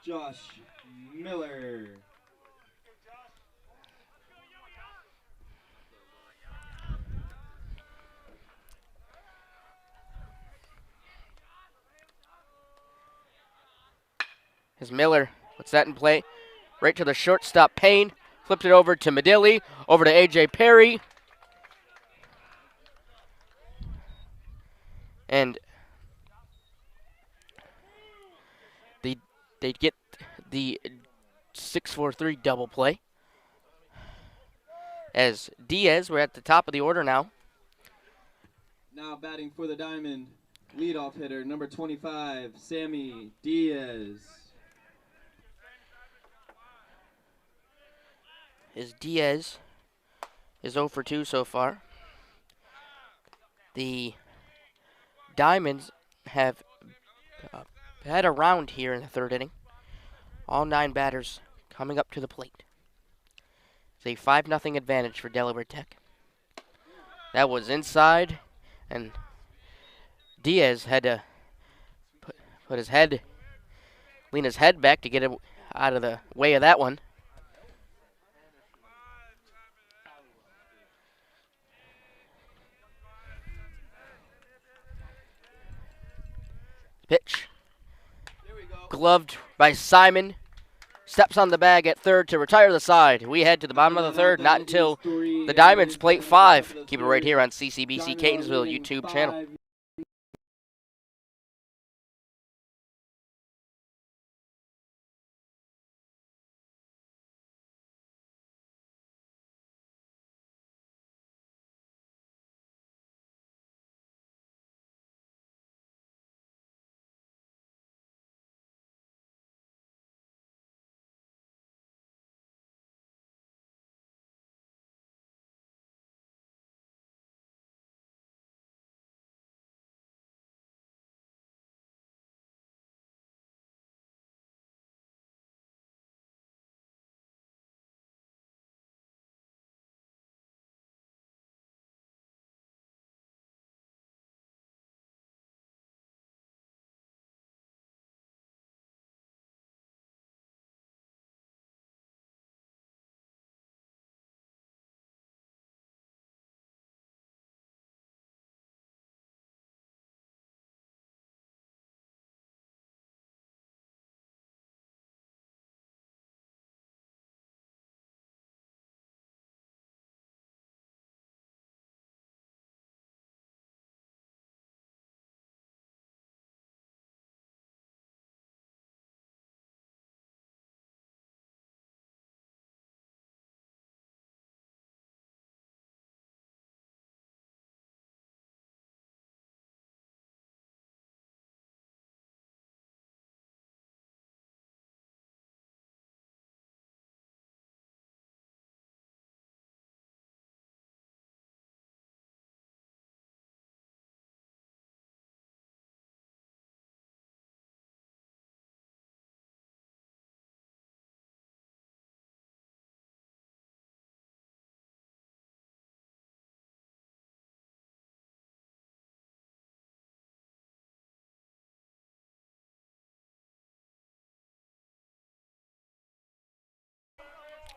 Josh Miller. As Miller puts that in play, right to the shortstop, Payne. Flipped it over to Medilli, over to A.J. Perry. And they get the 6-4-3 double play. As Diaz, we're at the top of the order now. Now batting for the diamond, leadoff hitter, number 25, Sammy Diaz. As Diaz is 0 for 2 so far. The Diamonds have had a round here in the third inning. All 9 batters coming up to the plate. It's a 5-0 advantage for Delaware Tech. That was inside, and Diaz had to put his head, lean his head back to get it out of the way of that one. Pitch. Gloved by Simon. Steps on the bag at third to retire the side. We head to the bottom of the third, not until the Diamonds plate 5. Keep it right here on CCBC Catonsville YouTube channel.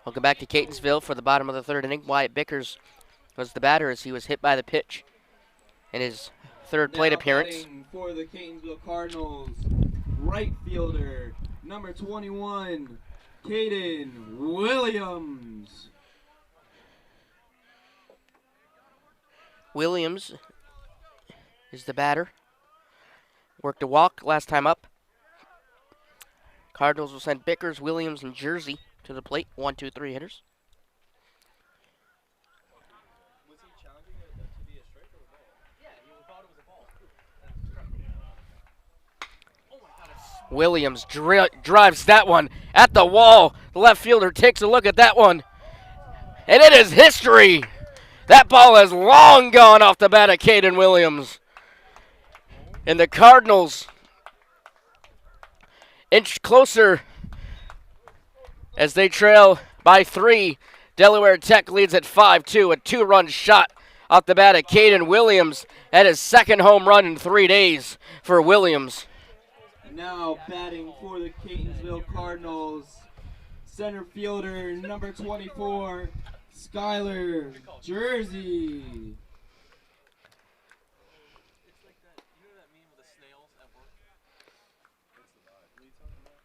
Welcome back to Catonsville for the bottom of the third inning. Wyatt Bickers was the batter as he was hit by the pitch in his third plate appearance. Batting for the Catonsville Cardinals, right fielder, number 21, Caden Williams. Williams is the batter. Worked a walk last time up. Cardinals will send Bickers, Williams, and Jersey to the plate. 1, 2, 3 hitters. Was he challenging it to be a strike or a ball? Yeah, he thought it was a ball. Oh my God! Williams drives that one at the wall. The left fielder takes a look at that one, and it is history. That ball has long gone off the bat of Caden Williams. And the Cardinals inch closer as they trail by 3. Delaware Tech leads at 5-2. A 2-run shot off the bat of Caden Williams at his second home run in 3 days for Williams. Now batting for the Catonsville Cardinals, center fielder number 24, Skylar Jersey. It's like that. You know that meme with the snails at work? What's the vibe? What are you talking about?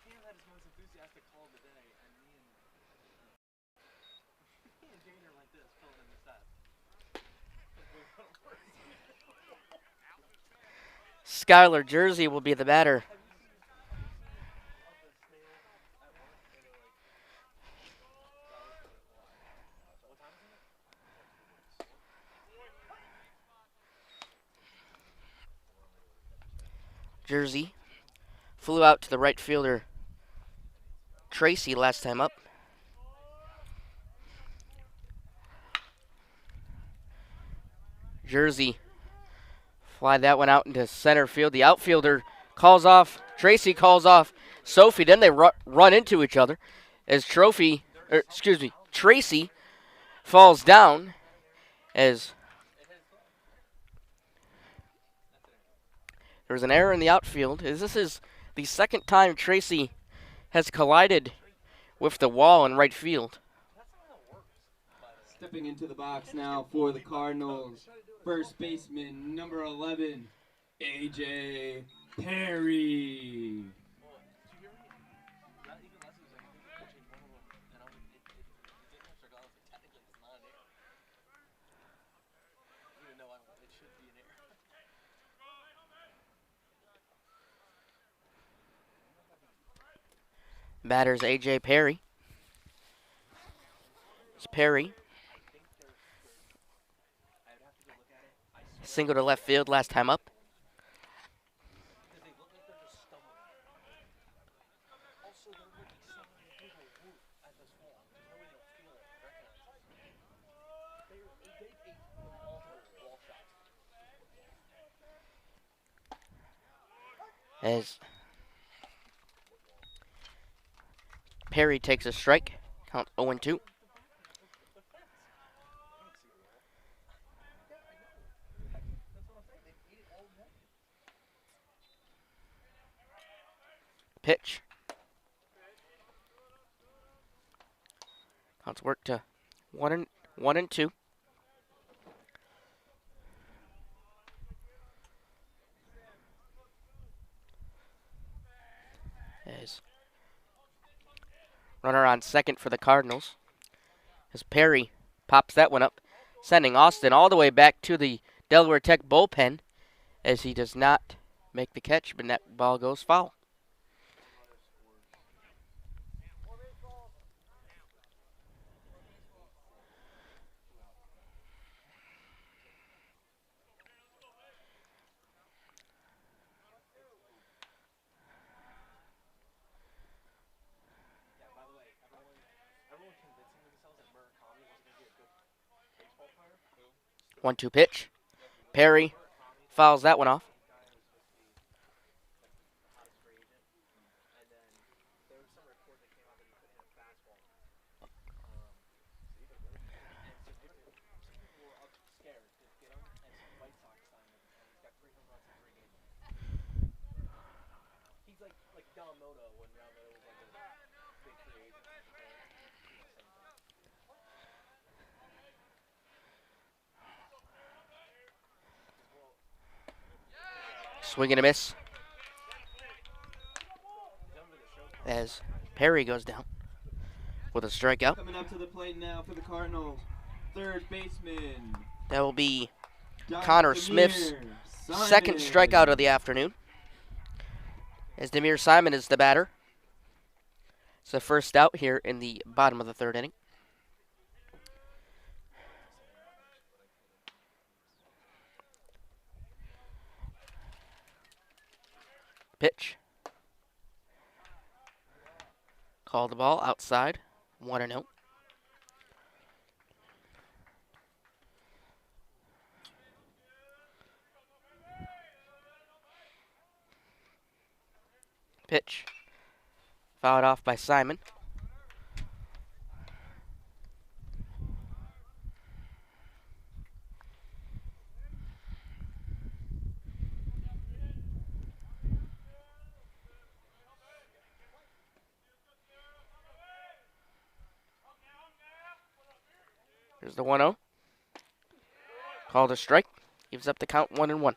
Cam had his most enthusiastic call of the day, and me and Jane are like this, filling in the stats. Skylar Jersey will be the batter. Jersey flew out to the right fielder Tracy last time up. Jersey fly that one out into center field. The outfielder calls off. Tracy calls off Sophie. Then they run into each other as Tracy falls down as there was an error in the outfield. As this is the second time Tracy has collided with the wall in right field. Stepping into the box now for the Cardinals, first baseman number 11, AJ Perry. Batter's AJ Perry. It's Perry. Single to left field last time up. As Perry takes a strike, count 0-2. Pitch. Counts work to 1-2. As runner on second for the Cardinals. As Perry pops that one up, sending Austin all the way back to the Delaware Tech bullpen as he does not make the catch, but that ball goes foul. Everyone convincing themselves that Murakami was going to be a good baseball player. 1-2 pitch. Perry fouls that one off. He's like Yamamoto when Yamamoto was like a big free agent. Swing and a miss. As Perry goes down with a strikeout. Coming up to the plate now for the Cardinals, third baseman That will be Dr. Connor Smith's Simon. second strikeout of the afternoon. As Demir Simon is the batter. It's the first out here in the bottom of the third inning. Pitch. Call the ball outside. 1-0. Pitch. Fouled off by Simon. Here's the 1-0. Called a strike. Gives up the count 1-1.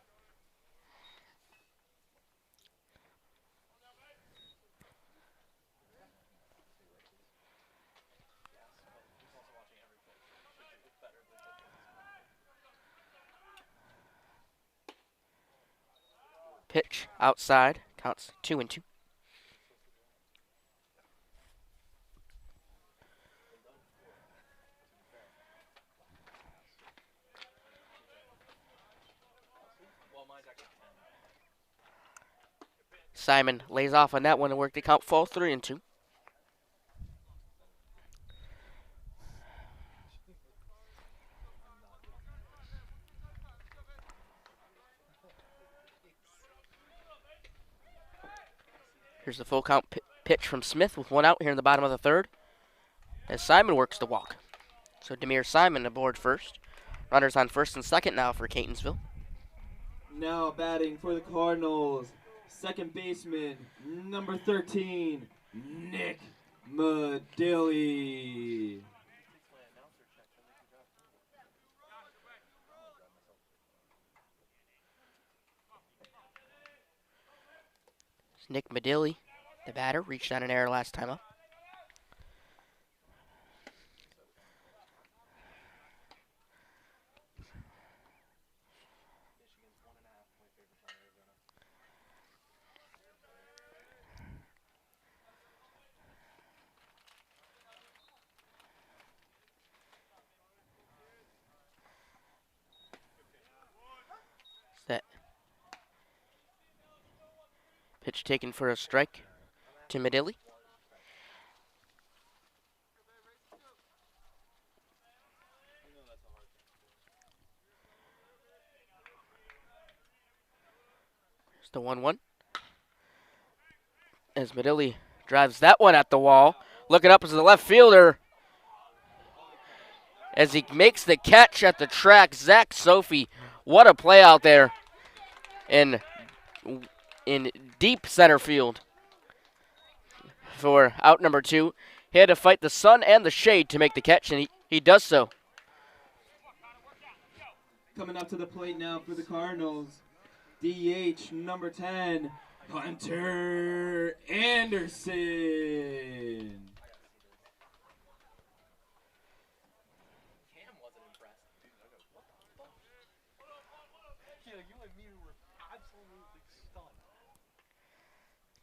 Pitch outside. Counts 2-2. Simon lays off on that one to work the count full 3-2. Here's the full count pitch from Smith with one out here in the bottom of the third as Simon works the walk. So Demir Simon aboard first. Runners on first and second now for Catonsville. Now batting for the Cardinals, second baseman, number 13, Nick Medilli. Nick Medilli, the batter, reached on an error last time up. Set. Pitch taken for a strike to Medilli. Here's the 1-1. As Medilli drives that one at the wall. Looking up as the left fielder. As he makes the catch at the track, Zach Sophie. What a play out there in deep center field for out number 2. He had to fight the sun and the shade to make the catch, and he does so. Coming up to the plate now for the Cardinals, DH number 10, Hunter Anderson.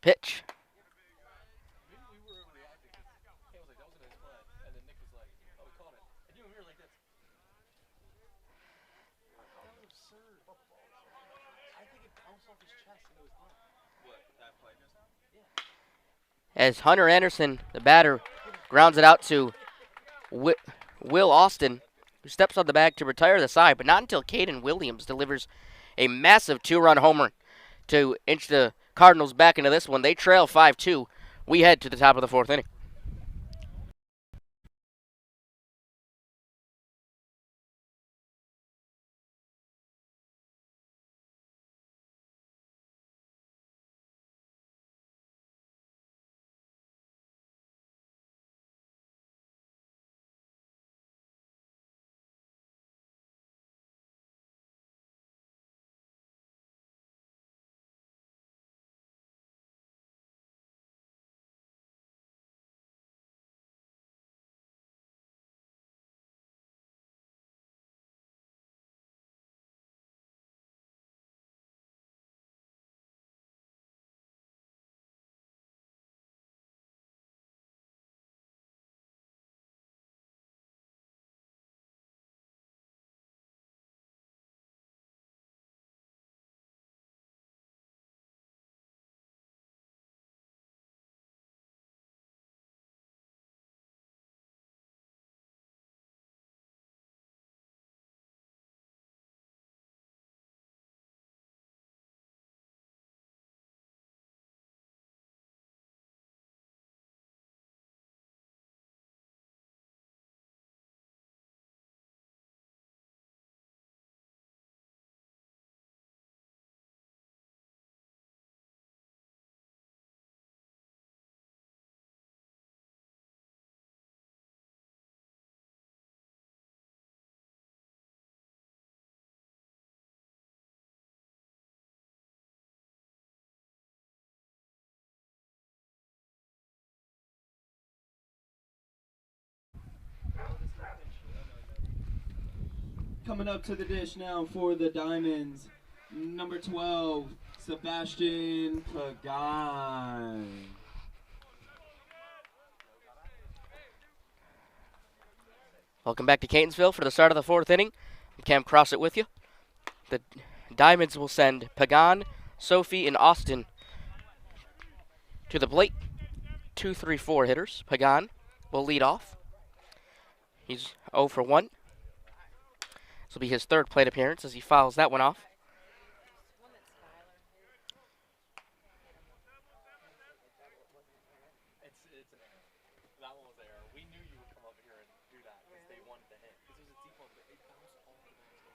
Pitch. As Hunter Anderson, the batter, grounds it out to Will Austin, who steps on the bag to retire the side, but not until Caden Williams delivers a massive 2-run homer to inch the Cardinals back into this one. They trail 5-2. We head to the top of the 4th inning. Coming up to the dish now for the Diamonds, number 12, Sebastian Pagan. Welcome back to Catonsville for the start of the fourth inning. I'm Cam Crossett with you. The Diamonds will send Pagan, Sophie, and Austin to the plate. 2-3-4 hitters. Pagan will lead off. He's 0 for 1. This will be his third plate appearance as he fouls that one off. That one was there. We knew you would come up here and do that because they wanted to hit. Because it was a deep one, but it bounced off the man's goal.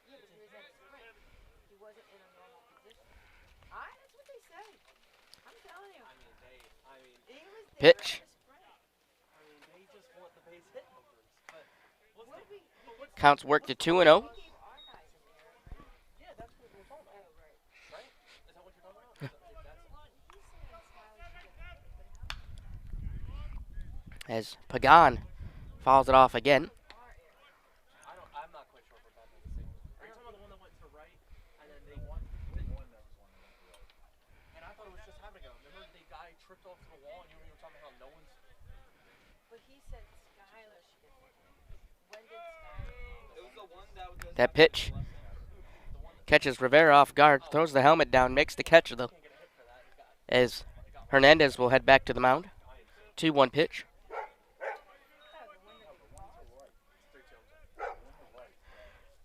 Yeah, but he was at sprint. He wasn't in a normal position. That's what they say. I'm telling you. He was there Pitch. at the sprint. They just want the base hit numbers. But what's Counts work to 2-0. We gave our guys in there. yeah, that's what we're talking about. Oh, right. Right? Is that what you're talking about? That's Well, he's saying Skylar should get the hit, but how? As Pagan fouls it off again. I'm not quite sure if we're talking about the same one. Are you talking about the one that went to right and then they won? The one that was one that went to right. And I thought it was just having a go. Remember the guy tripped off to the wall and you were talking about how no one's. But he said Skylar should get the hit. When did Skylar? It was the one that was That pitch catches Rivera off guard, throws the helmet down, makes the catch though. As Hernandez will head back to the mound. 2-1 pitch.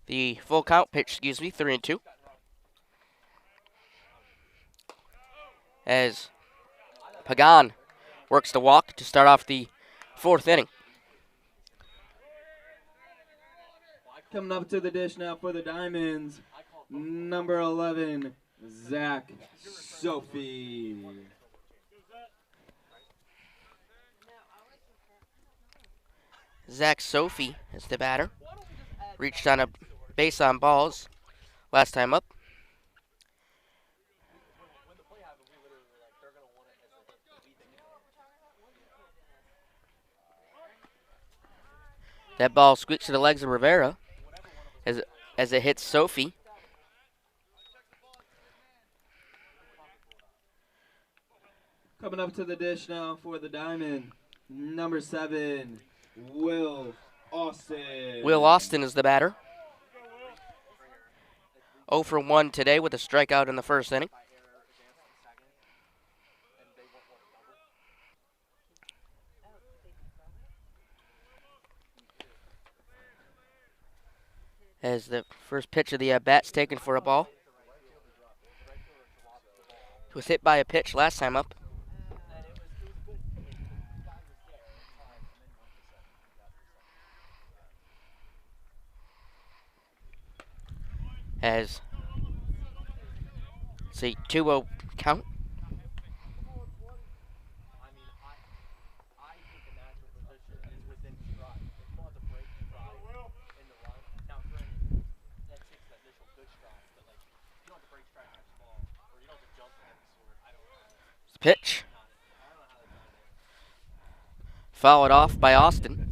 The full count pitch, 3-2. As Pagan works the walk to start off the fourth inning. Coming up to the dish now for the Diamonds, number 11, Zach Sophie. Zach Sophie is the batter. Reached on a base on balls last time up. When the play happened, we literally were like, they're going to want it as a hit. But we think it's That ball squeaks to the legs of Rivera as it hits Sophie. Coming up to the dish now for the Diamond, number 7, Will Austin. Will Austin is the batter. 0 for 1 today with a strikeout in the first inning. As the first pitch of the at-bat's taken for a ball. He was hit by a pitch last time up. As it's a 2-0 count. I think the natural position is within stride. If you want to break stride in the run, now granted, that takes that initial good stride, but like, you don't have to break stride next ball, or you don't have to jump to any sort. I don't know. Pitch. I don't know how that's done there. Followed off by Austin.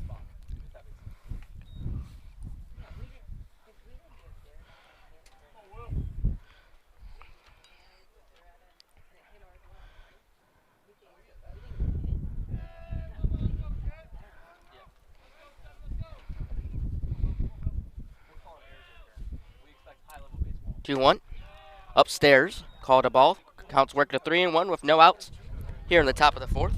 We expect high-level baseball. 2-1. Upstairs. Called a ball. Counts work to 3-1 with no outs here in the top of the fourth.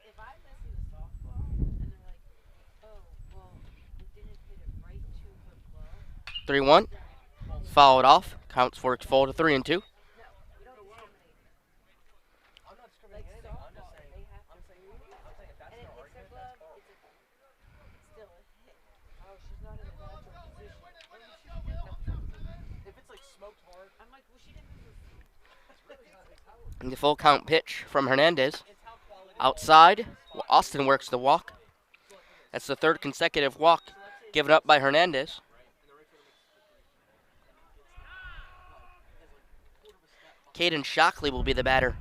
If I listen to softball and they're like, oh, well, it didn't hit it right to her glove. 3-1. Followed off. Counts worked full to 3-2. No, we don't discriminate. I'm not discriminating anything. I'm just saying. They have I'm to saying. prove it. I'm saying if that's And it their hits her argument, glove, that's false. it's still a hit. Oh, she's not in a natural position. If it's like smoked hard, I'm like, well, she didn't move her feet. that's really not like how The full count pitch from Hernandez. it's how quality. Outside. Austin works the walk. That's the third consecutive walk given up by Hernandez. Caden Shockley will be the batter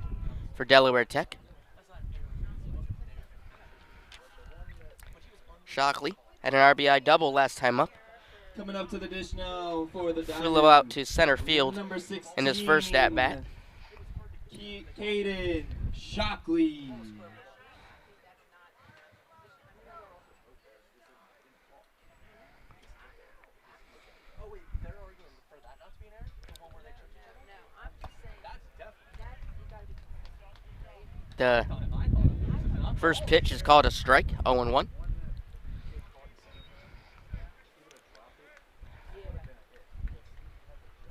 for Delaware Tech. Shockley had an RBI double last time up. Coming up to the dish now for the Flew out Diamonds. to center field Number 16, in his first at bat. Caden Shockley. Oh wait, they're arguing for that not to be an error? The one where they tripped each other? No, I'm just saying That's definitely. that you gotta be consistent, right? The I thought it was. first pitch is called a strike, 0-1.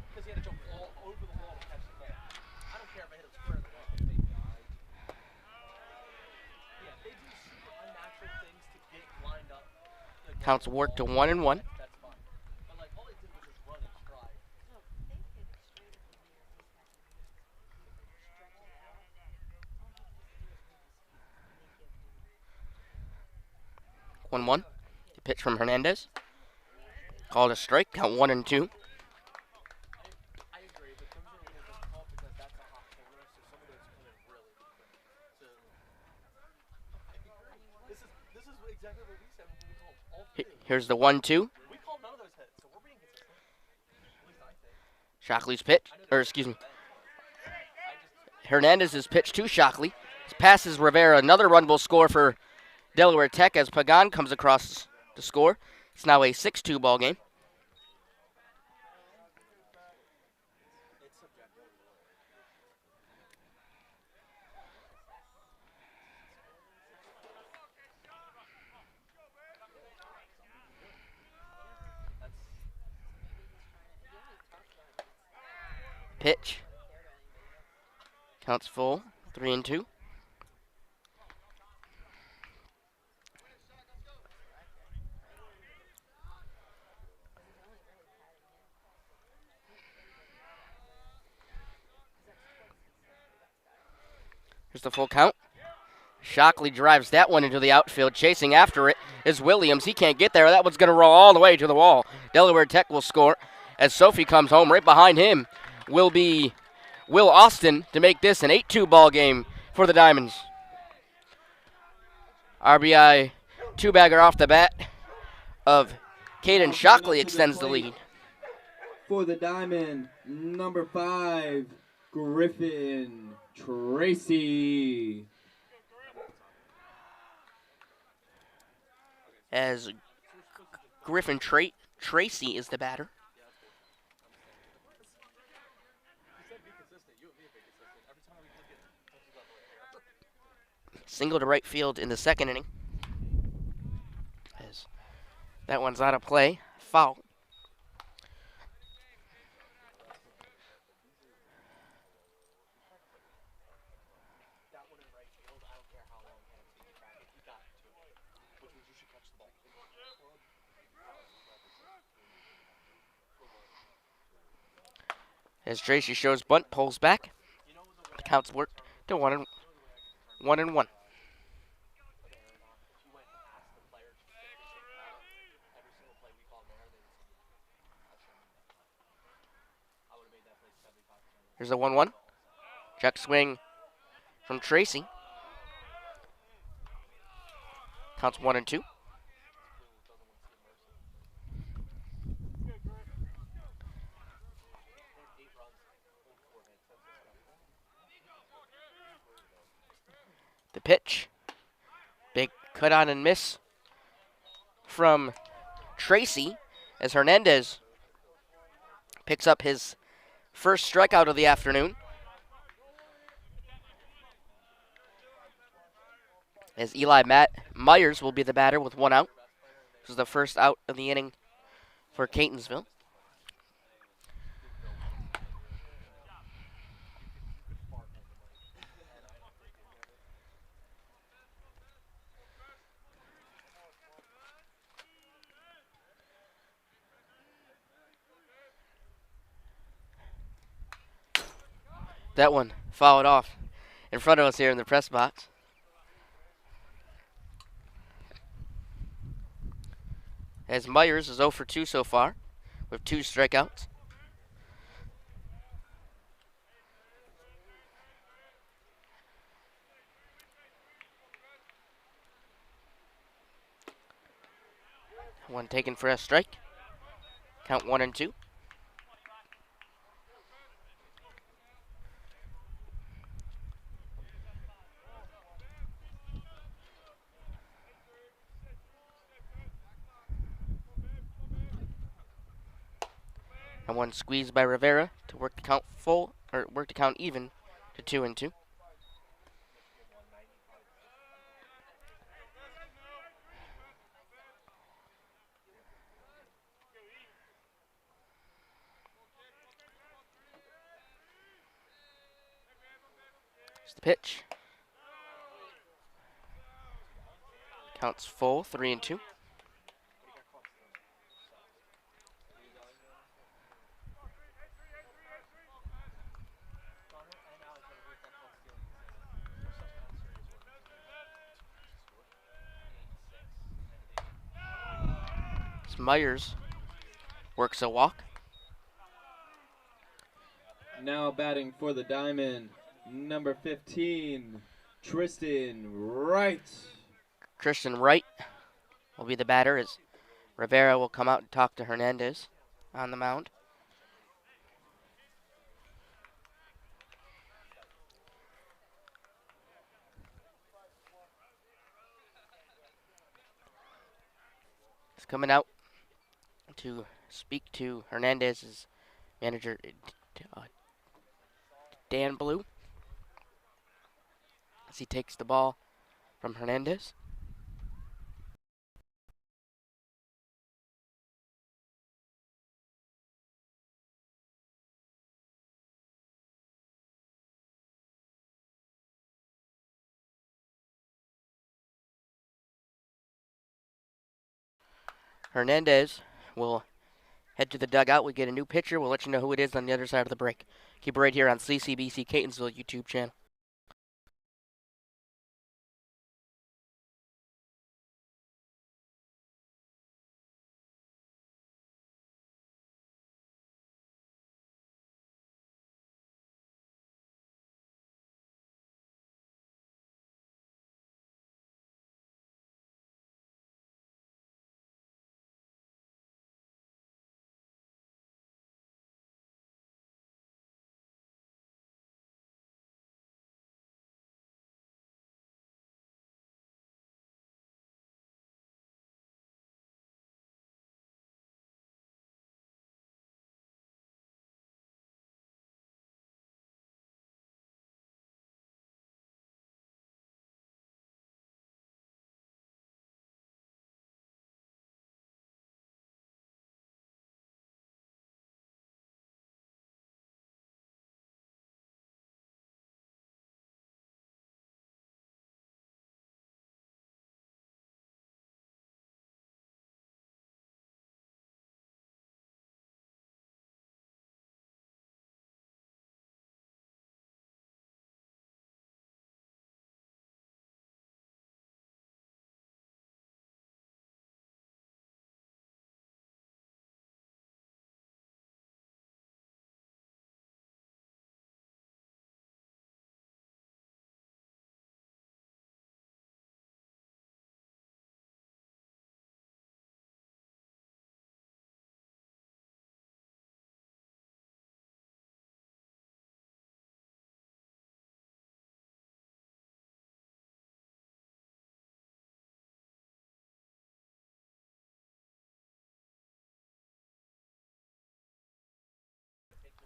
Because he had to jump all over the wall to catch the ball. I don't care if I hit him square in the wall. They died. Yeah, they do super unnatural things to get lined up. Counts work to 1-1. That's fine. But like all they did was just run and stride. No, they hit it straight up in the air. He's got to stretch it out. All he has to do is move his feet, and they give him 1-1. The pitch from Hernandez. Called a strike, count 1-2. I agree, but those are a little difficult because that's a hot corner, so some of those come in really quick. So I agree. This is exactly what we said when we called all three. Here's the 1-2. We called none of those hits, so we're being consistent. At least I think. Shockley's pitch, or excuse me, Hernandez's pitch to Shockley. Passes Rivera. Another run will score for Delaware Tech as Pagan comes across to score. It's now a 6-2 ball game. It's subjective. Pitch. Counts full, 3-2. Here's the full count. Shockley drives that one into the outfield. Chasing after it is Williams. He can't get there. That one's going to roll all the way to the wall. Delaware Tech will score as Sophie comes home. Right behind him will be Will Austin to make this an 8-2 ball game for the Diamonds. RBI two-bagger off the bat of Caden Shockley extends the lead. For the Diamond, number 5, Griffin Tracy. As Griffin Tracy is the batter. Single to right field in the second inning. As that one's out of play. Foul. That one in right field, I don't care how long he had to take track it. He got to it, which means you should catch the ball. As Tracy shows bunt, pulls back. The count's worked to 1-1. If you went past the player to finish it out, every single play we called there, they would say, I would have made that play 75%. Here's a 1-1. Check swing from Tracy. Counts 1-2. The pitch. Big cut on and miss from Tracy as Hernandez picks up his first strikeout of the afternoon. As Eli Myers will be the batter with 1 out. This is the first out of the inning for Catonsville. That one fouled off in front of us here in the press box. As Myers is 0 for 2 so far with 2 strikeouts. One taken for a strike. Count 1-2. And one squeezed by Rivera to work the count full, or work the count even to 2-2. It's the pitch. Counts full, 3-2. Myers works a walk. Now batting for the Diamond, number 15, Tristan Wright. Christian Wright will be the batter as Rivera will come out and talk to Hernandez on the mound. He's coming out to speak to Hernandez's manager, Dan Blue, as he takes the ball from Hernandez. Hernandez will head to the dugout. We get a new pitcher. We'll let you know who it is on the other side of the break. Keep it right here on CCBC Catonsville YouTube channel.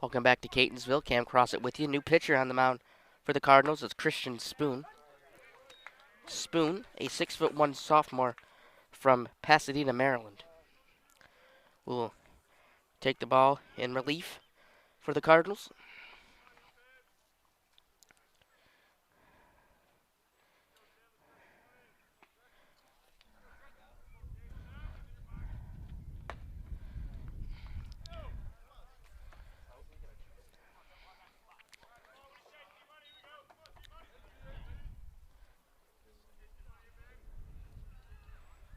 Welcome back to Catonsville. Cam Crossett with you. New pitcher on the mound for the Cardinals is Christian Spoon. Spoon, a 6'1" sophomore from Pasadena, Maryland, will take the ball in relief for the Cardinals.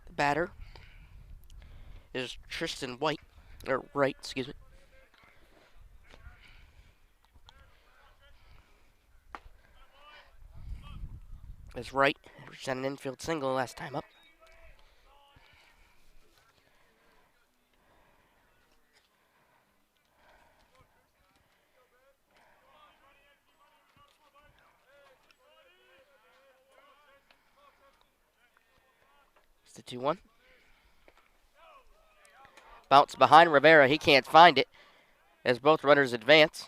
The batter is Tristan Wright, excuse me. As Wright reached on an infield single last time up. the 2-1. Bounce behind Rivera. He can't find it as both runners advance.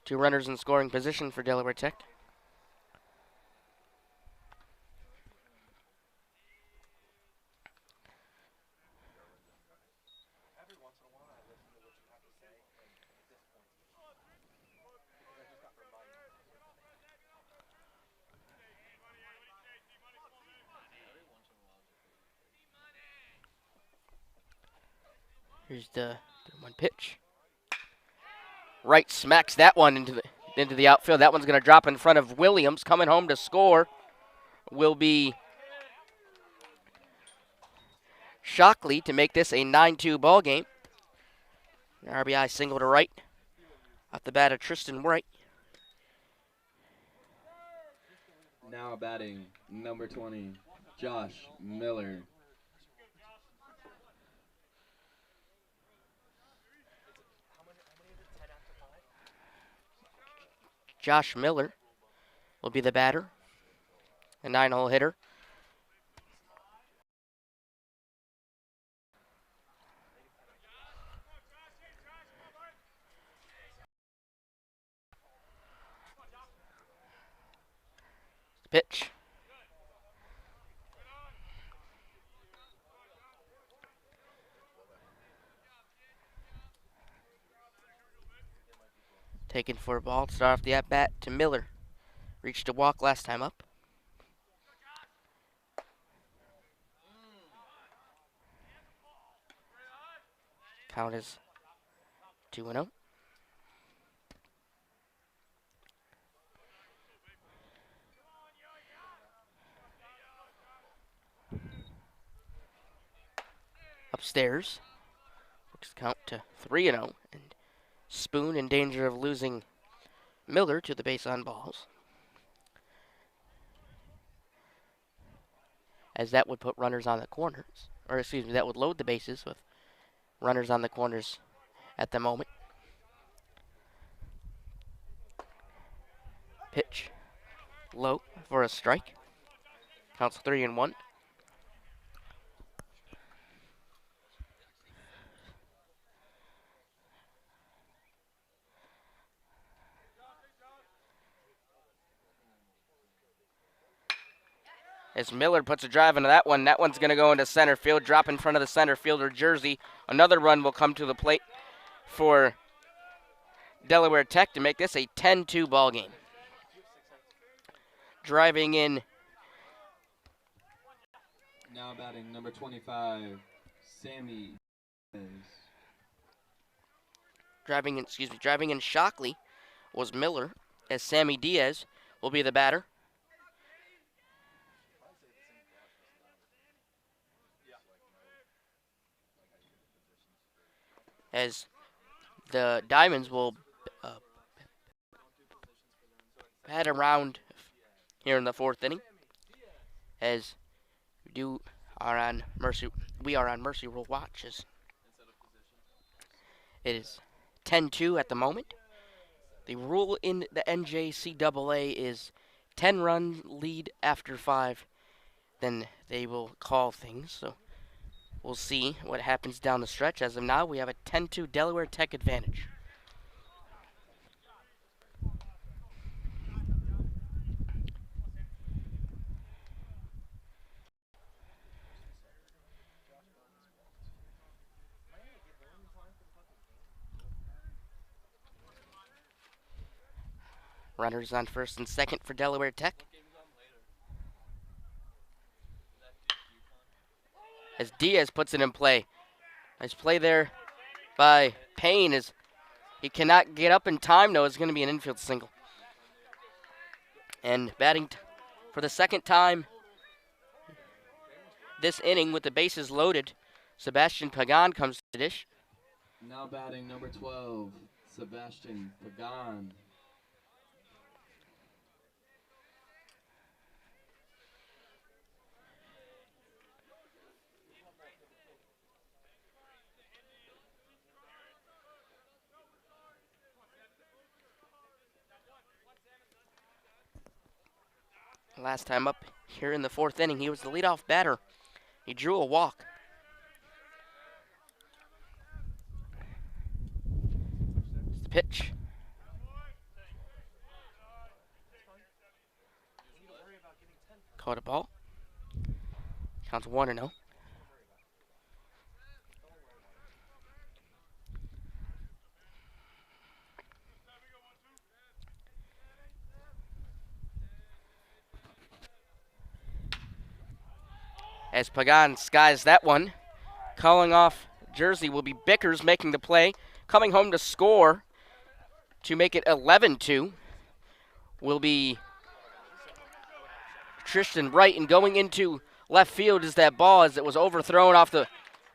2 runners in scoring position for Delaware Tech. Every once in a while, I listen to what you have to say, and it disappoints me. Because I just got reminded. Here's the 1 pitch. Right smacks that one into the outfield. That one's going to drop in front of Williams. Coming home to score will be Shockley to make this a 9-2 ball game. An RBI single to right off the bat of Tristan Wright. Now batting number 20, Josh Miller. How many is it? 10 after 5? Josh Miller will be the batter, a 9-hole hitter. Pitch. Taken for a ball to start off the at-bat to Miller. Reached a walk last time up. Count is 2-0. Upstairs. Looks count to 3-0. And Spoon in danger of losing Miller to the base on balls, as that would put runners on the corners. Or excuse me, that would load the bases with runners on the corners at the moment. Pitch low for a strike. Counts 3-1. As Miller puts a drive into that one one's going to go into center field, drop in front of the center fielder jersey. Another run will come to the plate for Delaware Tech to make this a 10-2 ball game. Driving in. Now batting number 25, Sammy. Driving in Shockley was Miller, as Sammy Diaz will be the batter. As the Diamonds will bat around here in the 4th inning, as we are on Mercy Rule watches. It is 10-2 at the moment. The rule in the NJCAA is 10-run lead after 5. Then they will call things. So we'll see what happens down the stretch. As of now, we have a 10-2 Delaware Tech advantage. Runners on first and second for Delaware Tech. As Diaz puts it in play. Nice play there by Payne, as he cannot get up in time. No, it's going to be an infield single. And batting for the second time this inning with the bases loaded, Sebastian Pagan comes to the dish. Now batting number 12, Sebastian Pagan. Last time up here in the 4th inning, he was the leadoff batter. He drew a walk. It's the pitch. Caught a ball. Counts 1-0. As Pagan skies that one. Calling off Jersey will be Bickers making the play. Coming home to score to make it 11-2 will be Tristan Wright. And going into left field is that ball as it was overthrown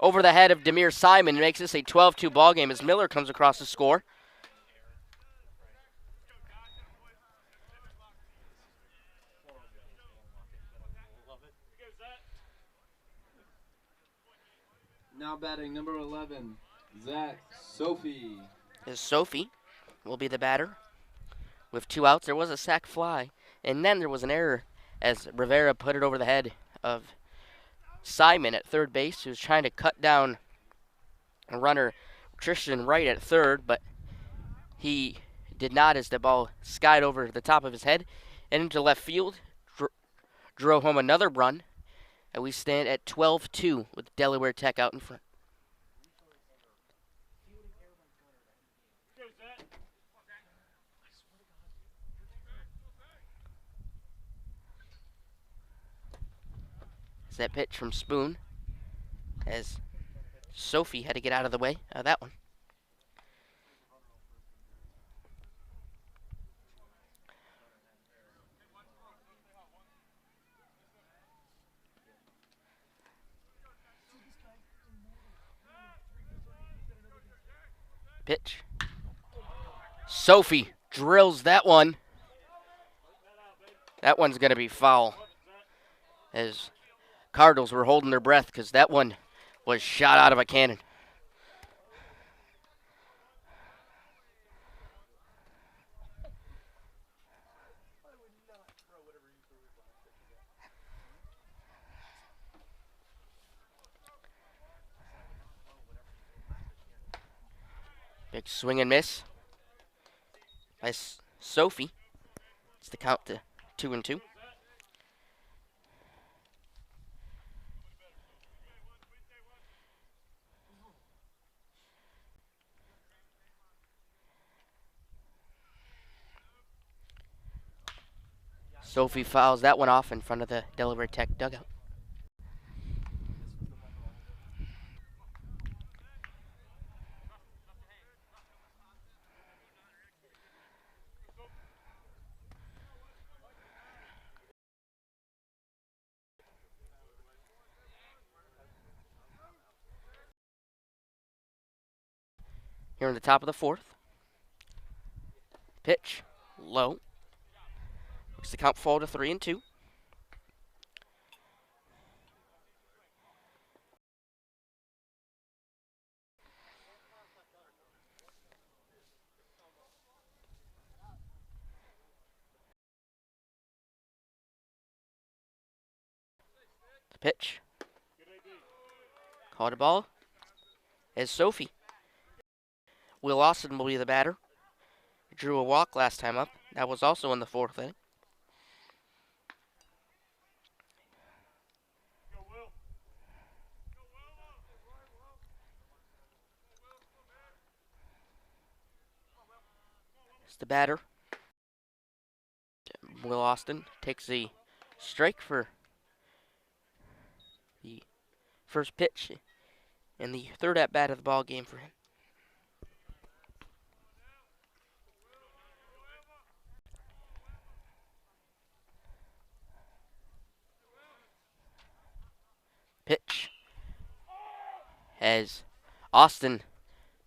over the head of Demir Simon. It makes this a 12-2 ball game as Miller comes across to score. Now batting number 11, Zach Sophie. As Sophie will be the batter. With 2 outs, there was a sac fly. And then there was an error as Rivera put it over the head of Simon at third base, who was trying to cut down a runner, Tristan Wright, at third, but he did not as the ball skied over the top of his head and into left field, drove home another run, and we stand at 12-2 with Delaware Tech out in front. It's that pitch from Spoon as Sophie had to get out of the way of that one. Pitch. Sophie drills that one. That one's going to be foul. As Cardinals were holding their breath because that one was shot out of a cannon. Big swing and miss by Sophie. It's the count to 2-2. Sophie fouls that one off in front of the Delaware Tech dugout. Here in the top of the 4th. Pitch. Low. Makes the count fall to 3-2. The pitch. Called a ball. As Sophie. Will Austin will be the batter. He drew a walk last time up. That was also in the 4th inning. It's the batter. Will Austin takes the strike for the first pitch and the 3rd at-bat of the ball game for him. Pitch. As Austin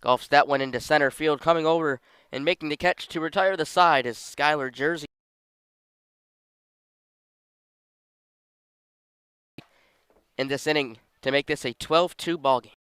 golfs that one into center field, coming over and making the catch to retire the side is Skylar Jersey. In this inning to make this a 12-2 ball game.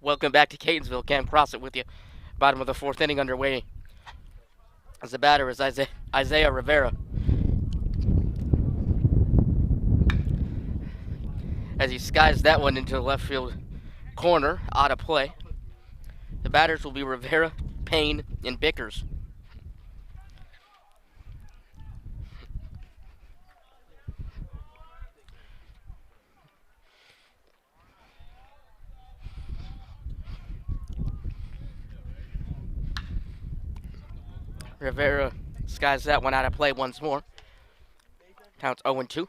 Welcome back to Catonsville. Cam Crossett with you. Bottom of the fourth inning underway. As the batter is Isaiah Rivera. As he skies that one into the left field corner, out of play. The batters will be Rivera, Payne, and Bickers. Rivera skies that one out of play once more. Counts 0-2.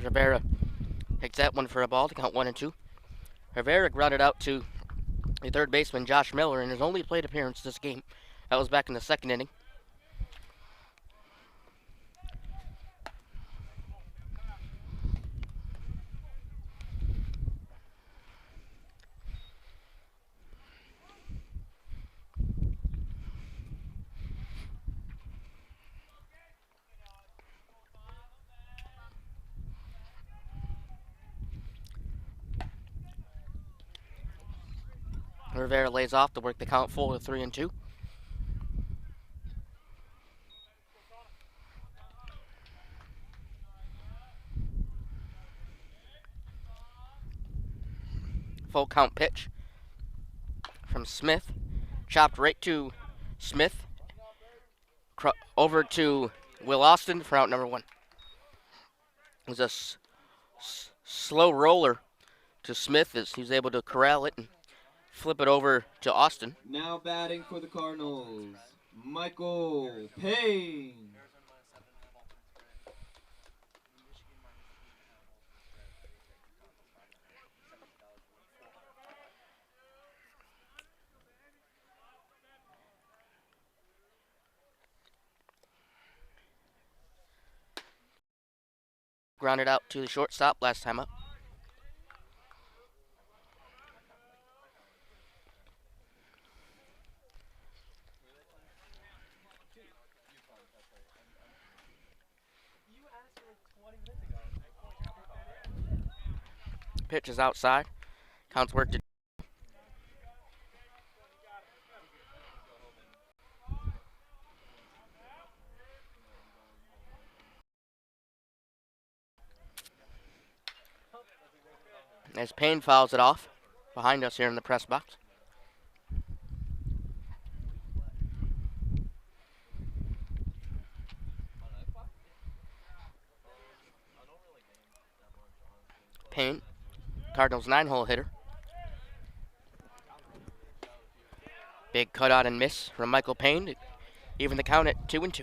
Rivera takes that one for a ball to count 1-2. Rivera grounded out to the third baseman Josh Miller in his only plate appearance this game. That was back in the second inning. Rivera lays off to work the count full to 3-2. Full count pitch from Smith. Chopped right to Smith. Over to Will Austin for out number one. It was a slow roller to Smith as he was able to corral it and flip it over to Austin. Now batting for the Cardinals, Michael Payne. Grounded out to the shortstop last time up. Pitch is outside. Counts work to as Payne fouls it off behind us here in the press box. Payne, Cardinals 9-hole hitter. Big cutout and miss from Michael Payne to even the count at 2-2.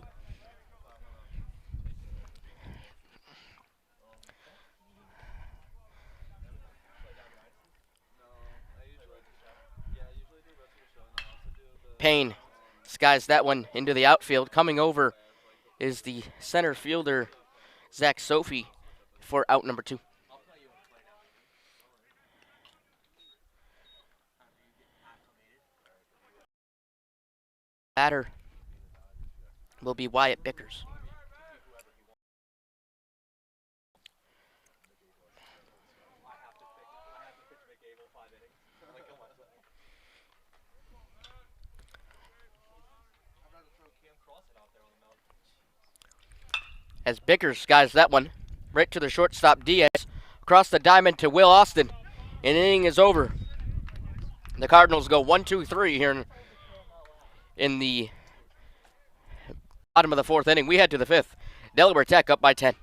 Payne skies that one into the outfield. Coming over is the center fielder, Zach Sophie, for out number 2. Batter will be Wyatt Bickers. As Bickers skies that one right to the shortstop Diaz, across the diamond to Will Austin. An inning is over. The Cardinals go 1-2-3 here in the bottom of the fourth inning. We head to the fifth. Delaware Tech up by 10.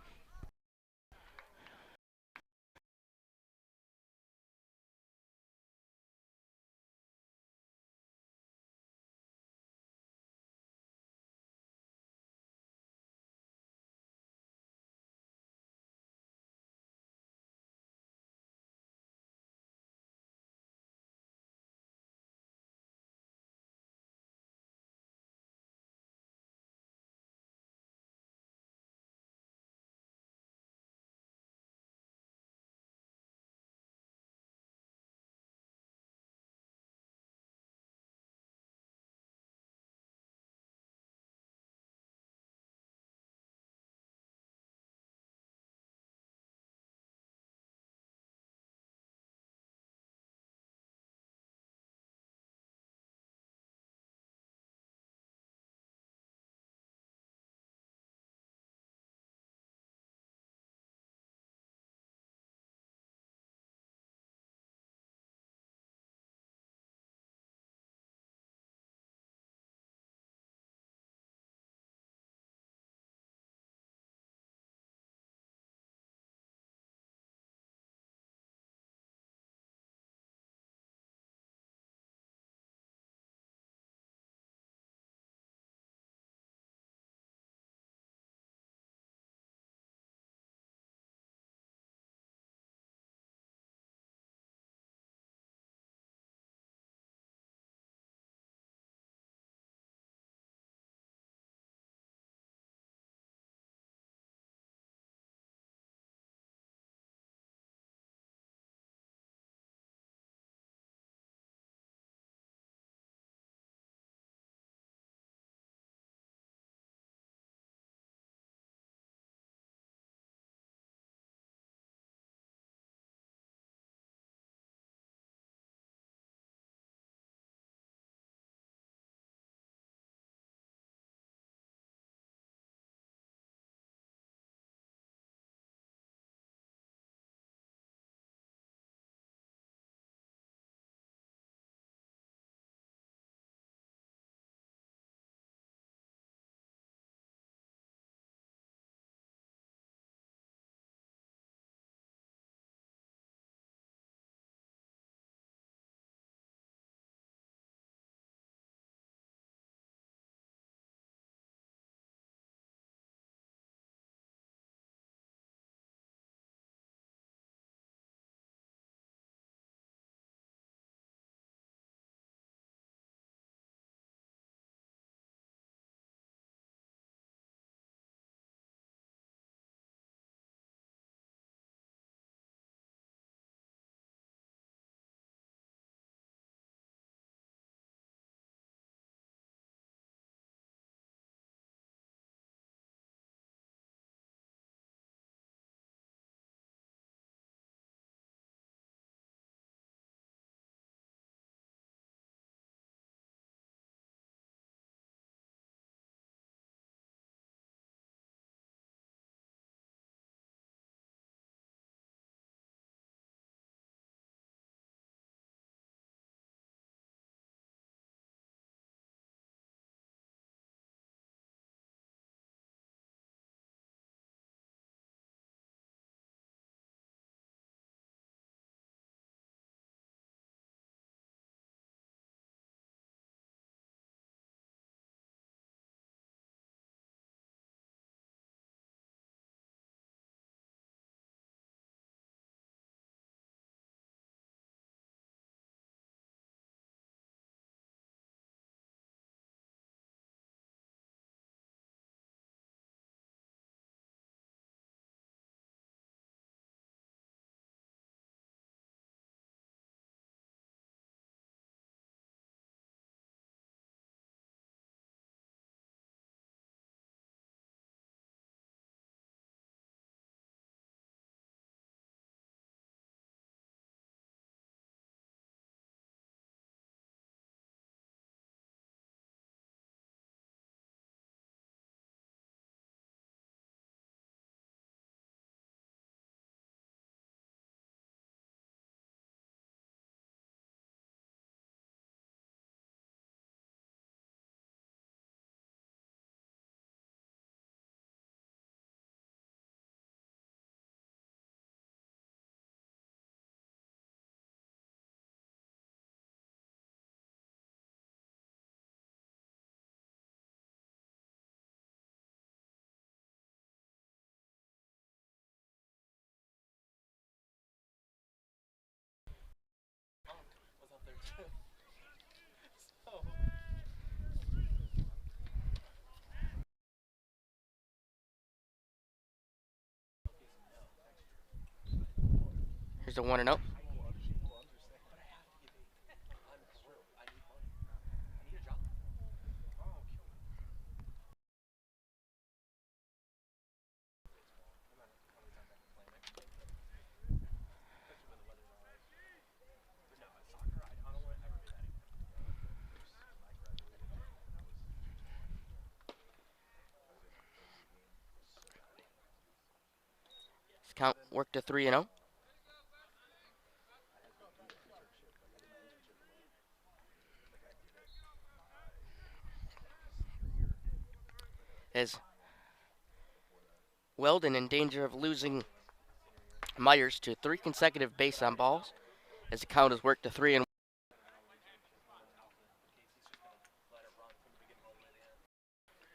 So, Here's the 1-0. This count worked to 3-0. As Weldon in danger of losing Myers to 3 consecutive base on balls, as the count has worked to 3-1.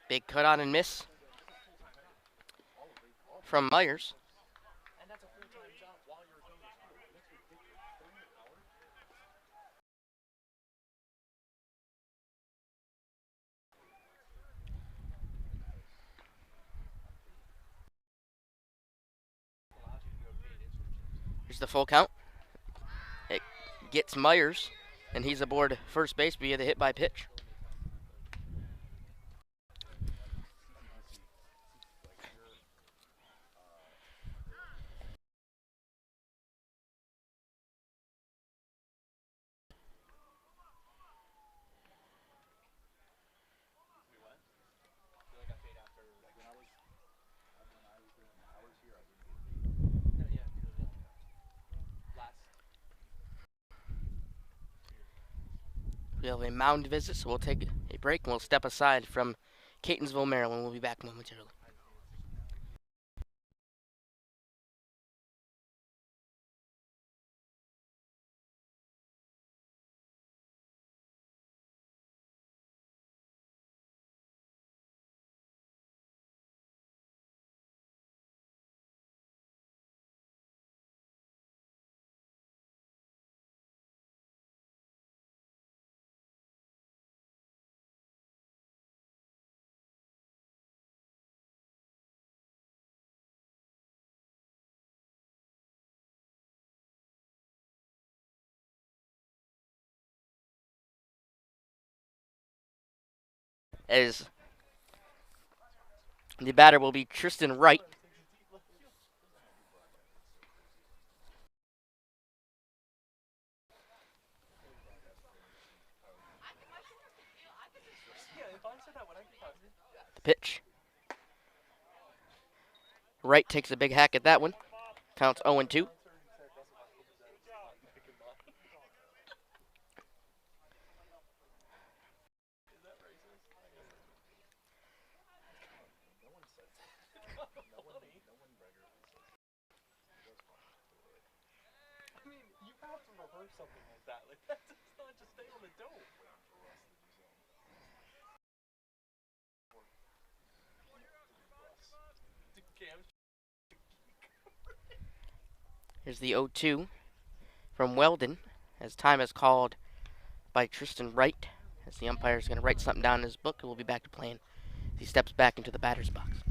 Big cut on and miss from Myers. and that's a full-time job while you're going to school. That's ridiculous. 3 an hour? Allows you to go paid internships. Here's the full count. It gets Myers, and he's aboard first base via the hit by pitch. You only got paid after no, yeah, because last We have a mound visit, so we'll take a break and we'll step aside from Catonsville, Maryland. We'll be back momentarily. As the batter will be Tristan Wright. yeah, if I said that when I could talk to The pitch. Wright takes a big hack at that one. Counts 0-2. I mean, you have to rehearse something like that. Like, that's not just stay on the dome. Here's the 0-2 from Weldon, as time is called by Tristan Wright, as the umpire is going to write something down in his book, and we'll be back to playing. He steps back into the batter's box.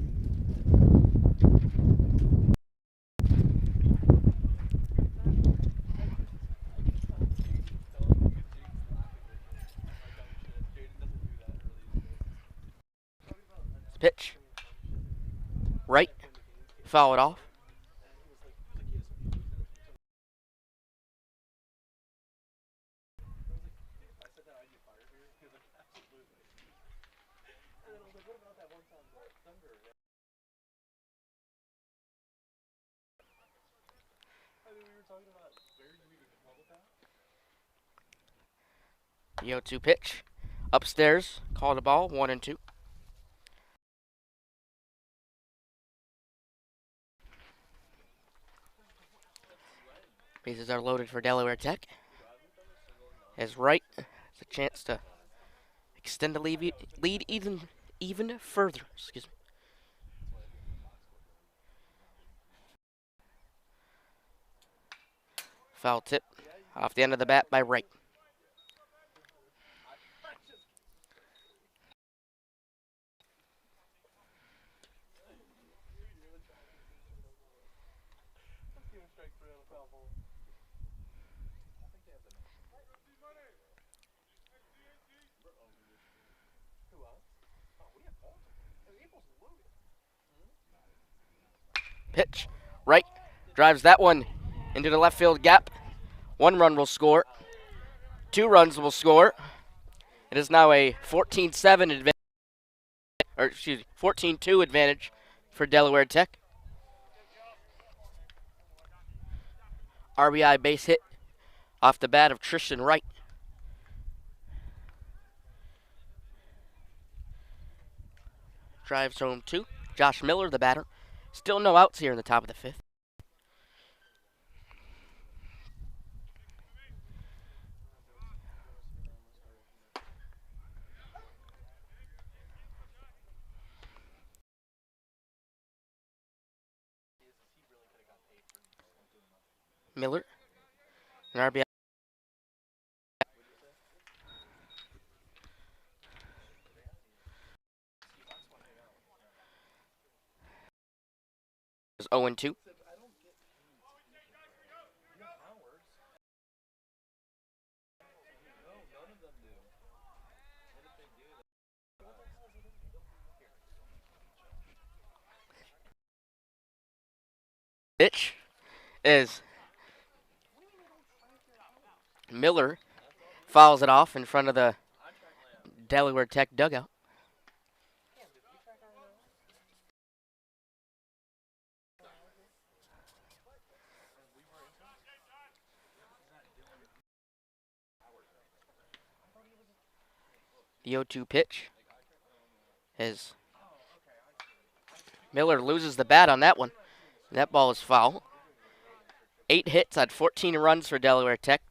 Pitch. Right. Foul it off. The 0-2 pitch. Upstairs. Called a ball. 1-2. Bases are loaded for Delaware Tech. As Wright has a chance to extend the lead even further. Excuse me. Foul tip off the end of the bat by Wright. Pitch. Right. Drives that one into the left field gap. 1 run will score. 2 runs will score. It is now a 14-7 advantage, or excuse me, 14-2 advantage for Delaware Tech. RBI base hit off the bat of Tristan Wright. Drives home 2. Josh Miller, the batter. Still no outs here in the top of the 5th. Miller, an RBI. Is 0-2. Pitch is Miller fouls it off in front of the Delaware Tech dugout. The 0-2 pitch is Miller loses the bat on that one. That ball is foul. 8 hits on 14 runs for Delaware Tech.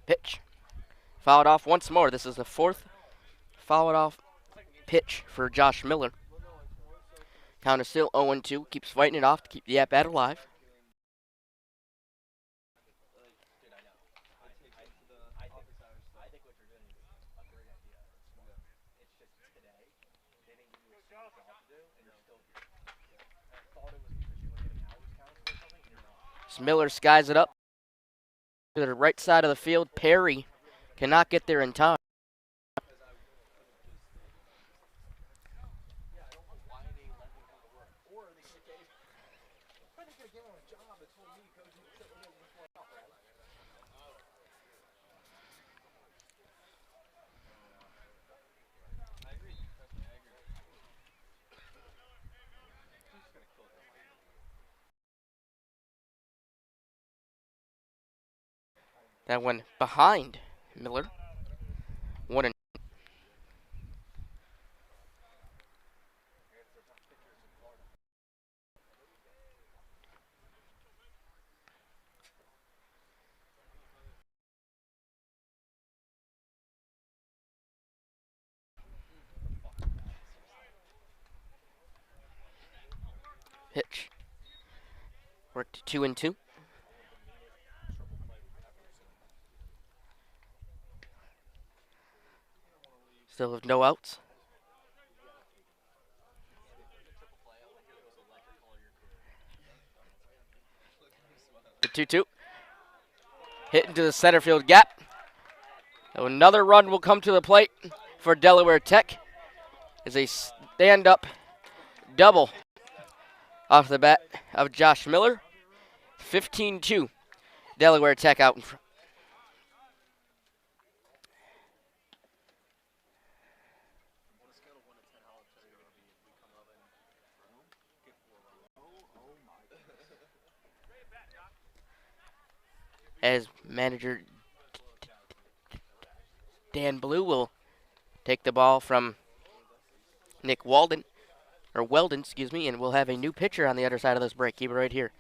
Pitch. Fouled off once more. This is the 4th fouled off pitch for Josh Miller. Count is still 0-2. Keeps fighting it off to keep the at-bat alive. Miller skies it up to the right side of the field. Perry cannot get there in time. That went behind Miller. 1-. Pitch. Worked 2-2. Still have no outs. The 2-2. Hit into the center field gap. So another run will come to the plate for Delaware Tech. Is a stand-up double off the bat of Josh Miller. 15-2. Delaware Tech out in front. As manager Dan Blue will take the ball from Nick Weldon, excuse me, and we'll have a new pitcher on the other side of this break. Keep it right here.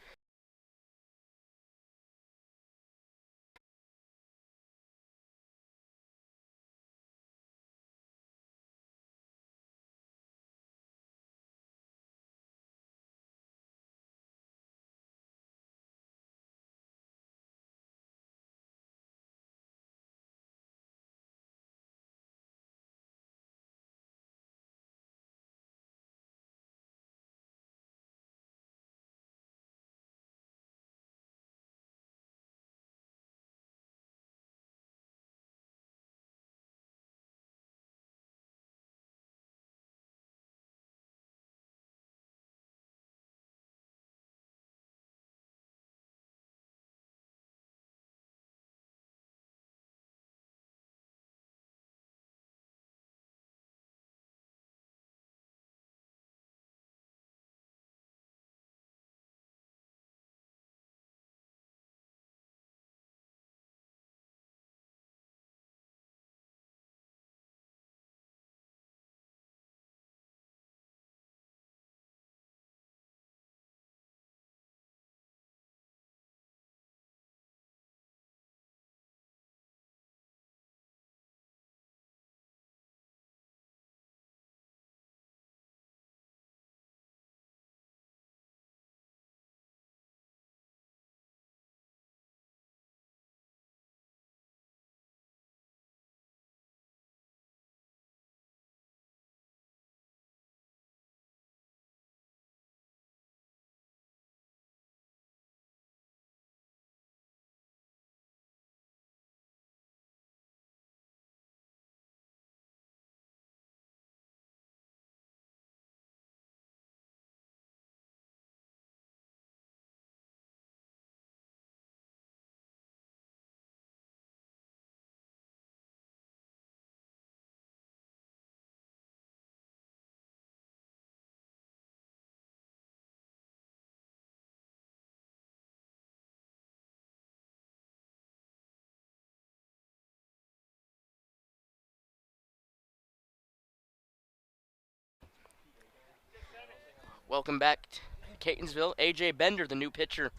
Welcome back to Catonsville. AJ Bender, the new pitcher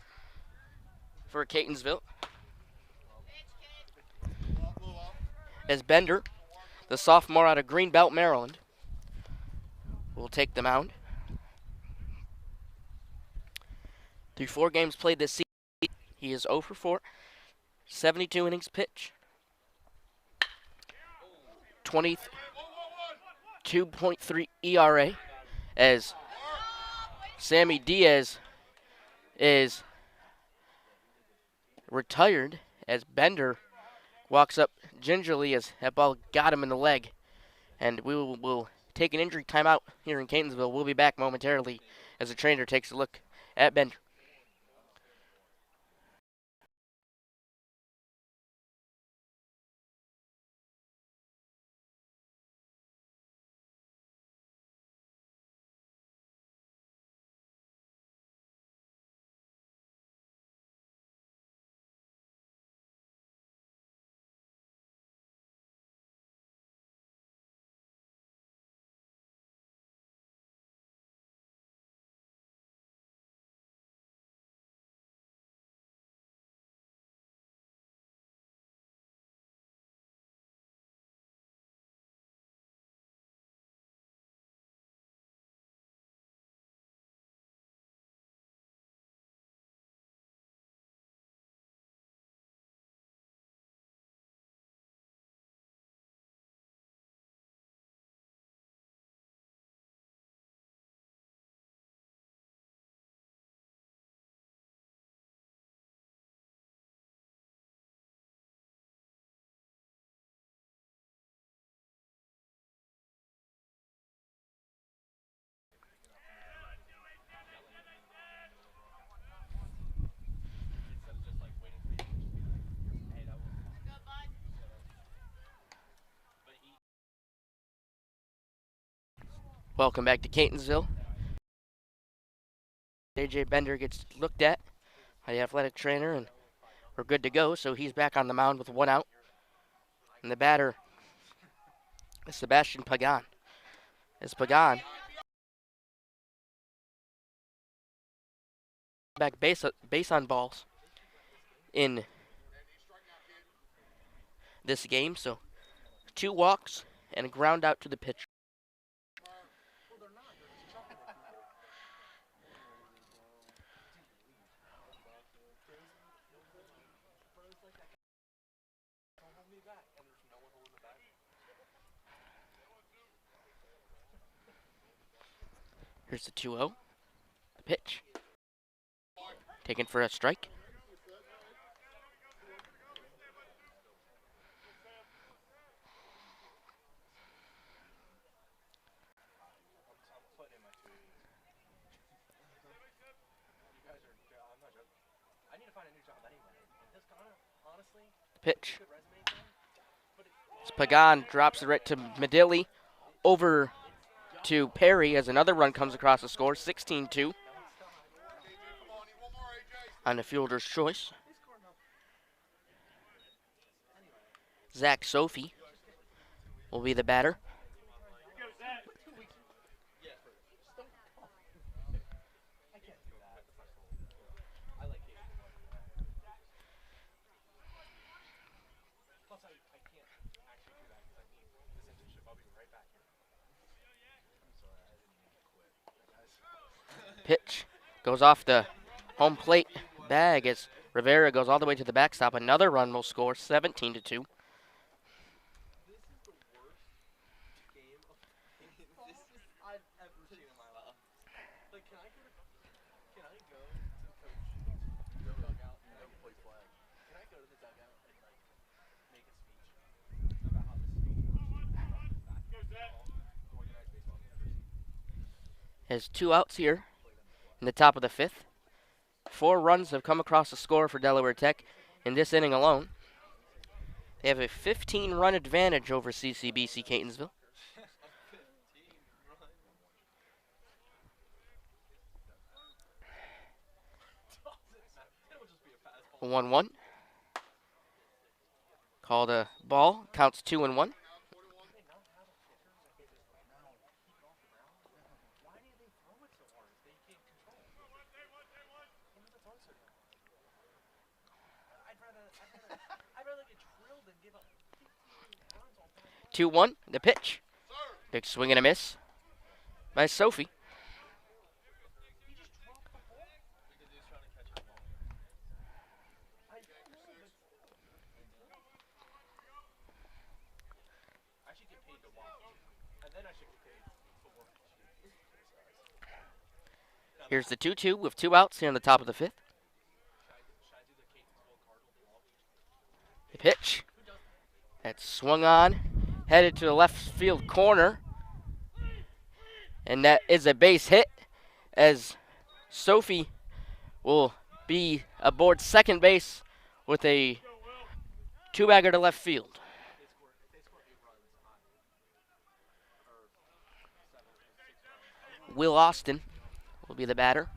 for Catonsville. As Bender, the sophomore out of Greenbelt, Maryland, will take the mound. Through 4 games played this season, he is 0 for 4, 72 innings pitched, 22.3 ERA, as Sammy Diaz is retired as Bender walks up gingerly as that ball got him in the leg. And we will take an injury timeout here in Catonsville. We'll be back momentarily as the trainer takes a look at Bender. Welcome back to Catonsville. AJ Bender gets looked at by the athletic trainer, and we're good to go. So he's back on the mound with 1 out. And the batter is Sebastian Pagan. As Pagan back base on balls in this game. So 2 walks and a ground out to the pitcher. Here's the 2-0. The pitch. Taken for a strike. Pitch. As Pagan drops it right to Medilli. Over to Perry as another run comes across the score. 16-2 on the fielder's choice. Zach Sophie will be the batter. Pitch goes off the home plate bag as Rivera goes all the way to the backstop. Another run will score, 17-2. Has 2 outs here in the top of the 5th. 4 runs have come across the score for Delaware Tech in this inning alone. They have a 15-run advantage over CCBC Catonsville. A 1-1. Called a ball. Counts 2-1. 2-1, the pitch. Big swing and a miss by Sophie. I should get paid to watch. And then I should get paid to work. Here's the 2-2 with 2 outs here on the top of the 5th. Should I do the Catonsville Cardinal watch? The pitch. That's swung on, headed to the left field corner. And that is a base hit as Sophie will be aboard second base with a 2-bagger to left field. If they score 8 runs, or 7 or 6 runs. Will Austin will be the batter.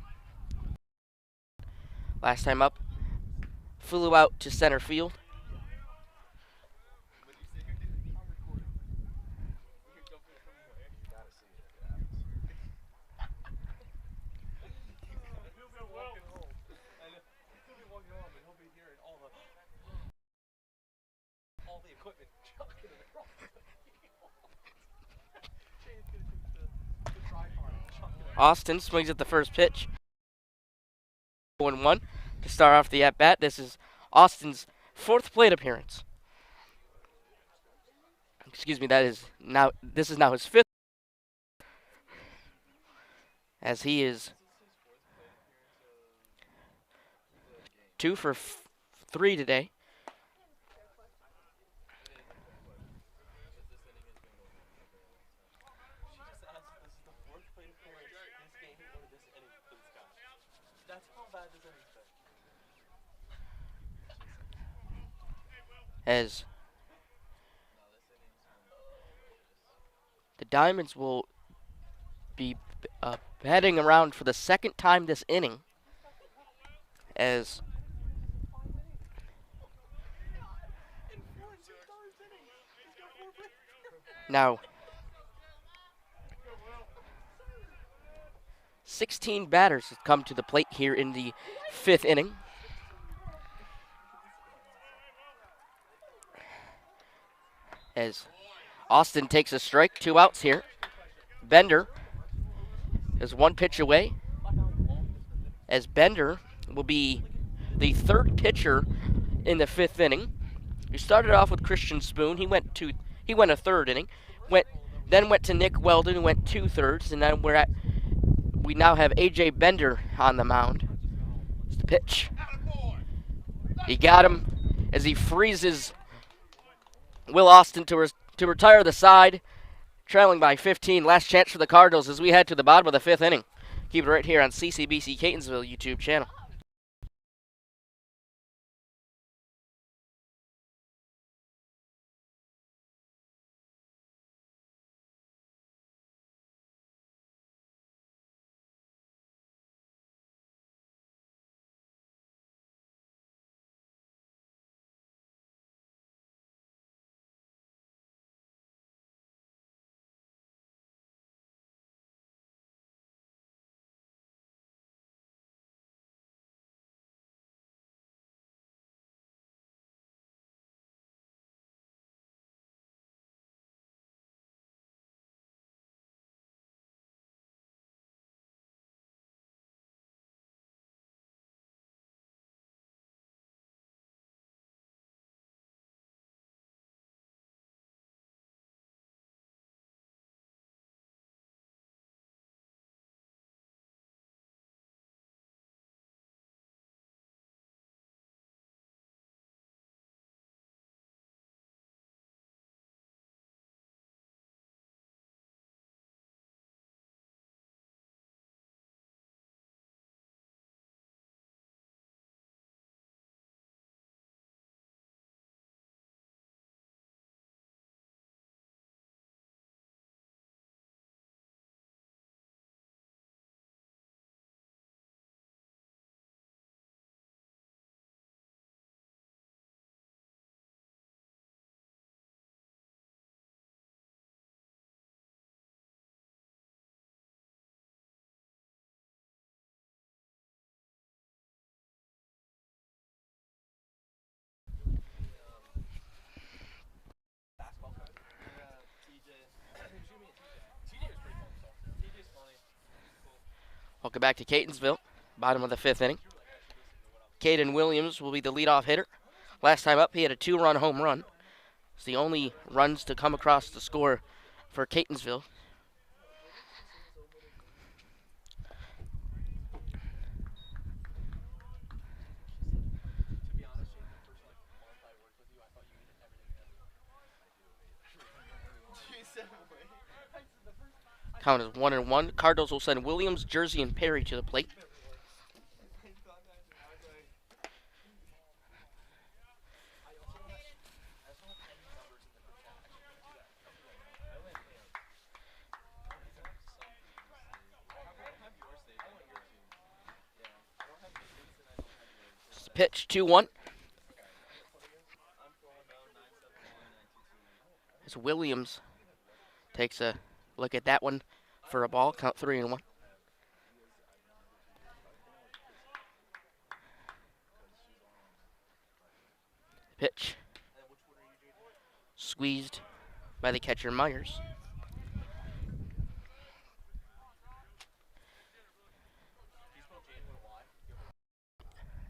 Last time up, flew out to center field. All the equipment chucking it across the field. Shane's gonna take the tripod and chuck it. Austin swings at the first pitch. 1-1 to start off the at-bat. This is Austin's 4th plate appearance. Excuse me, this is now his 5th. As he is 2 for 3 today. She just asked if this is the 4th plate appearance this game or this inning for this guy. That's how bad this inning's been. As the Diamonds will be heading around for the 2nd time this inning. As now 16 batters have come to the plate here in the 5th inning. As Austin takes a strike, 2 outs here. Bender is 1 pitch away. As Bender will be the 3rd pitcher in the 5th inning. We started off with Christian Spoon. He went a 3rd inning. Then went to Nick Weldon, who went 2/3, and then we now have AJ Bender on the mound. It's the pitch. He got him as he freezes Will Austin to retire the side, trailing by 15. Last chance for the Cardinals as we head to the bottom of the 5th inning. Keep it right here on CCBC Catonsville YouTube channel. Welcome back to Catonsville, bottom of the 5th inning. Caden Williams will be the leadoff hitter. Last time up, he had a 2-run home run. It's the only runs to come across the score for Catonsville. Count is 1-1. Cardinals will send Williams, Jersey, and Perry to the plate. Pitch 2-1. As Williams takes a look at that one for a ball. Count 3-1. Pitch. Squeezed by the catcher Myers.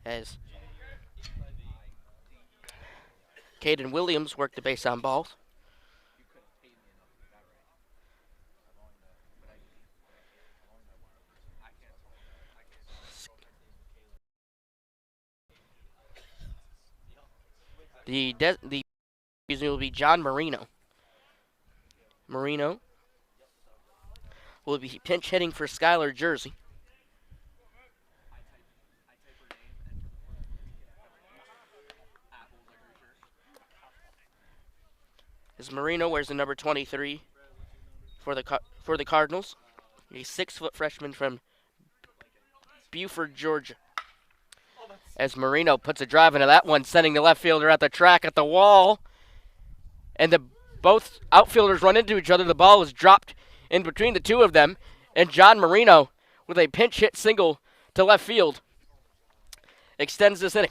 As Caden Williams worked the base on balls. The will be John Marino. Marino will be pinch hitting for Skylar Jersey. As Marino wears the number 23 for the Cardinals, a 6-foot freshman from Buford, Georgia. As Marino puts a drive into that one, sending the left fielder at the track at the wall. And both outfielders run into each other. The ball was dropped in between the two of them. And John Marino, with a pinch hit single to left field, extends this inning.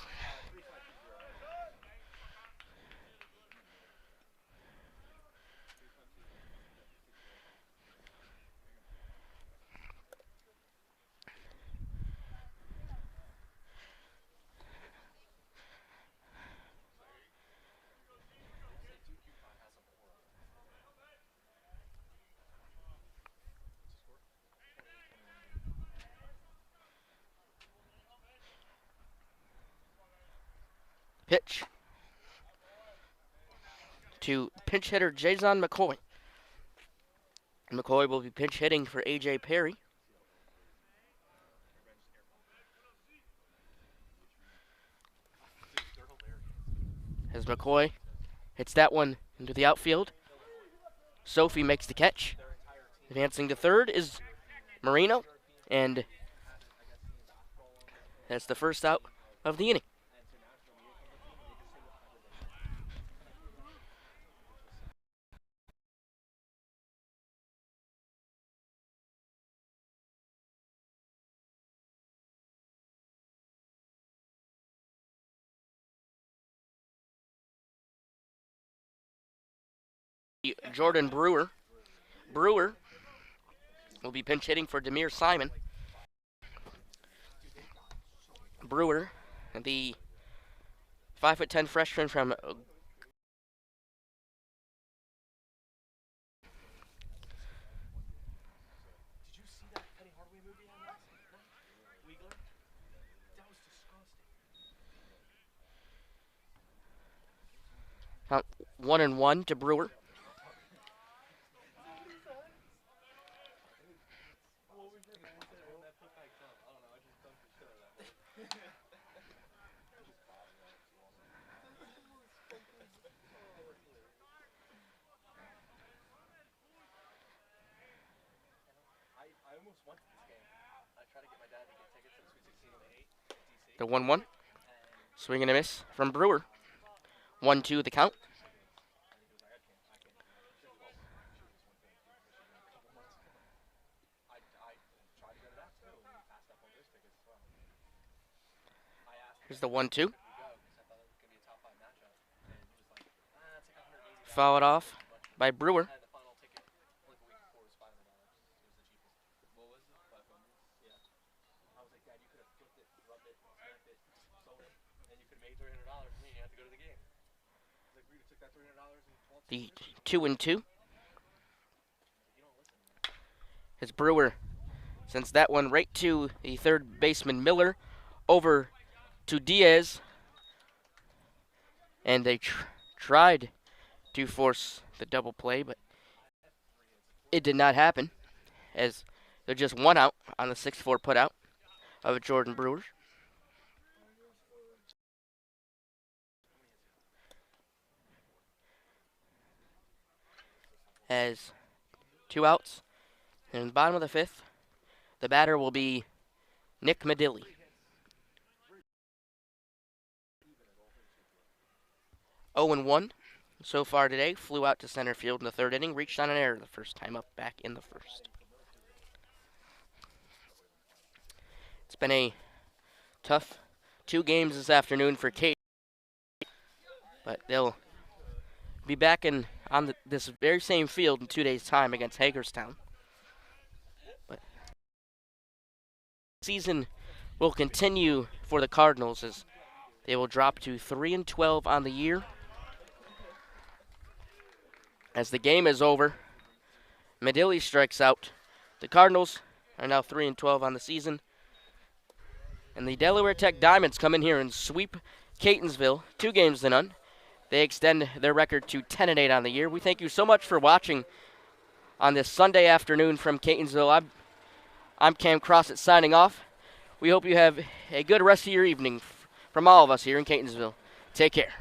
Pitch to pinch hitter Jason McCoy. McCoy will be pinch hitting for A.J. Perry. As McCoy hits that one into the outfield, Sophie makes the catch. Advancing to third is Marino, and that's the first out of the inning. Jordan Brewer. Brewer will be pinch hitting for Demir Simon. Brewer, the 5'10" freshman from Count 1-1 to Brewer. The 1-1. Swing and a miss from Brewer. 1-2 the count. Here's the 1-2. Fouled off by Brewer. the 2-2. As Brewer sends that one right to the third baseman Miller, over to Diaz, and they tried to force the double play, but it did not happen, as they're just one out on the 6-4 putout of Jordan Brewer. As 2 outs, and in the bottom of the 5th, the batter will be Nick Medilli. 0-1 so far today. Flew out to center field in the 3rd inning. Reached on an error the first time up back in the 1st. It's been a tough 2 games this afternoon for Kate, but they'll be back on this very same field in 2 days' time against Hagerstown. But season will continue for the Cardinals as they will drop to 3-12 on the year. As the game is over, Medilli strikes out. The Cardinals are now 3-12 on the season. And the Delaware Tech Diamonds come in here and sweep Catonsville 2-0. They extend their record to 10-8 on the year. We thank you so much for watching on this Sunday afternoon from Catonsville. I'm Cam Crossett signing off. We hope you have a good rest of your evening from all of us here in Catonsville. Take care.